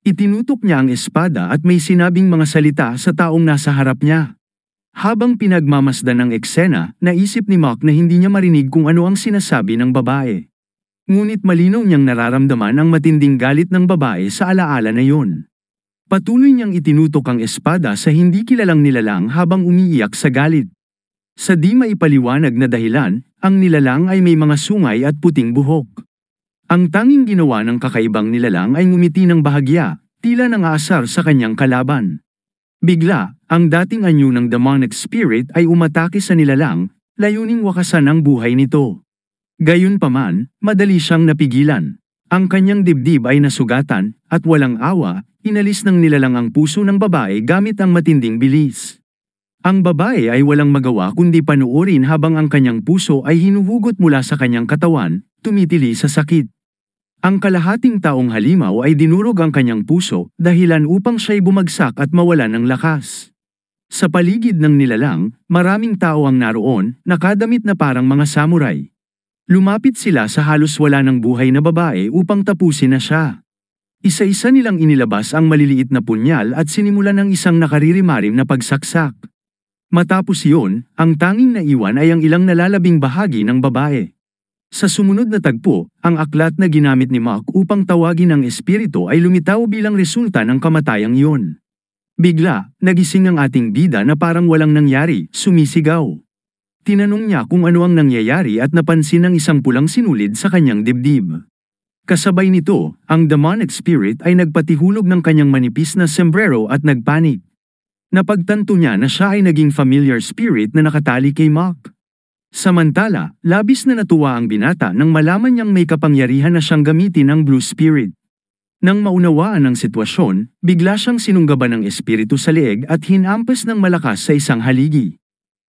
A: Itinutok niya ang espada at may sinabing mga salita sa taong nasa harap niya. Habang pinagmamasdan ang eksena, naisip ni Mark na hindi niya marinig kung ano ang sinasabi ng babae. Ngunit malinaw niyang nararamdaman ang matinding galit ng babae sa alaala na yun. Patuloy niyang itinutok ang espada sa hindi kilalang nilalang habang umiiyak sa galit. Sa di maipaliwanag na dahilan, ang nilalang ay may mga sungay at puting buhok. Ang tanging ginawa ng kakaibang nilalang ay ngumiti ng bahagya, tila nangaasar sa kanyang kalaban. Bigla, ang dating anyo ng demonic spirit ay umatake sa nilalang, layuning wakasan ang buhay nito. Gayunpaman, madali siyang napigilan. Ang kanyang dibdib ay nasugatan, at walang awa, inalis ng nilalang ang puso ng babae gamit ang matinding bilis. Ang babae ay walang magawa kundi panuorin habang ang kanyang puso ay hinuhugot mula sa kanyang katawan, tumitili sa sakit. Ang kalahating taong halimaw ay dinurog ang kanyang puso, dahilan upang siya'y bumagsak at mawalan ng lakas. Sa paligid ng nilalang, maraming tao ang naroon, nakadamit na parang mga samurai. Lumapit sila sa halos wala ng buhay na babae upang tapusin na siya. Isa-isa nilang inilabas ang maliliit na punyal at sinimulan ng isang nakaririmarim na pagsaksak. Matapos iyon, ang tanging naiwan ay ang ilang nalalabing bahagi ng babae. Sa sumunod na tagpo, ang aklat na ginamit ni Mark upang tawagin ang espiritu ay lumitaw bilang resulta ng kamatayang iyon. Bigla, nagising ang ating bida na parang walang nangyari, sumisigaw. Tinanong niya kung ano ang nangyayari at napansin ang isang pulang sinulid sa kanyang dibdib. Kasabay nito, ang demonic spirit ay nagpatihulog ng kanyang manipis na sombrero at nagpanik. Napagtanto niya na siya ay naging familiar spirit na nakatali kay Mark. Samantala, labis na natuwa ang binata nang malaman niyang may kapangyarihan na siyang gamitin ang blue spirit. Nang maunawaan ang sitwasyon, bigla siyang sinunggaban ng espiritu sa leeg at hinampas ng malakas sa isang haligi.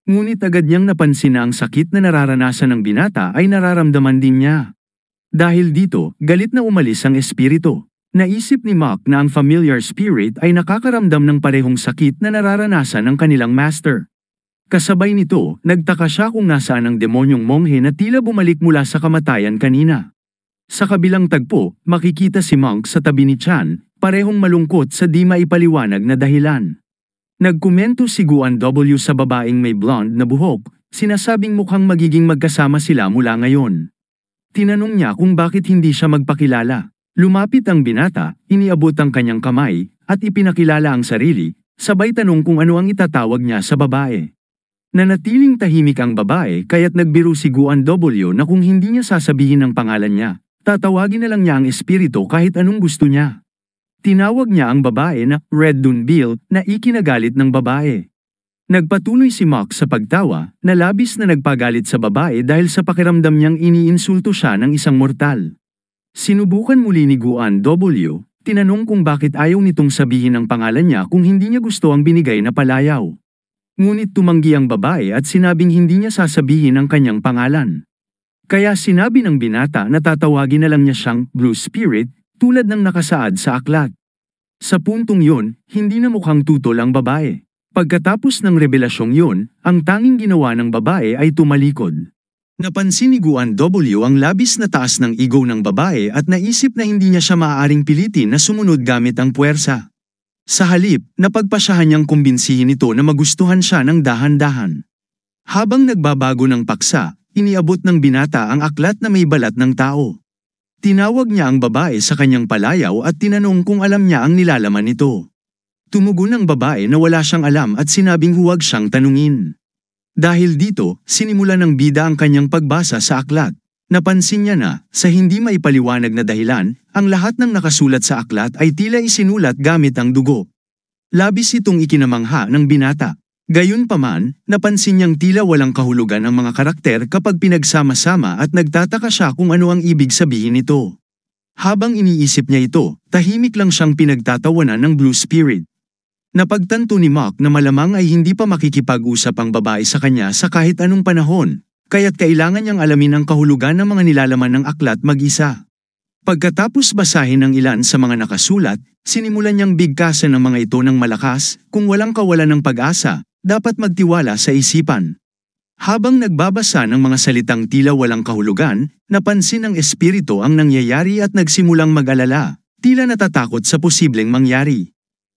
A: Ngunit agad niyang napansin na ang sakit na nararanasan ng binata ay nararamdaman din niya. Dahil dito, galit na umalis ang espiritu. Naisip ni Mark na ang familiar spirit ay nakakaramdam ng parehong sakit na nararanasan ng kanilang master. Kasabay nito, nagtaka siya kung nasaan ang demonyong monghe na tila bumalik mula sa kamatayan kanina. Sa kabilang tagpo, makikita si Monk sa tabi ni Chan, parehong malungkot sa di maipaliwanag na dahilan. Nagkomento si Guan W sa babaeng may blonde na buhok, sinasabing mukhang magiging magkasama sila mula ngayon. Tinanong niya kung bakit hindi siya magpakilala. Lumapit ang binata, iniabot ang kanyang kamay, at ipinakilala ang sarili, sabay tanong kung ano ang itatawag niya sa babae. Nanatiling tahimik ang babae kaya't nagbiro si Guan W na kung hindi niya sasabihin ang pangalan niya, tatawagin na lang niya ang espiritu kahit anong gusto niya. Tinawag niya ang babae na Red Dunbill na ikinagalit ng babae. Nagpatuloy si Mark sa pagtawa na labis na nagpagalit sa babae dahil sa pakiramdam niyang iniinsulto siya ng isang mortal. Sinubukan muli ni Guan W, tinanong kung bakit ayaw nitong sabihin ang pangalan niya kung hindi niya gusto ang binigay na palayaw. Ngunit tumanggi ang babae at sinabing hindi niya sasabihin ang kanyang pangalan. Kaya sinabi ng binata na tatawagin na lang niya siyang Blue Spirit tulad ng nakasaad sa aklat. Sa puntong yun, hindi na mukhang tutol ang babae. Pagkatapos ng revelasyong yun, ang tanging ginawa ng babae ay tumalikod. Napansin ni Guan W ang labis na taas ng ego ng babae at naisip na hindi niya siya maaaring pilitin na sumunod gamit ang puwersa. Sa halip, napagpasyahan niyang kumbinsihin ito na magustuhan siya ng dahan-dahan. Habang nagbabago ng paksa, iniabot ng binata ang aklat na may balat ng tao. Tinawag niya ang babae sa kanyang palayaw at tinanong kung alam niya ang nilalaman nito. Tumugon ang babae na wala siyang alam at sinabing huwag siyang tanungin. Dahil dito, sinimulan ng bida ang kanyang pagbasa sa aklat. Napansin niya na, sa hindi maipaliwanag na dahilan, ang lahat ng nakasulat sa aklat ay tila isinulat gamit ang dugo. Labis itong ikinamangha ng binata. Gayunpaman, napansin niyang tila walang kahulugan ang mga karakter kapag pinagsama-sama at nagtataka siya kung ano ang ibig sabihin nito. Habang iniisip niya ito, tahimik lang siyang pinagtatawanan ng Blue Spirit. Napagtanto ni Mark na malamang ay hindi pa makikipag-usap ang babae sa kanya sa kahit anong panahon. Kaya't kailangan niyang alamin ang kahulugan ng mga nilalaman ng aklat mag-isa. Pagkatapos basahin ang ilan sa mga nakasulat, sinimulan niyang bigkasan ang mga ito ng malakas, kung walang kawalan ng pag-asa, dapat magtiwala sa isipan. Habang nagbabasa ng mga salitang tila walang kahulugan, napansin ng espiritu ang nangyayari at nagsimulang mag-alala, tila natatakot sa posibleng mangyari.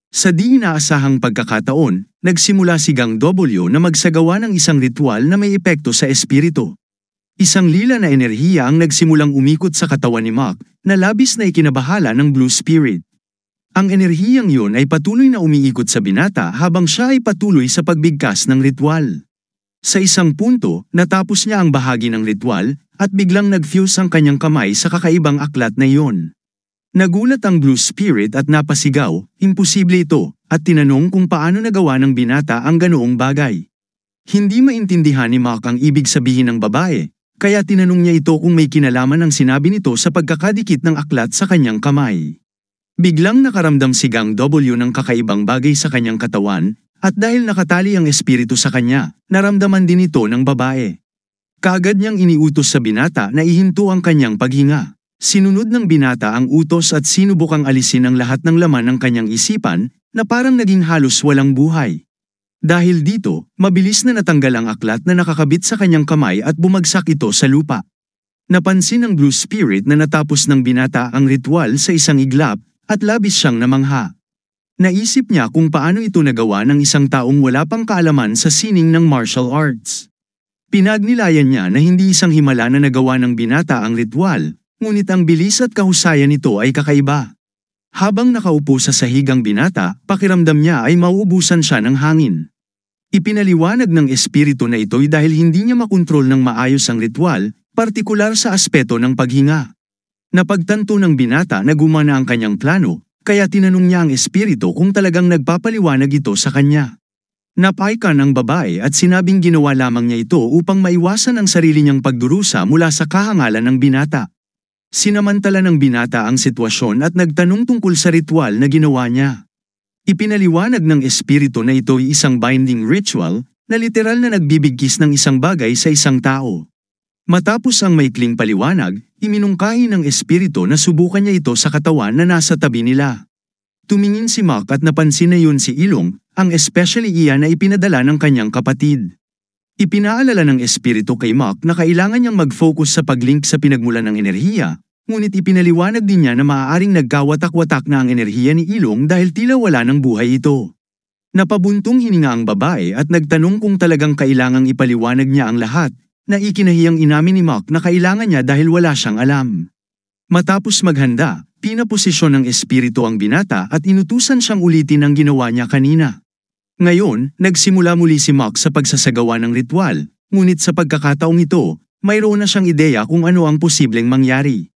A: Sa di inaasahang pagkakataon, nagsimula si Gang W na magsagawa ng isang ritual na may epekto sa espiritu. Isang lila na enerhiya ang nagsimulang umikot sa katawan ni Mark na labis na ikinabahala ng Blue Spirit. Ang enerhiyang yun ay patuloy na umiikot sa binata habang siya ay patuloy sa pagbigkas ng ritual. Sa isang punto, natapos niya ang bahagi ng ritual at biglang nag-fuse ang kanyang kamay sa kakaibang aklat na iyon. Nagulat ang Blue Spirit at napasigaw, imposible ito, at tinanong kung paano nagawa ng binata ang ganoong bagay. Hindi maintindihan ni Mark ang ibig sabihin ng babae, kaya tinanong niya ito kung may kinalaman ang sinabi nito sa pagkakadikit ng aklat sa kanyang kamay. Biglang nakaramdam si Gang W ng kakaibang bagay sa kanyang katawan, at dahil nakatali ang espiritu sa kanya, naramdaman din ito ng babae. Kaagad niyang iniutos sa binata na ihinto ang kanyang paghinga. Sinunod ng binata ang utos at sinubukang alisin ang lahat ng laman ng kanyang isipan na parang naging halos walang buhay. Dahil dito, mabilis na natanggal ang aklat na nakakabit sa kanyang kamay at bumagsak ito sa lupa. Napansin ng Blue Spirit na natapos ng binata ang ritual sa isang iglap at labis siyang namangha. Naisip niya kung paano ito nagawa ng isang taong wala pang kaalaman sa sining ng martial arts. Pinagnilayan niya na hindi isang himala na nagawa ng binata ang ritual, ngunit ang bilis at kahusayan nito ay kakaiba. Habang nakaupo sa sahigang binata, pakiramdam niya ay mauubusan siya ng hangin. Ipinaliwanag ng espiritu na ito'y dahil hindi niya makontrol ng maayos ang ritual, partikular sa aspeto ng paghinga. Napagtanto ng binata na gumana ang kanyang plano, kaya tinanong niya ang espiritu kung talagang nagpapaliwanag ito sa kanya. Napaikan ang babae at sinabing ginawa lamang niya ito upang maiwasan ang sarili niyang pagdurusa mula sa kahangalan ng binata. Sinamantala ng binata ang sitwasyon at nagtanong tungkol sa ritual na ginawa niya. Ipinaliwanag ng espiritu na ito'y isang binding ritual na literal na nagbibigkis ng isang bagay sa isang tao. Matapos ang maikling paliwanag, iminungkahi ng espiritu na subukan niya ito sa katawan na nasa tabi nila. Tumingin si Mark at napansin na yun si Ilong, ang especially iyan na ipinadala ng kanyang kapatid. Ipinaalala ng espiritu kay Mark na kailangan niyang mag-focus sa pag-link sa pinagmulan ng enerhiya, ngunit ipinaliwanag din niya na maaaring nagkawatak-watak na ang enerhiya ni Ilong dahil tila wala ng buhay ito. Napabuntong hininga ang babae at nagtanong kung talagang kailangang ipaliwanag niya ang lahat, na ikinahiyang inamin ni Mark na kailangan niya dahil wala siyang alam. Matapos maghanda, pinaposisyon ng espiritu ang binata at inutusan siyang ulitin ang ginawa niya kanina. Ngayon, nagsimula muli si Mark sa pagsasagawa ng ritual, ngunit sa pagkakataong ito, mayroon na siyang ideya kung ano ang posibleng mangyari.